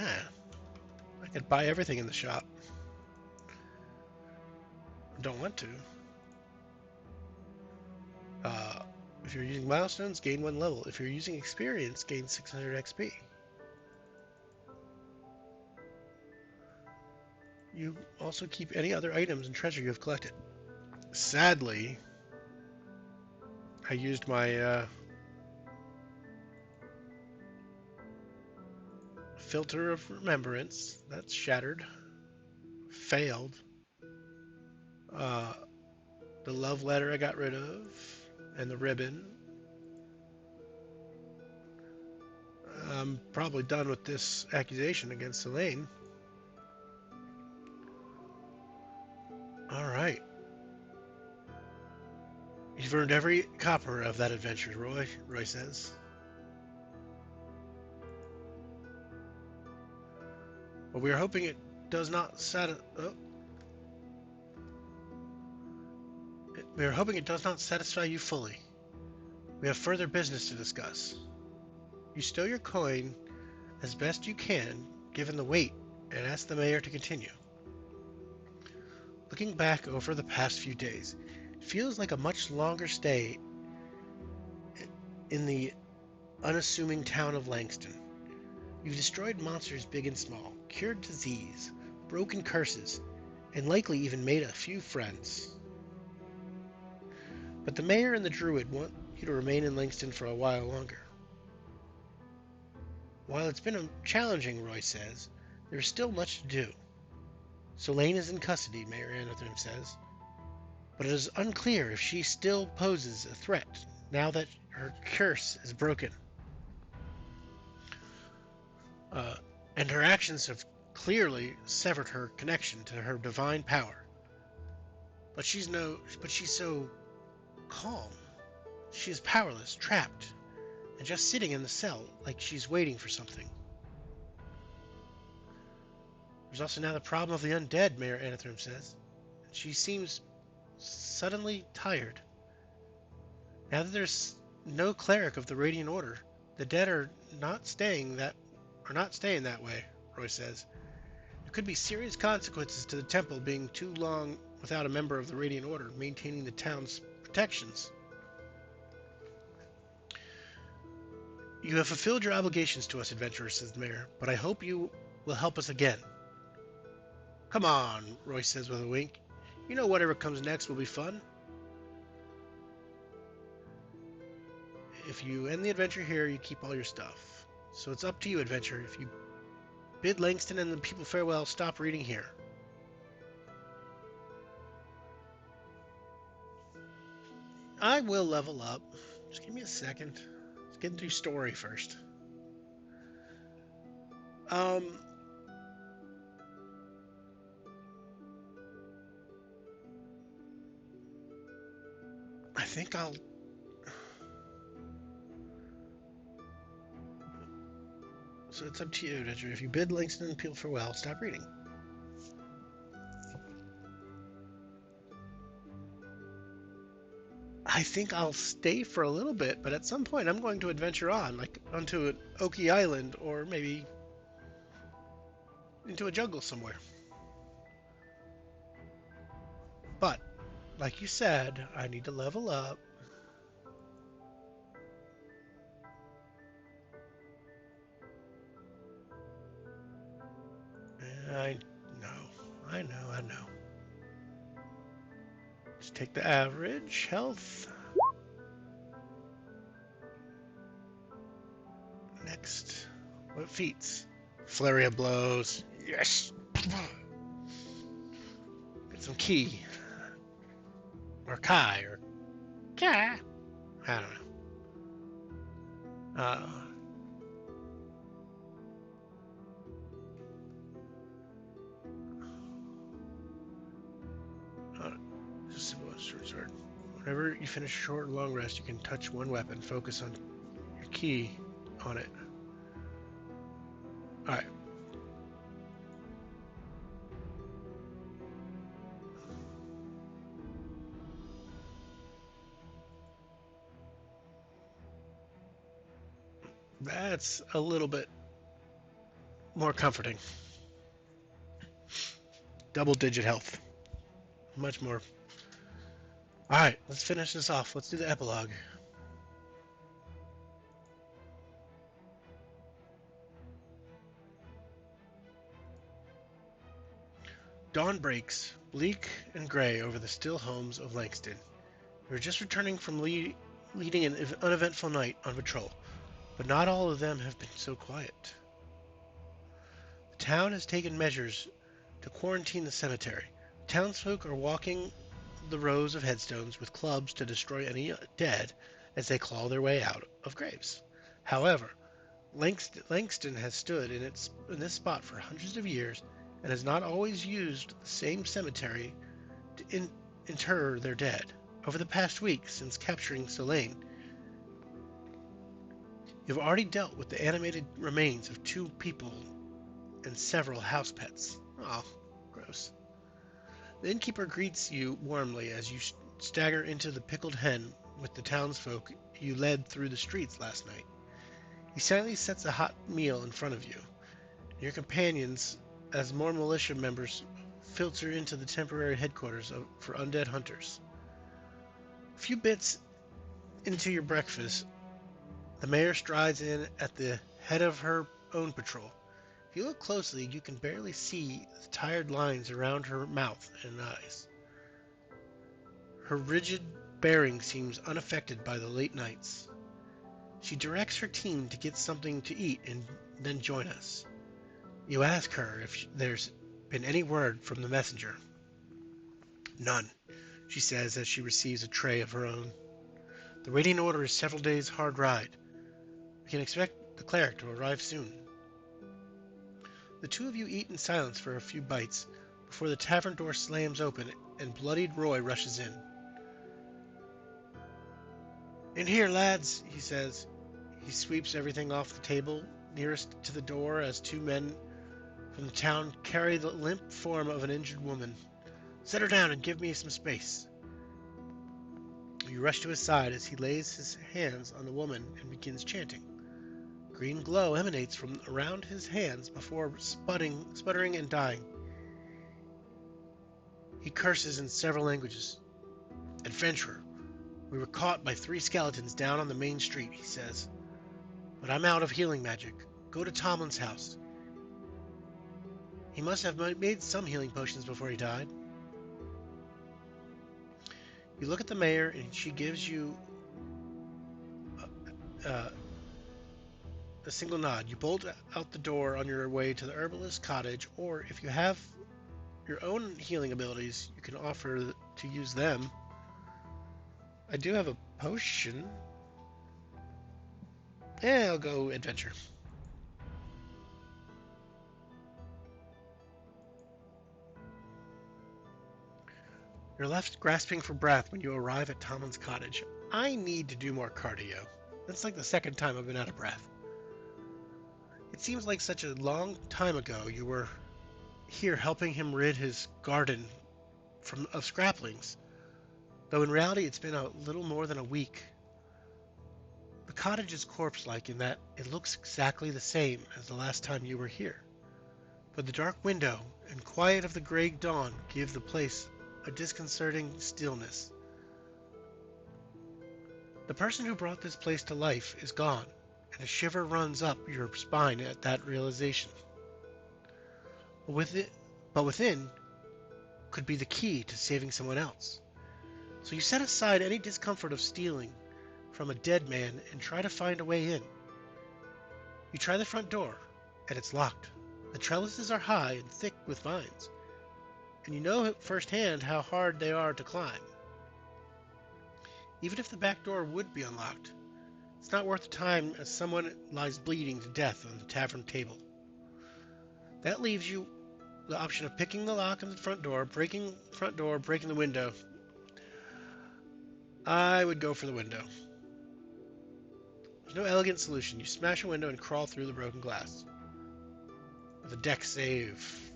I could buy everything in the shop. Don't want to. Uh, if you're using milestones, gain 1 level. If you're using experience, gain 600 XP. You also keep any other items and treasure you have collected. Sadly, I used my filter of remembrance. That's shattered. Failed. Uh, the love letter I got rid of. And the ribbon. I'm probably done with this accusation against Selene. Alright. You've earned every copper of that adventure, Roy says. But we are hoping it does not We are hoping it does not satisfy you fully. We have further business to discuss. You stow your coin as best you can, given the weight, and ask the mayor to continue. Looking back over the past few days, it feels like a much longer stay in the unassuming town of Langston. You've destroyed monsters big and small, cured disease, broken curses, and likely even made a few friends. But the mayor and the druid want you to remain in Langston for a while longer. While it's been challenging, Roy says, there's still much to do. Solane is in custody, Mayor Anathem says, but it is unclear if she still poses a threat now that her curse is broken. And her actions have clearly severed her connection to her divine power. But she's so calm. She is powerless, trapped, and just sitting in the cell like she's waiting for something. There's also now the problem of the undead, Mayor Anathem says. She seems suddenly tired. Now that there's no cleric of the Radiant Order, the dead are not staying that way, Roy says. There could be serious consequences to the temple being too long without a member of the Radiant Order maintaining the town's protections. You have fulfilled your obligations to us, adventurer, says the mayor, but I hope you will help us again. Come on, Roy says with a wink. You know whatever comes next will be fun. If you end the adventure here, you keep all your stuff. So it's up to you, adventurer. If you bid Langston and the people farewell, stop reading here. I will level up. Just give me a second. Let's get into story first. I think I'll... So it's up to you, adventurer. If you bid Langston and people farewell, stop reading. I think I'll stay for a little bit, but at some point I'm going to adventure on, like onto an Oki Island or maybe into a jungle somewhere. But, like you said, I need to level up. Just take the average health. Next. What feats? Flurry of blows. Yes! Get some key. Or Kai. Or Kai. I don't know. Just short sword. Whenever you finish a short or long rest, you can touch one weapon. Focus on your key on it. Alright. That's a little bit more comforting. Double-digit health. Much more. Alright, let's finish this off. Let's do the epilogue. Dawn breaks, bleak and gray over the still homes of Langston. We were just returning from leading an uneventful night on patrol, but not all of them have been so quiet. The town has taken measures to quarantine the cemetery. Townsfolk are walking the rows of headstones with clubs to destroy any dead as they claw their way out of graves. However, Langston has stood in this spot for hundreds of years and has not always used the same cemetery to inter their dead. Over the past week, since capturing Solane, you've already dealt with the animated remains of 2 people and several house pets. Oh, gross. The innkeeper greets you warmly as you stagger into the Pickled Hen with the townsfolk you led through the streets last night. He silently sets a hot meal in front of you. Your companions, as more militia members filter into the temporary headquarters for undead hunters. A few bits into your breakfast, the mayor strides in at the head of her own patrol. If you look closely, you can barely see the tired lines around her mouth and eyes. Her rigid bearing seems unaffected by the late nights. She directs her team to get something to eat and then join us. You ask her if there's been any word from the messenger. None, she says as she receives a tray of her own. The waiting order is several days' hard ride. We can expect the cleric to arrive soon. The 2 of you eat in silence for a few bites before the tavern door slams open and bloodied Roy rushes in. In here, lads, he says. He sweeps everything off the table nearest to the door as 2 men from the town carry the limp form of an injured woman. Set her down and give me some space. You rush to his side as he lays his hands on the woman and begins chanting. Green glow emanates from around his hands before sputtering and dying. He curses in several languages. Adventurer, we were caught by 3 skeletons down on the main street, he says. But I'm out of healing magic. Go to Tomlin's house. He must have made some healing potions before he died. You look at the mayor and she gives you a single nod. You bolt out the door on your way to the herbalist's cottage, or if you have your own healing abilities, you can offer to use them. I do have a potion. Yeah, I'll go adventure. You're left grasping for breath when you arrive at Tomlin's cottage. I need to do more cardio. That's like the second time I've been out of breath. It seems like such a long time ago you were here helping him rid his garden of scraplings, though in reality it's been a little more than a week. The cottage is corpse-like in that it looks exactly the same as the last time you were here, but the dark window and quiet of the gray dawn give the place a disconcerting stillness. The person who brought this place to life is gone, and a shiver runs up your spine at that realization. But within could be the key to saving someone else. So you set aside any discomfort of stealing from a dead man and try to find a way in. You try the front door, and it's locked. The trellises are high and thick with vines, and you know firsthand how hard they are to climb. Even if the back door would be unlocked, it's not worth the time as someone lies bleeding to death on the tavern table. That leaves you the option of picking the lock on the front door, breaking the front door, breaking the window. I would go for the window. There's no elegant solution. You smash a window and crawl through the broken glass. With a deck save.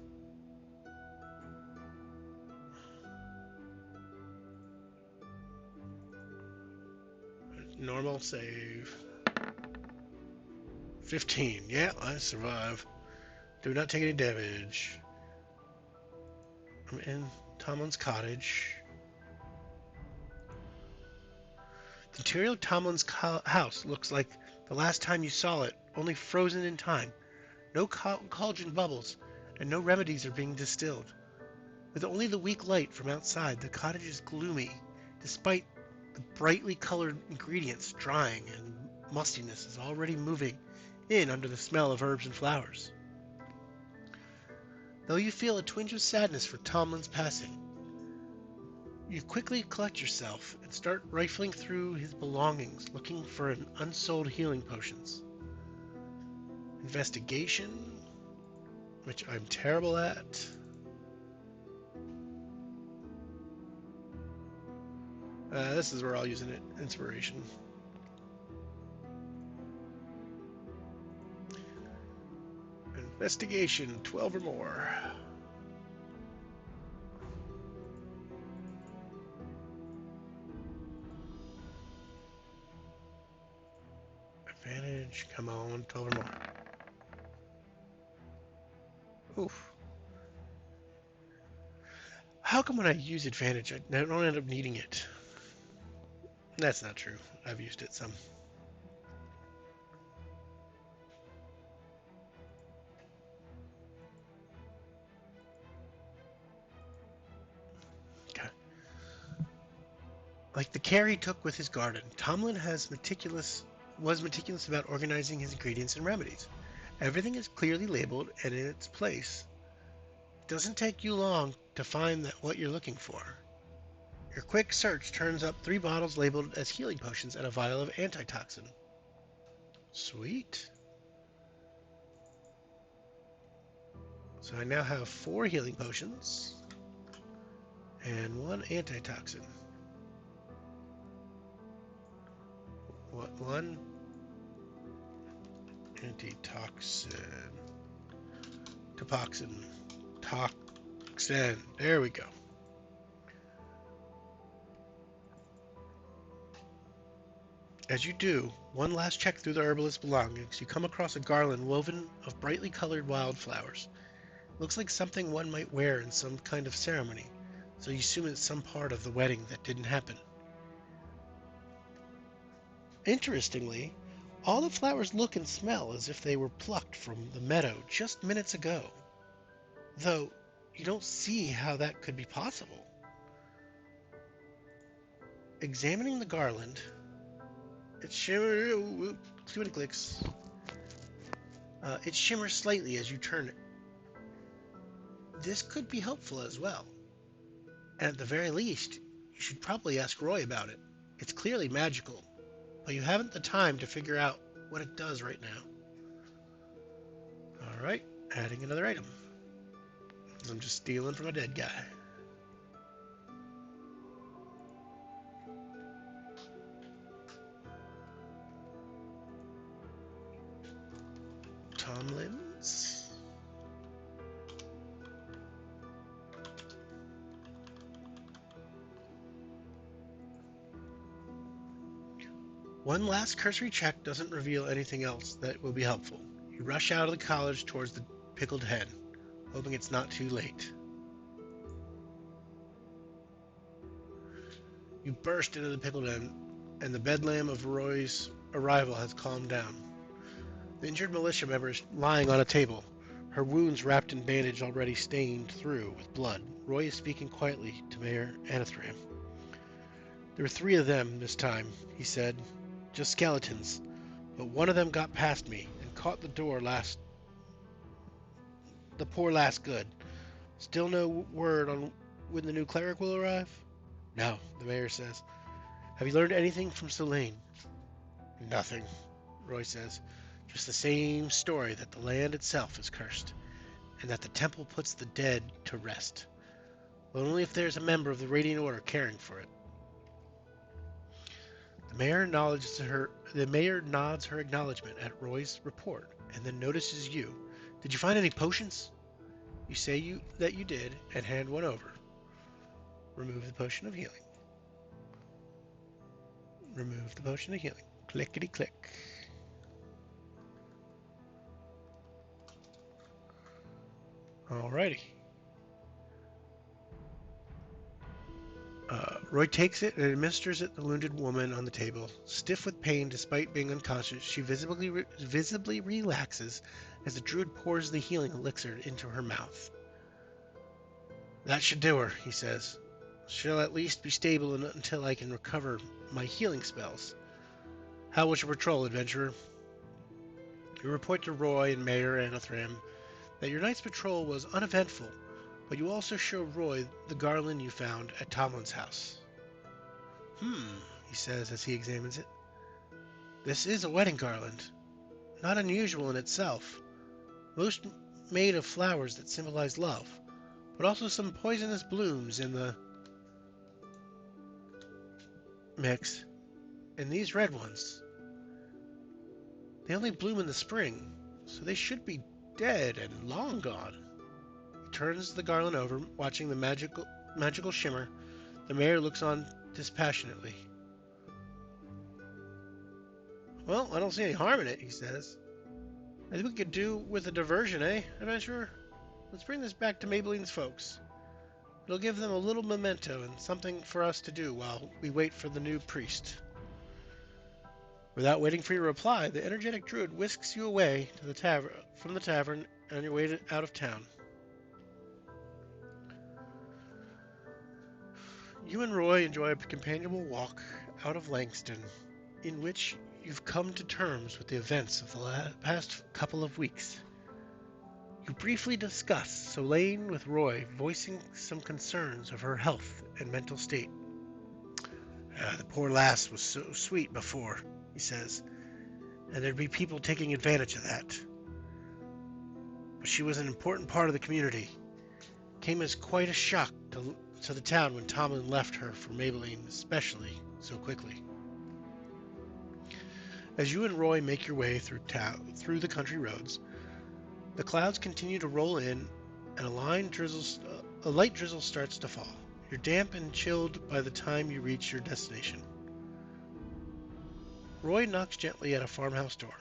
Normal save. 15. Yeah, I survive. Do not take any damage. I'm in Tomlin's cottage. The interior of Tomlin's house looks like the last time you saw it, only frozen in time. No cauldron bubbles, and no remedies are being distilled. With only the weak light from outside, the cottage is gloomy, despite the brightly colored ingredients drying, and mustiness is already moving in under the smell of herbs and flowers. Though you feel a twinge of sadness for Tomlin's passing, you quickly collect yourself and start rifling through his belongings, looking for an unsold healing potions. Investigation, which I'm terrible at. This is where I'll use it. Inspiration. Investigation, 12 or more. Advantage, come on, 12 or more. Oof. How come when I use advantage, I don't end up needing it? That's not true. I've used it some. Okay. Like the care he took with his garden, Tomlin was meticulous about organizing his ingredients and remedies. Everything is clearly labeled and in its place. It doesn't take you long to find what you're looking for. Your quick search turns up 3 bottles labeled as healing potions and a vial of antitoxin. Sweet. So I now have 4 healing potions and 1 antitoxin. What? 1 antitoxin. Toxin. There we go. As you do one last check through the herbalist's belongings, you come across a garland woven of brightly colored wildflowers. Looks like something one might wear in some kind of ceremony, so you assume it's some part of the wedding that didn't happen. Interestingly, all the flowers look and smell as if they were plucked from the meadow just minutes ago. Though, you don't see how that could be possible. Examining the garland, it shimmers. See what it clicks. It shimmers slightly as you turn it. This could be helpful as well. And at the very least, you should probably ask Roy about it. It's clearly magical, but you haven't the time to figure out what it does right now. Alright, adding another item. I'm just stealing from a dead guy. Tomlin's. One last cursory check doesn't reveal anything else that will be helpful. You rush out of the college towards the pickled hen, hoping it's not too late. You burst into the pickled hen, and the bedlam of Roy's arrival has calmed down. The injured militia member is lying on a table, her wounds wrapped in bandage already stained through with blood. Roy is speaking quietly to Mayor Anathram. There were 3 of them this time, he said. Just skeletons. But one of them got past me and caught the poor last good. Still no word on when the new cleric will arrive? No, the mayor says. Have you learned anything from Selene? Nothing, Roy says. Just the same story that the land itself is cursed, and that the temple puts the dead to rest. But only if there's a member of the Radiant Order caring for it. The mayor nods her acknowledgement at Roy's report, and then notices you. Did you find any potions? You say that you did, and hand one over. Remove the potion of healing. Remove the potion of healing. Clickety click. Alrighty. Roy takes it and administers it to the wounded woman on the table. Stiff with pain despite being unconscious, she visibly relaxes as the druid pours the healing elixir into her mouth. That should do her, he says. She'll at least be stable until I can recover my healing spells. How was your patrol, adventurer? You report to Roy and Mayor Anathram that your night's patrol was uneventful, but you also show Roy the garland you found at Tomlin's house. He says as he examines it. This is a wedding garland. Not unusual in itself. Most made of flowers that symbolize love, but also some poisonous blooms in the mix. And these red ones, they only bloom in the spring, so they should be dead and long gone. He turns the garland over, watching the magical shimmer. The mayor looks on dispassionately. Well, I don't see any harm in it, he says. I think we could do with a diversion, eh, adventurer? Let's bring this back to Maybelline's folks. It'll give them a little memento and something for us to do while we wait for the new priest. Without waiting for your reply, the energetic druid whisks you away to from the tavern on your way out of town. You and Roy enjoy a companionable walk out of Langston, in which you've come to terms with the events of the past couple of weeks. You briefly discuss Selene with Roy, voicing some concerns of her health and mental state. The poor lass was so sweet before, he says, and there'd be people taking advantage of that. But she was an important part of the community. Came as quite a shock to the town when Tomlin left her for Maybelline, especially so quickly. As you and Roy make your way through the country roads, the clouds continue to roll in, and a light drizzle starts to fall. You're damp and chilled by the time you reach your destination. Roy knocks gently at a farmhouse door.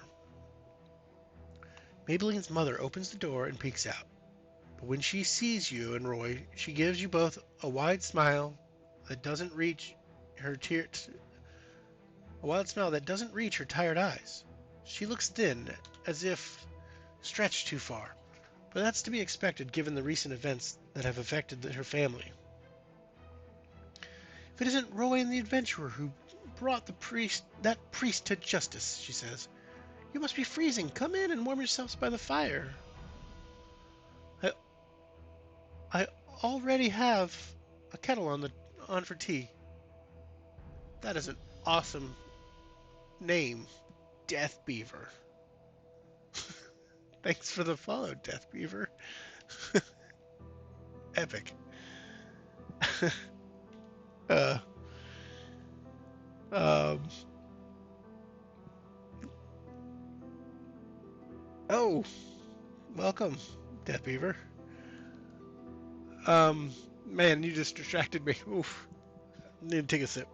Maybelline's mother opens the door and peeks out. But when she sees you and Roy, she gives you both a wide smile that doesn't reach her tired eyes. She looks thin, as if stretched too far, but that's to be expected given the recent events that have affected her family. If it isn't Roy and the adventurer who brought that priest to justice, she says. You must be freezing. Come in and warm yourselves by the fire. I already have a kettle on for tea. That is an awesome name, Death Beaver. Thanks for the follow, Death Beaver. Epic. Oh, welcome, Death Beaver. Man, you just distracted me. Oof. Need to take a sip.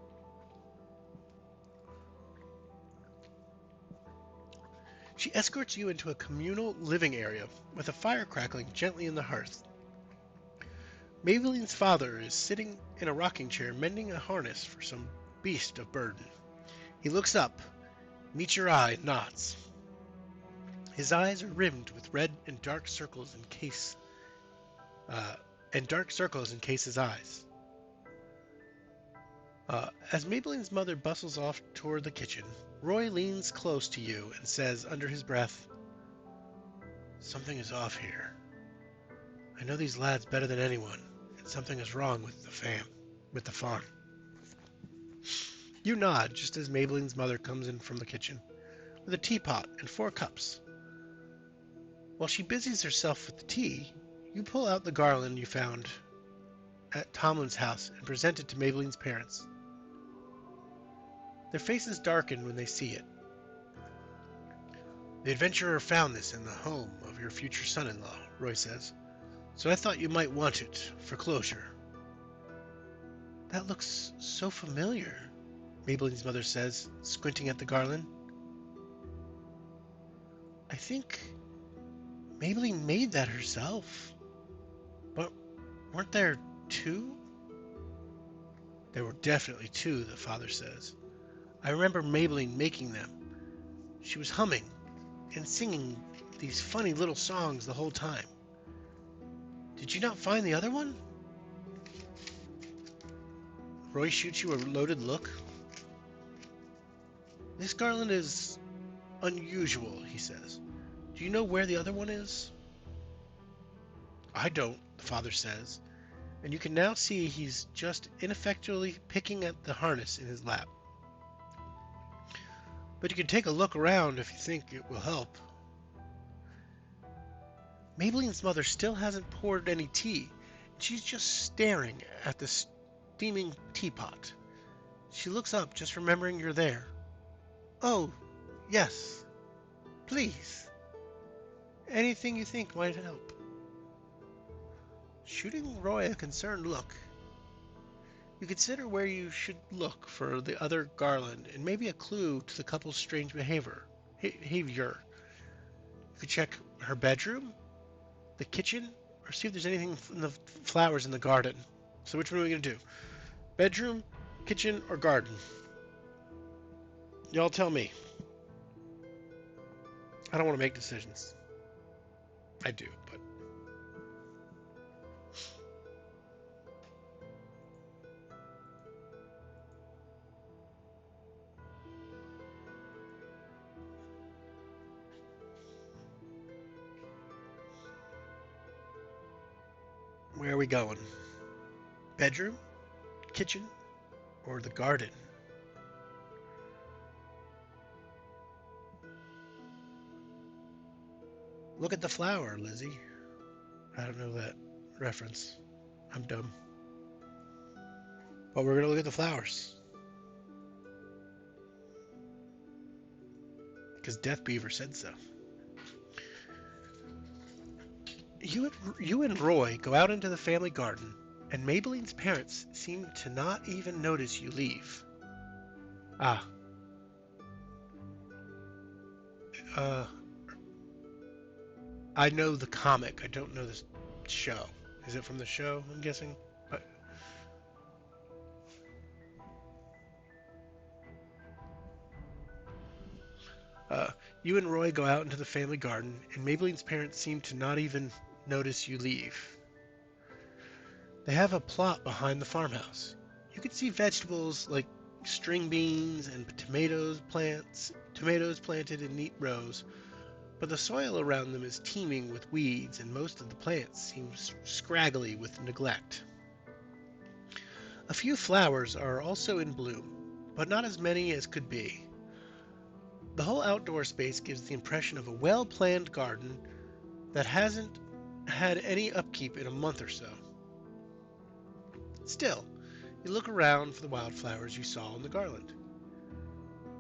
She escorts you into a communal living area with a fire crackling gently in the hearth. Maybelline's father is sitting in a rocking chair mending a harness for some beast of burden. He looks up, meets your eye, and nods. His eyes are rimmed with red and dark circles encase his eyes. As Maybelline's mother bustles off toward the kitchen, Roy leans close to you and says under his breath, "Something is off here. I know these lads better than anyone, and something is wrong with the farm." You nod just as Maybelline's mother comes in from the kitchen with a teapot and 4 cups. While she busies herself with the tea, you pull out the garland you found at Tomlin's house and present it to Maybelline's parents. Their faces darken when they see it. "The adventurer found this in the home of your future son-in-law," Roy says, "so I thought you might want it for closure." "That looks so familiar," Maybelline's mother says, squinting at the garland. "I think Maybelline made that herself. But weren't there 2? "There were definitely 2, the father says. "I remember Maybelline making them. She was humming and singing these funny little songs the whole time. Did you not find the other one?" Roy shoots you a loaded look. "This garland is unusual," he says. "Do you know where the other one is?" "I don't," the father says, and you can now see he's just ineffectually picking at the harness in his lap. "But you can take a look around if you think it will help." Maybelline's mother still hasn't poured any tea, and she's just staring at the steaming teapot. She looks up, just remembering you're there. "Oh, yes, please. Anything you think might help." Shooting Roy a concerned look, you consider where you should look for the other garland and maybe a clue to the couple's strange behavior. You could check her bedroom, the kitchen, or see if there's anything in the flowers in the garden. So which one are we going to do? Bedroom, kitchen, or garden? Y'all tell me. I don't want to make decisions. I do, but... Where are we going? Bedroom, kitchen, or the garden? Look at the flower, Lizzie. I don't know that reference. I'm dumb. But we're going to look at the flowers. Because Death Beaver said so. You and Roy go out into the family garden, and Maybelline's parents seem to not even notice you leave. Ah, uh, I know the comic. I don't know the show. Is it from the show, I'm guessing? Uh, you and Roy go out into the family garden, and Maybelline's parents seem to not even notice you leave. They have a plot behind the farmhouse. You can see vegetables like string beans and tomatoes planted in neat rows, but the soil around them is teeming with weeds, and most of the plants seem scraggly with neglect. A few flowers are also in bloom, but not as many as could be. The whole outdoor space gives the impression of a well-planned garden that hasn't had any upkeep in a month or so. Still, you look around for the wildflowers you saw in the garland.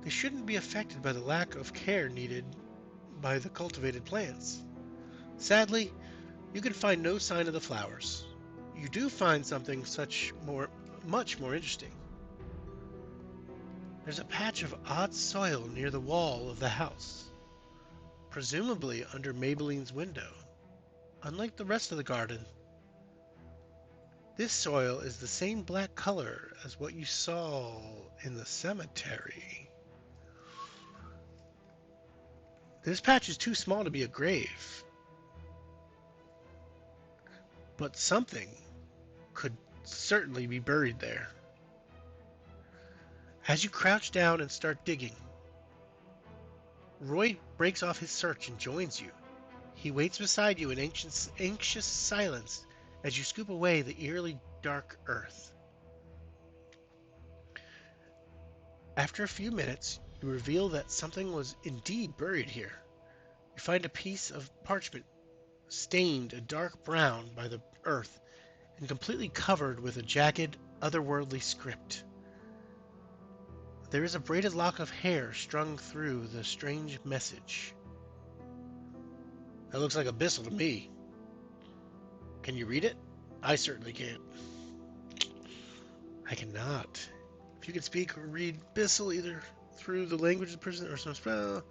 They shouldn't be affected by the lack of care needed by the cultivated plants. Sadly, you can find no sign of the flowers. You do find something much more interesting. There's a patch of odd soil near the wall of the house, presumably under Maybelline's window. Unlike the rest of the garden, this soil is the same black color as what you saw in the cemetery. This patch is too small to be a grave, but something could certainly be buried there. As you crouch down and start digging, Roy breaks off his search and joins you. He waits beside you in anxious silence as you scoop away the eerily dark earth. After a few minutes, you reveal that something was indeed buried here. You find a piece of parchment stained a dark brown by the earth and completely covered with a jagged, otherworldly script. There is a braided lock of hair strung through the strange message. That looks like abyssal to me. Can you read it? I certainly can't. I cannot. If you can speak or read abyssal either through the language of the person or some spell.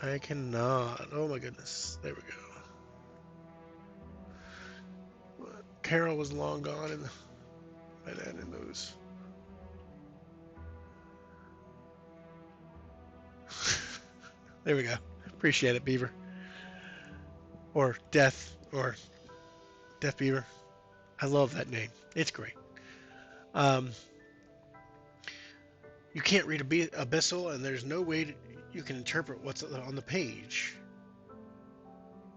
I cannot. Oh my goodness. There we go. Carol was long gone by then in those. There we go. Appreciate it, Beaver. Or Death Beaver. I love that name. It's great. Um, you can't read abyssal, and there's no way you can interpret what's on the page.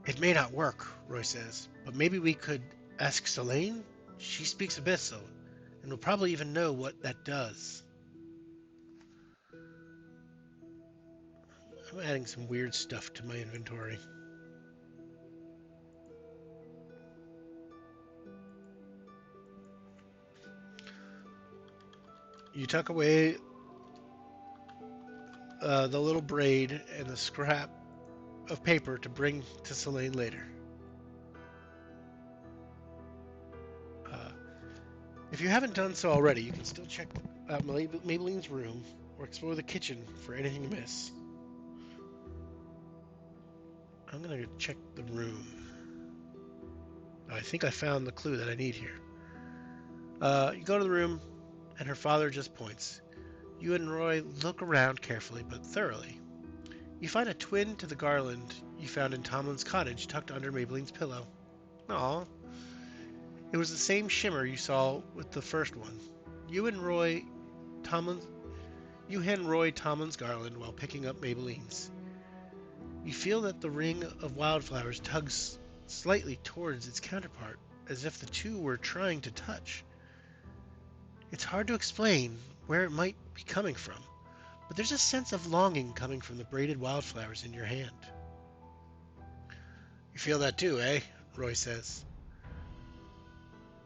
It may not work, Roy says, but maybe we could ask Selene? She speaks abyssal, and will probably even know what that does. I'm adding some weird stuff to my inventory. You tuck away the little braid and the scrap of paper to bring to Selene later. If you haven't done so already, you can still check out Maybelline's room or explore the kitchen for anything you miss. I'm gonna check the room. I think I found the clue that I need here. You go to the room, and her father just points. You and Roy look around carefully but thoroughly. You find a twin to the garland you found in Tomlin's cottage tucked under Maybelline's pillow. Aw. It was the same shimmer you saw with the first one. You hand Roy Tomlin's garland while picking up Maybelline's. You feel that the ring of wildflowers tugs slightly towards its counterpart, as if the two were trying to touch. It's hard to explain where it might be coming from, but there's a sense of longing coming from the braided wildflowers in your hand. You feel that too, eh? Roy says.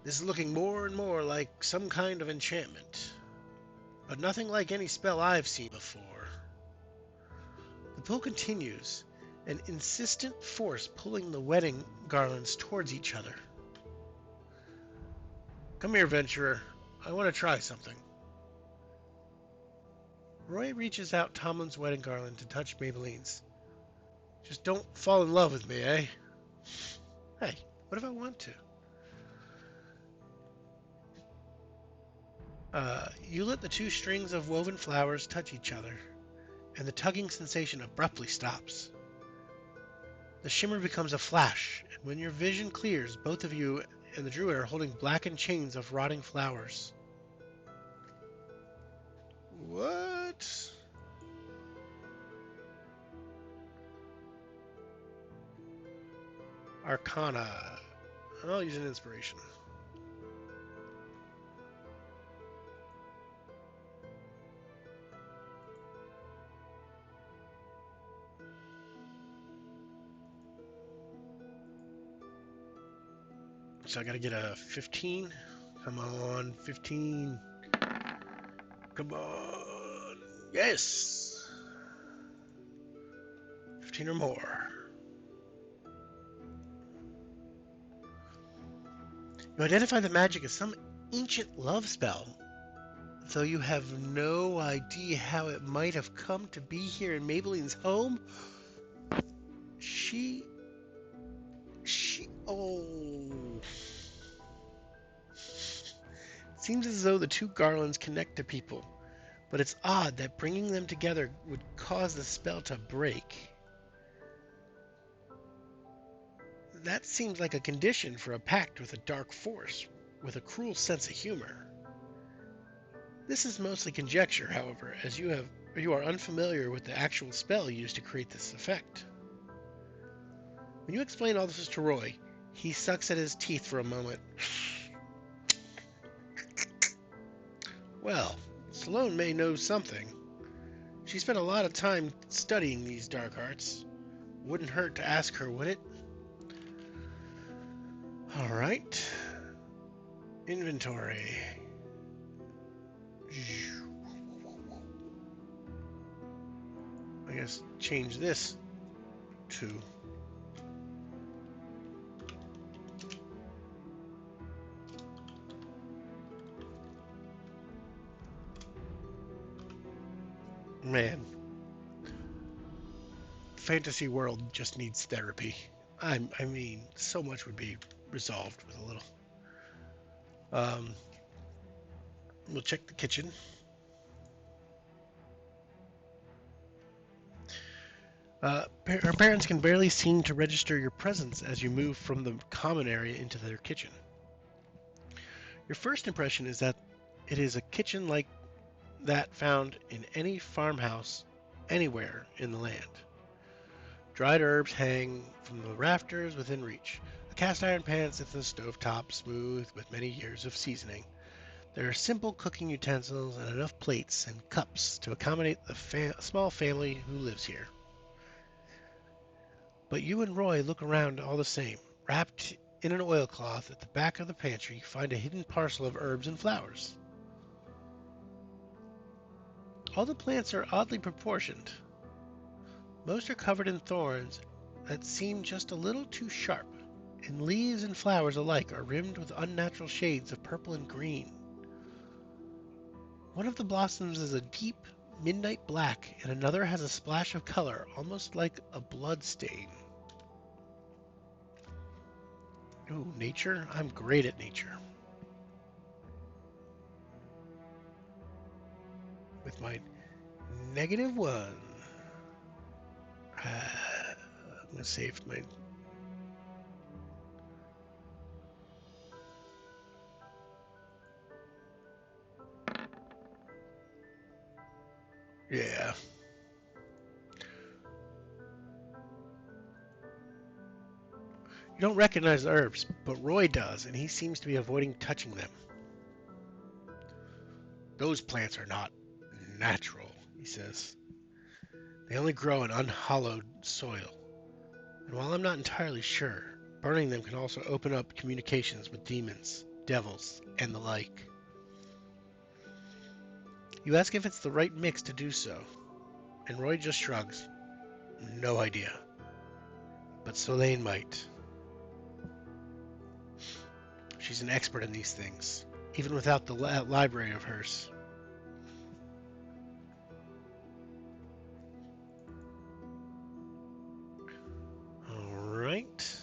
This is looking more and more like some kind of enchantment, but nothing like any spell I've seen before. The pull continues, an insistent force pulling the wedding garlands towards each other. Come here, Venturer. I want to try something. Roy reaches out Tomlin's wedding garland to touch Maybelline's. Just don't fall in love with me, eh? Hey, what if I want to? You let the two strings of woven flowers touch each other, and the tugging sensation abruptly stops. The shimmer becomes a flash, and when your vision clears, both of you and the druid are holding blackened chains of rotting flowers. What? Arcana. I'll use an inspiration. So I gotta get a 15. Come on, 15. Come on. Yes! 15 or more. You identify the magic as some ancient love spell, though you have no idea how it might have come to be here in Maybelline's home. Oh. It seems as though the two garlands connect to people, but it's odd that bringing them together would cause the spell to break. That seems like a condition for a pact with a dark force, with a cruel sense of humor. This is mostly conjecture, however, as you are unfamiliar with the actual spell used to create this effect. When you explain all this to Roy, he sucks at his teeth for a moment. Well, Sloane may know something. She spent a lot of time studying these dark arts. Wouldn't hurt to ask her, would it? All right. Inventory. I guess change this to man. Fantasy world just needs therapy. I mean, so much would be resolved with a little. Um, we'll check the kitchen. Her parents can barely seem to register your presence as you move from the common area into their kitchen. Your first impression is that it is a kitchen like that found in any farmhouse anywhere in the land. Dried herbs hang from the rafters within reach. A cast iron pan sits on the stove top, smooth with many years of seasoning. There are simple cooking utensils and enough plates and cups to accommodate the small family who lives here. But you and Roy look around all the same. Wrapped in an oilcloth at the back of the pantry, you find a hidden parcel of herbs and flowers. All the plants are oddly proportioned. Most are covered in thorns that seem just a little too sharp, and leaves and flowers alike are rimmed with unnatural shades of purple and green. One of the blossoms is a deep midnight black, and another has a splash of color, almost like a blood stain. Ooh, nature? I'm great at nature. With my -1. I'm going to save my... Yeah. You don't recognize the herbs, but Roy does, and he seems to be avoiding touching them. Those plants are not natural, he says. They only grow in unhallowed soil. And while I'm not entirely sure, burning them can also open up communications with demons, devils, and the like. You ask if it's the right mix to do so, and Roy just shrugs. No idea. But Solane might. She's an expert in these things, even without the library of hers. Alright.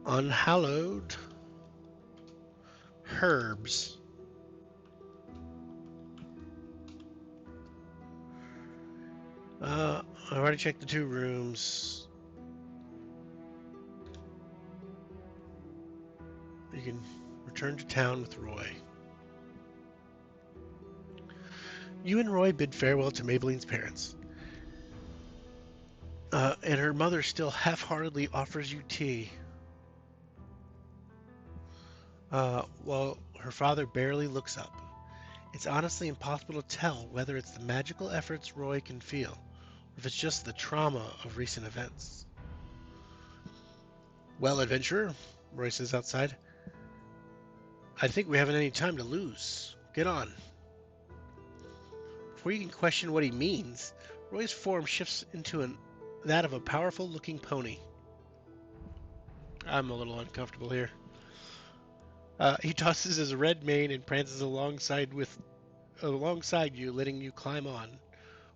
Unhallowed herbs. I've already checked the 2 rooms. You can return to town with Roy. You and Roy bid farewell to Maybelline's parents. And her mother still half-heartedly offers you tea. While her father barely looks up. It's honestly impossible to tell whether it's the magical efforts Roy can feel, or if it's just the trauma of recent events. Well, adventurer, Roy says outside. I think we haven't any time to lose. Get on. Before you can question what he means, Roy's form shifts into that of a powerful-looking pony. I'm a little uncomfortable here. He tosses his red mane and prances alongside you, letting you climb on.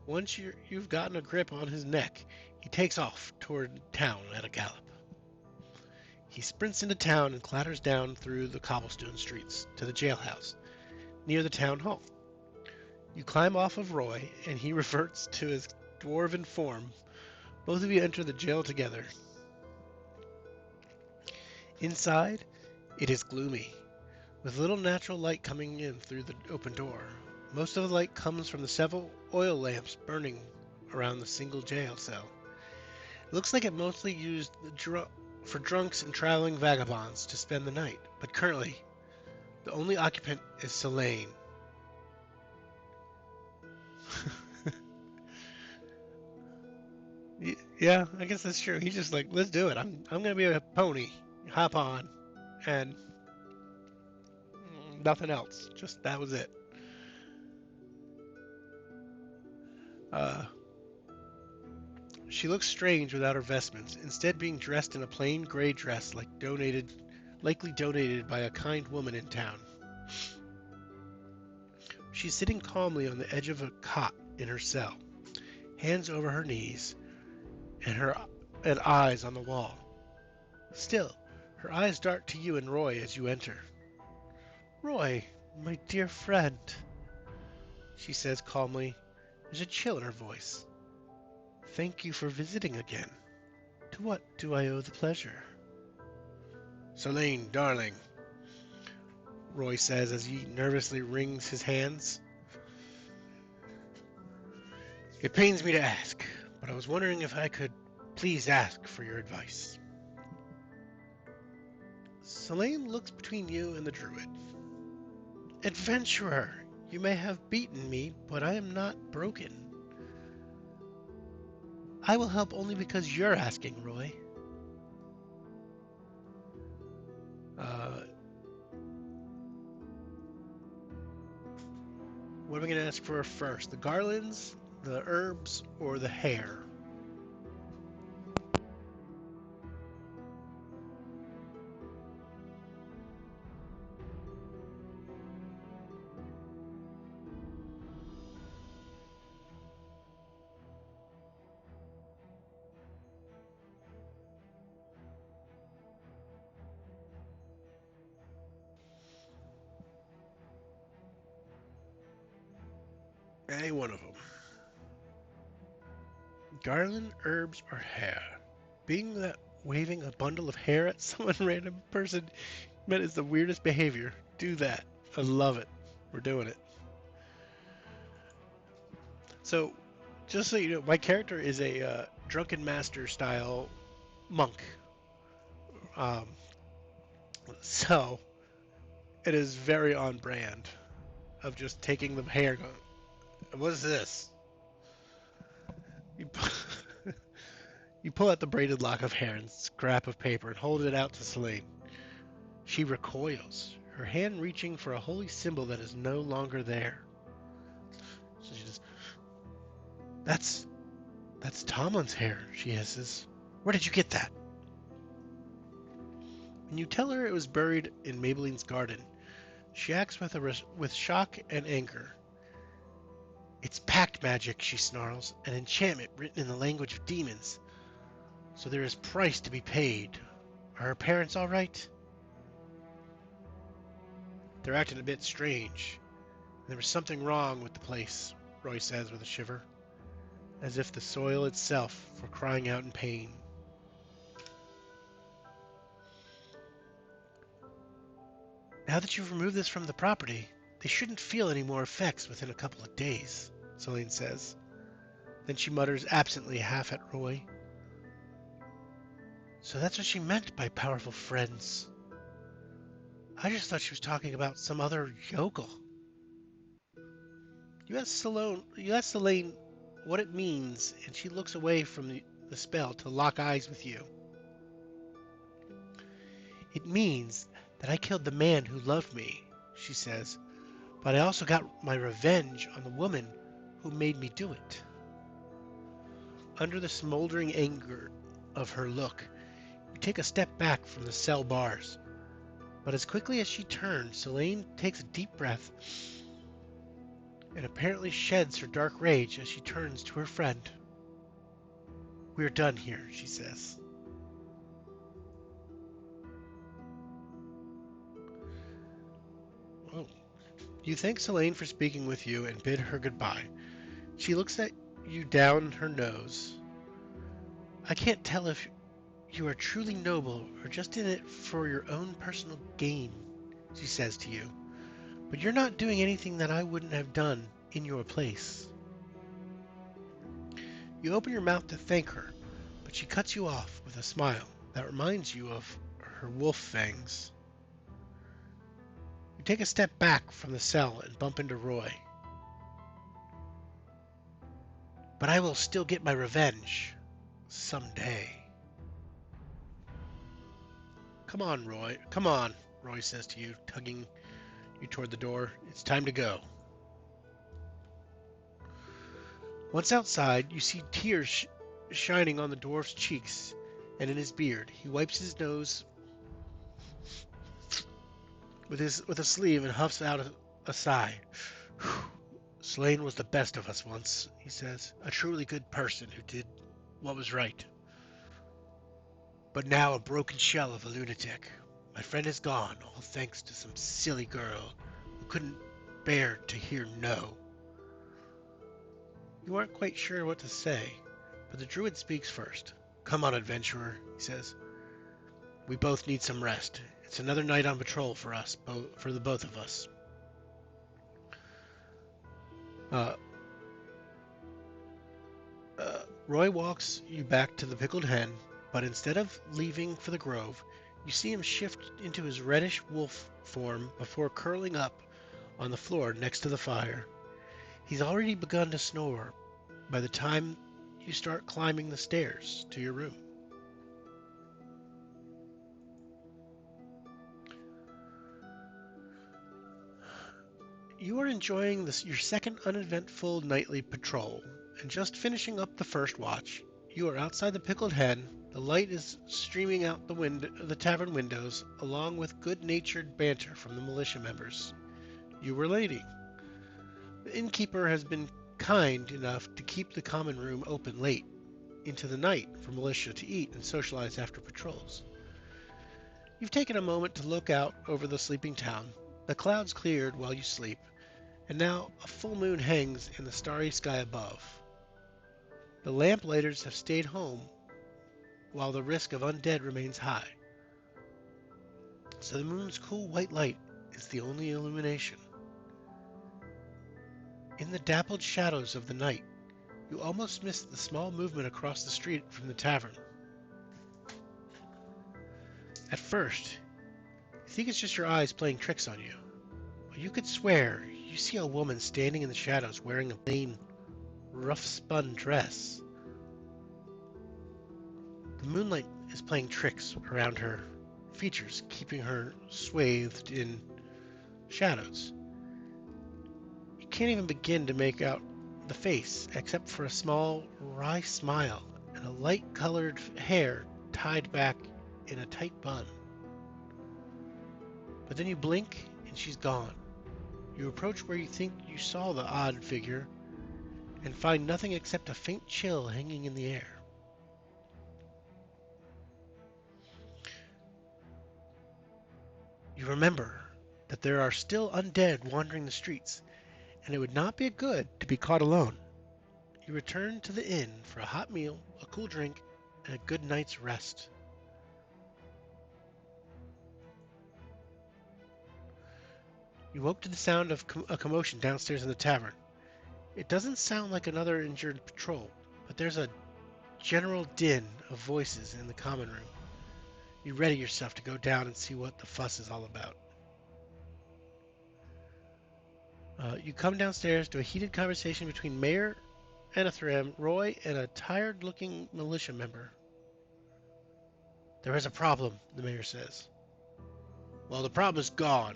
Once you've gotten a grip on his neck, he takes off toward town at a gallop. He sprints into town and clatters down through the cobblestone streets to the jailhouse, near the town hall. You climb off of Roy, and he reverts to his dwarven form. Both of you enter the jail together. Inside, it is gloomy, with little natural light coming in through the open door. Most of the light comes from the several oil lamps burning around the single jail cell. It looks like it mostly used for drunks and traveling vagabonds to spend the night, but currently, the only occupant is Selene. Yeah, I guess that's true. He's just like, let's do it. I'm gonna be a pony. Hop on, and nothing else. Just that was it. Uh, she looks strange without her vestments, instead being dressed in a plain gray dress likely donated by a kind woman in town. She's sitting calmly on the edge of a cot in her cell, hands over her knees, and her and eyes on the wall. Still, her eyes dart to you and Roy as you enter. Roy, my dear friend, she says calmly. There's a chill in her voice. Thank you for visiting again. To what do I owe the pleasure? Selene, darling, Roy says as he nervously wrings his hands. It pains me to ask, but I was wondering if I could please ask for your advice. Selene looks between you and the druid. Adventurer, you may have beaten me, but I am not broken. I will help only because you're asking, Roy. What am I going to ask for first? The garlands, the herbs, or the hair? Any one of them. Garland, herbs, or hair? Being that waving a bundle of hair at some random person meant is the weirdest behavior. Do that. I love it. We're doing it. So, just so you know, my character is a drunken master style monk. Um, so it is very on brand of just taking the hair. Going, what is this? You, you pull out the braided lock of hair and scrap of paper and hold it out to Selene. She recoils, her hand reaching for a holy symbol that is no longer there. So she just, that's Tomlin's hair, she hisses. Where did you get that? When you tell her it was buried in Maybelline's garden, she acts with shock and anger. It's pact magic, she snarls, an enchantment written in the language of demons. So there is price to be paid. Are her parents all right? They're acting a bit strange. There was something wrong with the place, Roy says with a shiver, as if the soil itself were crying out in pain. Now that you've removed this from the property, they shouldn't feel any more effects within a couple of days, Selene says. Then she mutters absently half at Roy. So that's what she meant by powerful friends. I just thought she was talking about some other yokel. You ask Selene what it means, and she looks away from the spell to lock eyes with you. It means that I killed the man who loved me, she says, but I also got my revenge on the woman who made me do it. Under the smoldering anger of her look, you take a step back from the cell bars. But as quickly as she turns, Selene takes a deep breath and apparently sheds her dark rage as she turns to her friend. We're done here, she says. Oh. You thank Selene for speaking with you and bid her goodbye. She looks at you down her nose. I can't tell if You are truly noble, or just in it for your own personal gain, she says to you. But you're not doing anything that I wouldn't have done in your place. You open your mouth to thank her, but she cuts you off with a smile that reminds you of her wolf fangs. You take a step back from the cell and bump into Roy. But I will still get my revenge. Someday. Come on, Roy. Come on, Roy says to you, tugging you toward the door. It's time to go. Once outside, you see tears shining on the dwarf's cheeks and in his beard. He wipes his nose with a sleeve and huffs out a sigh. Slane was the best of us once, he says. A truly good person who did what was right. But now a broken shell of a lunatic. My friend is gone, all thanks to some silly girl who couldn't bear to hear no. You aren't quite sure what to say, but the druid speaks first. Come on, adventurer, he says. We both need some rest. It's another night on patrol for us, for the both of us. Roy walks you back to the Pickled Hen, but instead of leaving for the grove, you see him shift into his reddish wolf form before curling up on the floor next to the fire. He's already begun to snore by the time you start climbing the stairs to your room. You are enjoying your second uneventful nightly patrol, and just finishing up the first watch. You are outside the Pickled Hen. The light is streaming out the tavern windows, along with good-natured banter from the militia members. You were late. The innkeeper has been kind enough to keep the common room open late into the night for militia to eat and socialize after patrols. You've taken a moment to look out over the sleeping town. The clouds cleared while you sleep, and now a full moon hangs in the starry sky above. The lamplighters have stayed home, while the risk of undead remains high. So the moon's cool white light is the only illumination. In the dappled shadows of the night, you almost miss the small movement across the street from the tavern. At first, you think it's just your eyes playing tricks on you. But you could swear you see a woman standing in the shadows wearing a plain, rough-spun dress. The moonlight is playing tricks around her features, keeping her swathed in shadows. You can't even begin to make out the face, except for a small, wry smile and a light-colored hair tied back in a tight bun. But then you blink, and she's gone. You approach where you think you saw the odd figure, and find nothing except a faint chill hanging in the air. You remember that there are still undead wandering the streets, and it would not be good to be caught alone. You return to the inn for a hot meal, a cool drink, and a good night's rest. You woke to the sound of a commotion downstairs in the tavern. It doesn't sound like another injured patrol, but there's a general din of voices in the common room. You ready yourself to go down and see what the fuss is all about. You come downstairs to a heated conversation between Mayor Anathrem, Roy, and a tired-looking militia member. There is a problem, the mayor says. Well, the problem is gone,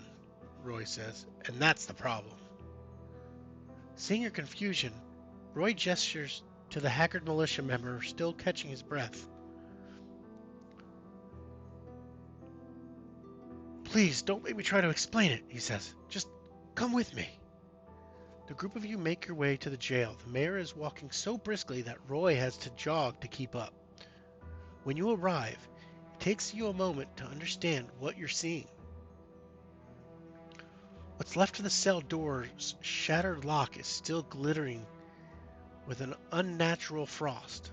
Roy says, and that's the problem. Seeing your confusion, Roy gestures to the haggard militia member still catching his breath. Please, don't make me try to explain it, he says. Just come with me. The group of you make your way to the jail. The mayor is walking so briskly that Roy has to jog to keep up. When you arrive, it takes you a moment to understand what you're seeing. What's left of the cell door's shattered lock is still glittering with an unnatural frost.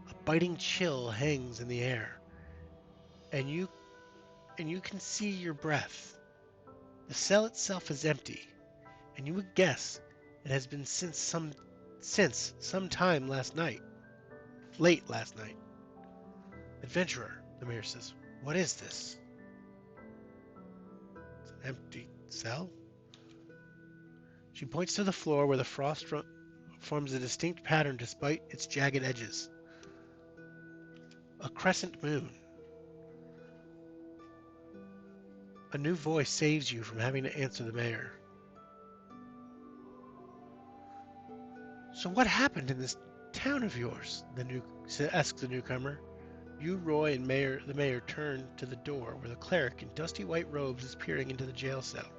A biting chill hangs in the air, and you can see your breath. The cell itself is empty, and you would guess it has been since some time last night, late last night. Adventurer, the mayor says, what is this? It's an empty cell? She points to the floor where the frost forms a distinct pattern despite its jagged edges. A crescent moon. A new voice saves you from having to answer the mayor. So what happened in this town of yours? Asks the newcomer. You, Roy, and the mayor turn to the door where the cleric in dusty white robes is peering into the jail cell.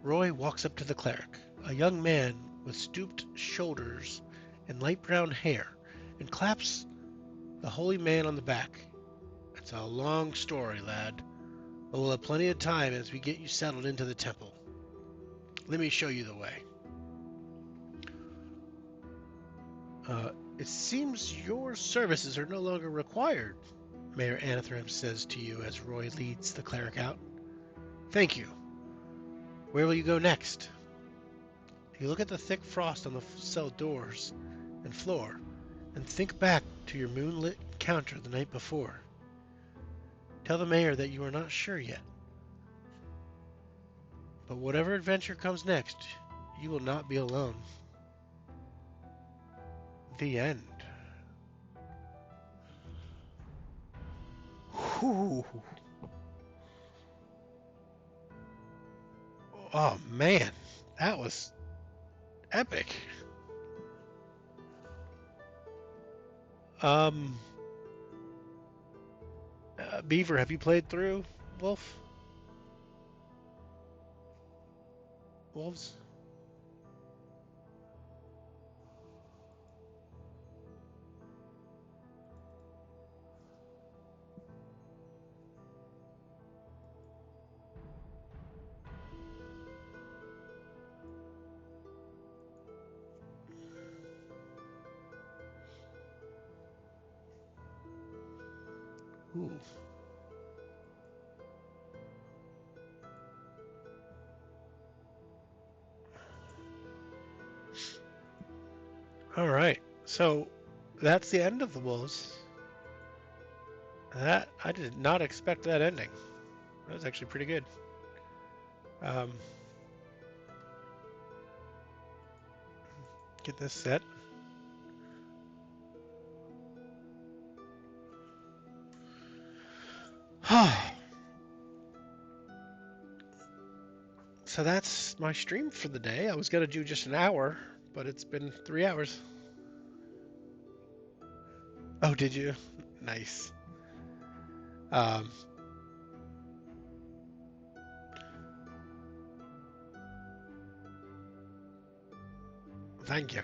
Roy walks up to the cleric, a young man with stooped shoulders and light brown hair, and claps the holy man on the back. It's a long story, lad, but we'll have plenty of time as we get you settled into the temple. Let me show you the way. It seems your services are no longer required, Mayor Anathrem says to you as Roy leads the cleric out. Thank you. Where will you go next? You look at the thick frost on the cell doors and floor and think back to your moonlit encounter the night before. Tell the mayor that you are not sure yet. But whatever adventure comes next, you will not be alone. The end. Whew. Oh man, that was epic. Um, Beaver, have you played through Wolves? Ooh. All right. So that's the end of the Wolves. That I did not expect that ending. That was actually pretty good. Um, get this set. So that's my stream for the day. I was gonna do just an hour, but it's been 3 hours. Oh, did you? Nice. Um, Thank you.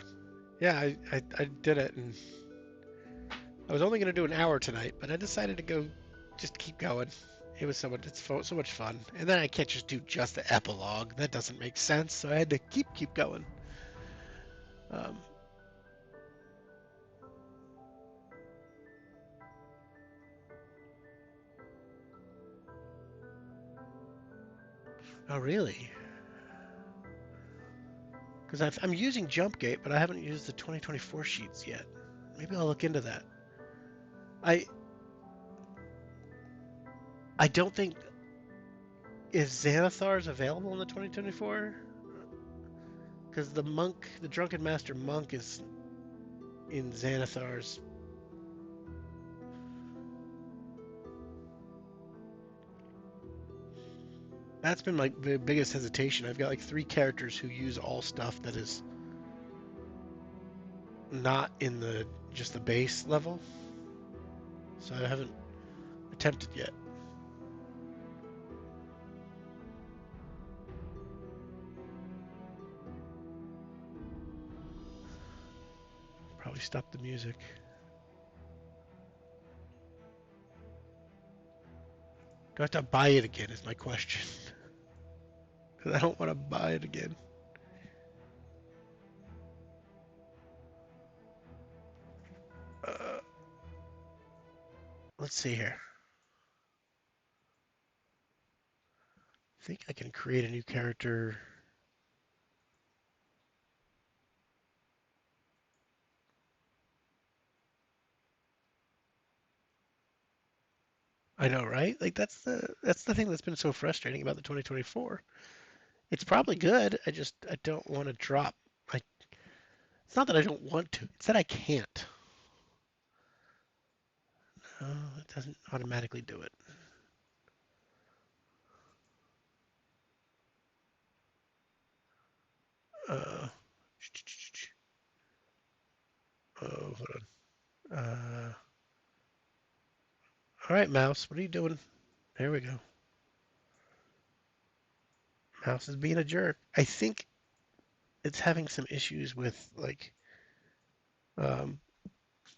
Yeah, I did it, and I was only gonna do an hour tonight, but I decided to go, just keep going. It was so much fun, and then I can't just do just the epilogue. That doesn't make sense. So I had to keep going. Um, oh really? Because I'm using JumpGate, but I haven't used the 2024 sheets yet. Maybe I'll look into that. I I don't think is Xanathar's available in the 2024 because the Drunken Master monk, is in Xanathar's. That's been my the biggest hesitation. I've got like 3 characters who use all stuff that is not in the just the base level, so I haven't attempted yet. Probably stop the music. Do I have to buy it again? Is my question. Because I don't want to buy it again. Uh, let's see here. I think I can create a new character. I know, right? Like that's the thing that's been so frustrating about the 2024. It's probably good. I don't want to drop. Like it's not that I don't want to. It's that I can't. No, it doesn't automatically do it. Uh, oh, hold on. All right, mouse. What are you doing? There we go. Mouse is being a jerk. I think it's having some issues with like um,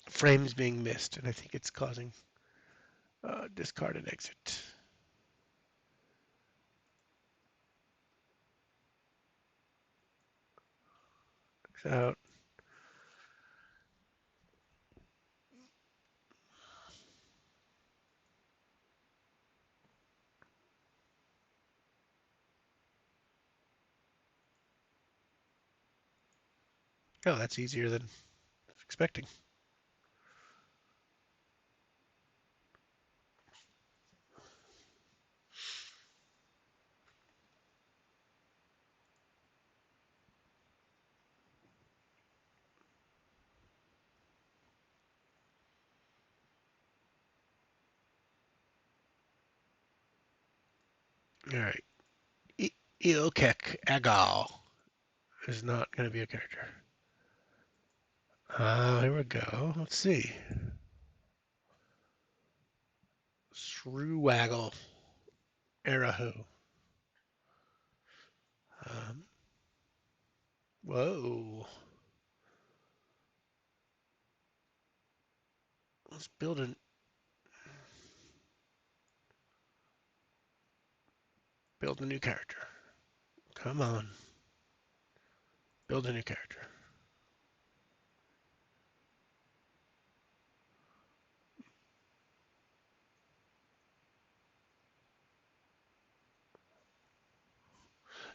frames being missed, and I think it's causing discard and exit. Out. Oh, that's easier than expecting. All right. Eokek Agal is not going to be a character. Here we go. Let's see. Shrewaggle Arahu. Um, whoa. Let's build a new character. Come on. Build a new character.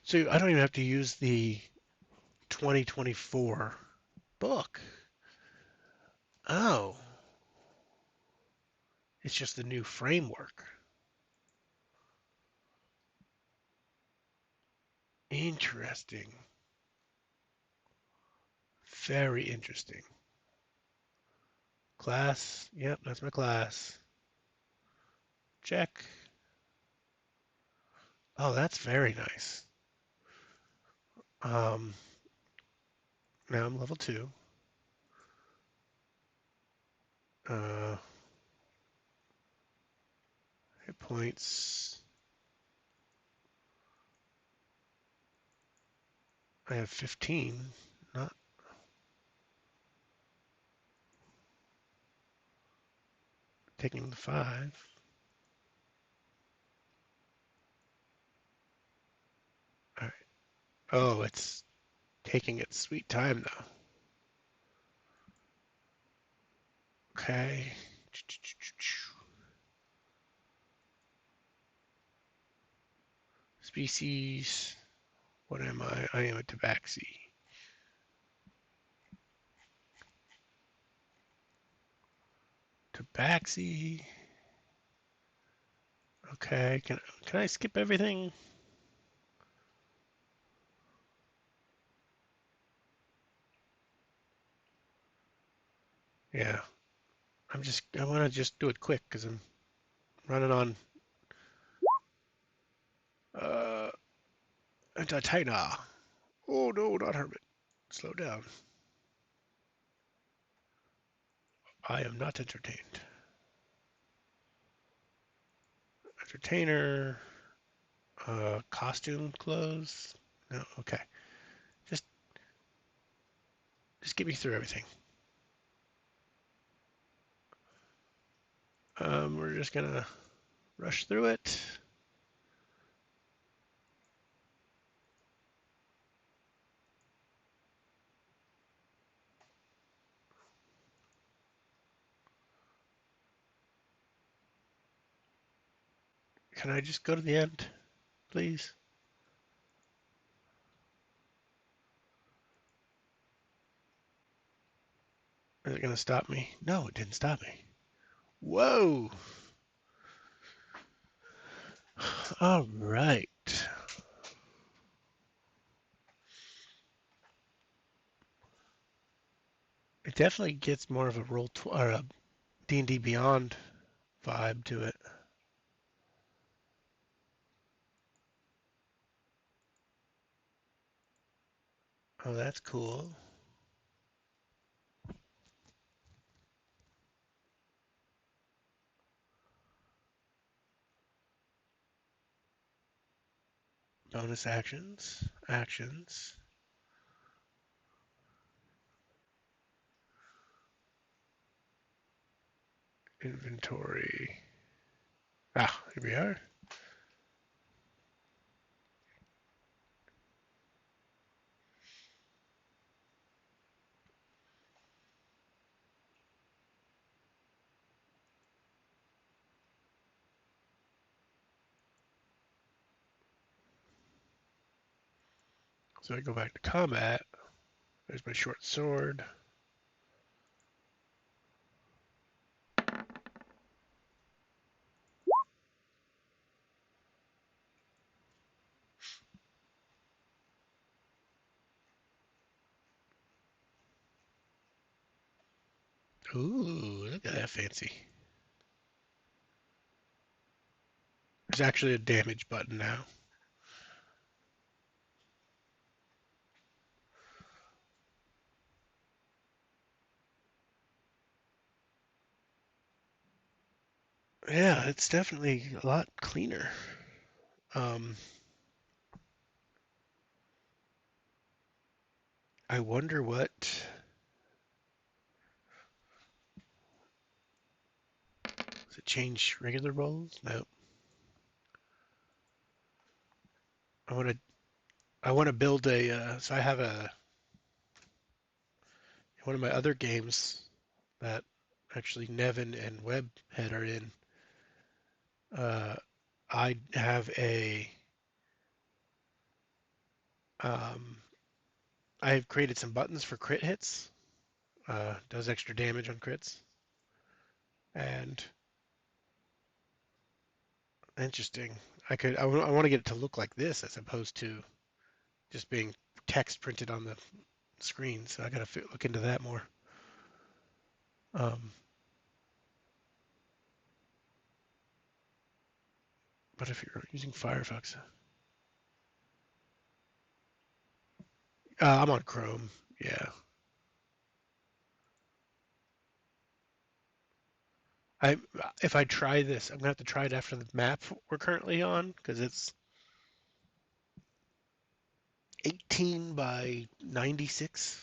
So I don't even have to use the 2024 book. Oh, it's just the new framework. Interesting. Very interesting. Class. Yep, that's my class. Check. Oh, that's very nice. Um, Now I'm level 2. Uh, Hit points. I have 15. Not taking the 5. All right. Oh, it's taking its sweet time though. Okay. Species. What am I? I am a tabaxi. Tabaxi. Okay. Can I skip everything? Yeah. I want to just do it quick because I'm running on uh Entertainer. Oh no, not Hermit. Slow down. I am not entertained. Entertainer. Costume clothes. No, okay. Just just get me through everything. We're just gonna rush through it. Can I just go to the end, please? Is it going to stop me? No, it didn't stop me. Whoa! All right. It definitely gets more of a or a D&D Beyond vibe to it. Oh, that's cool. Bonus actions, actions, inventory. Ah, here we are. So I go back to combat. There's my short sword. Ooh, look at that fancy. There's actually a damage button now. Yeah, it's definitely a lot cleaner. Um, I wonder what. Does it change regular rolls? No. I want to. I want to build a. So I have a one of my other games that actually Nevin and Webhead are in. Uh, I have a. Um, I've created some buttons for crit hits. Does extra damage on crits. And interesting. I want to get it to look like this as opposed to just being text printed on the screen. So I got to look into that more. Um, but if you're using Firefox, I'm on Chrome. Yeah. I if I try this, I'm gonna have to try it after the map we're currently on because it's 18 by 96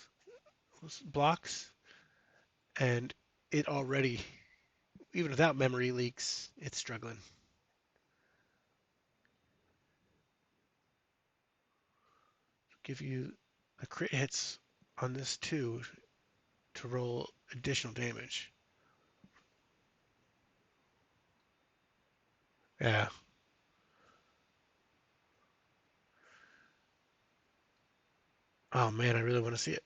blocks, and it already, even without memory leaks, it's struggling. Give you the crit hits on this too to roll additional damage. Yeah. Oh man, I really want to see it,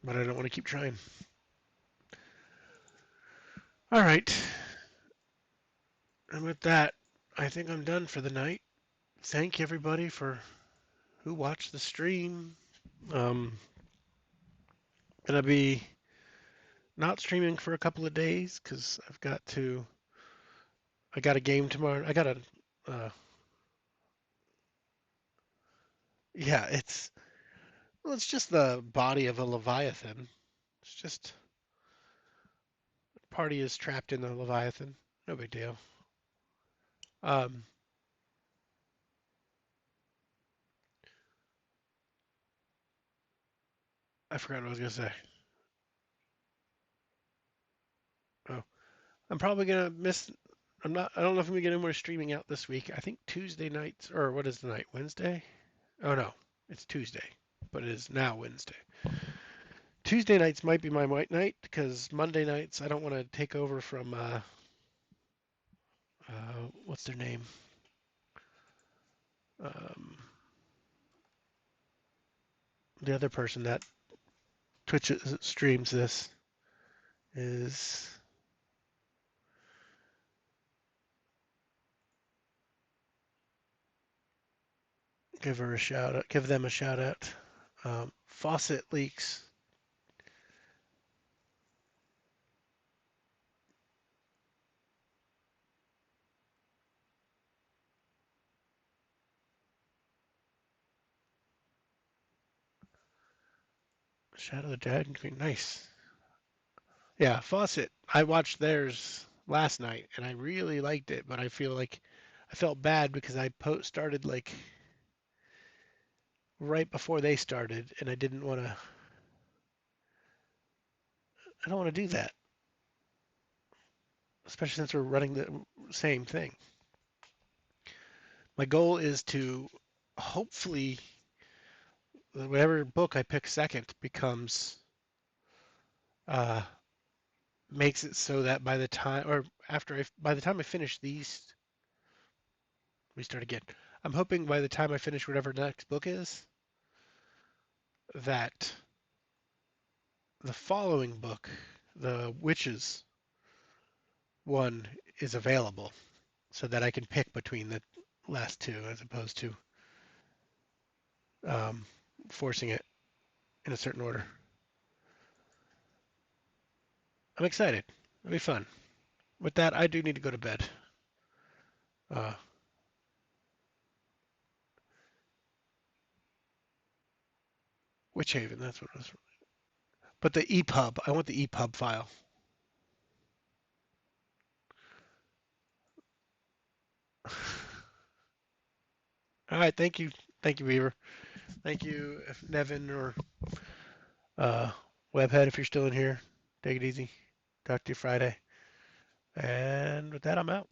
but I don't want to keep trying. All right. And with that, I think I'm done for the night. Thank everybody for who watched the stream. Gonna be not streaming for a couple of days because I got a game tomorrow. Uh, yeah, well, it's just the body of a Leviathan. It's just party is trapped in the Leviathan. No big deal. Um, I forgot what I was gonna say. Oh, I'm probably gonna miss. I'm not. I don't know if I'm gonna get any more streaming out this week. I think Tuesday nights, or what is the night? Wednesday? Oh no, it's Tuesday, but it is now Wednesday. Tuesday nights might be my white night because Monday nights I don't want to take over from what's their name? Um, the other person that Twitch streams this is give her a shout out. Give them a shout out. Faucet leaks. Shadow of the Dragon Queen. Nice. Yeah, Faucet. I watched theirs last night and I really liked it, but I feel like I felt bad because I started like right before they started and I didn't want to I don't want to do that, especially since we're running the same thing. My goal is to hopefully whatever book I pick second becomes uh makes it so that by the time or after by the time I finish these, let me start again. I'm hoping by the time I finish whatever the next book is, that the following book, the Witches one, is available so that I can pick between the last two as opposed to um, forcing it in a certain order. I'm excited. It'll be fun. With that, I do need to go to bed. Uh, Witch Haven, that's what it was. But the EPUB, I want the EPUB file. All right, thank you, Beaver. Thank you, if Nevin or uh, Webhead, if you're still in here. Take it easy. Talk to you Friday. And with that, I'm out.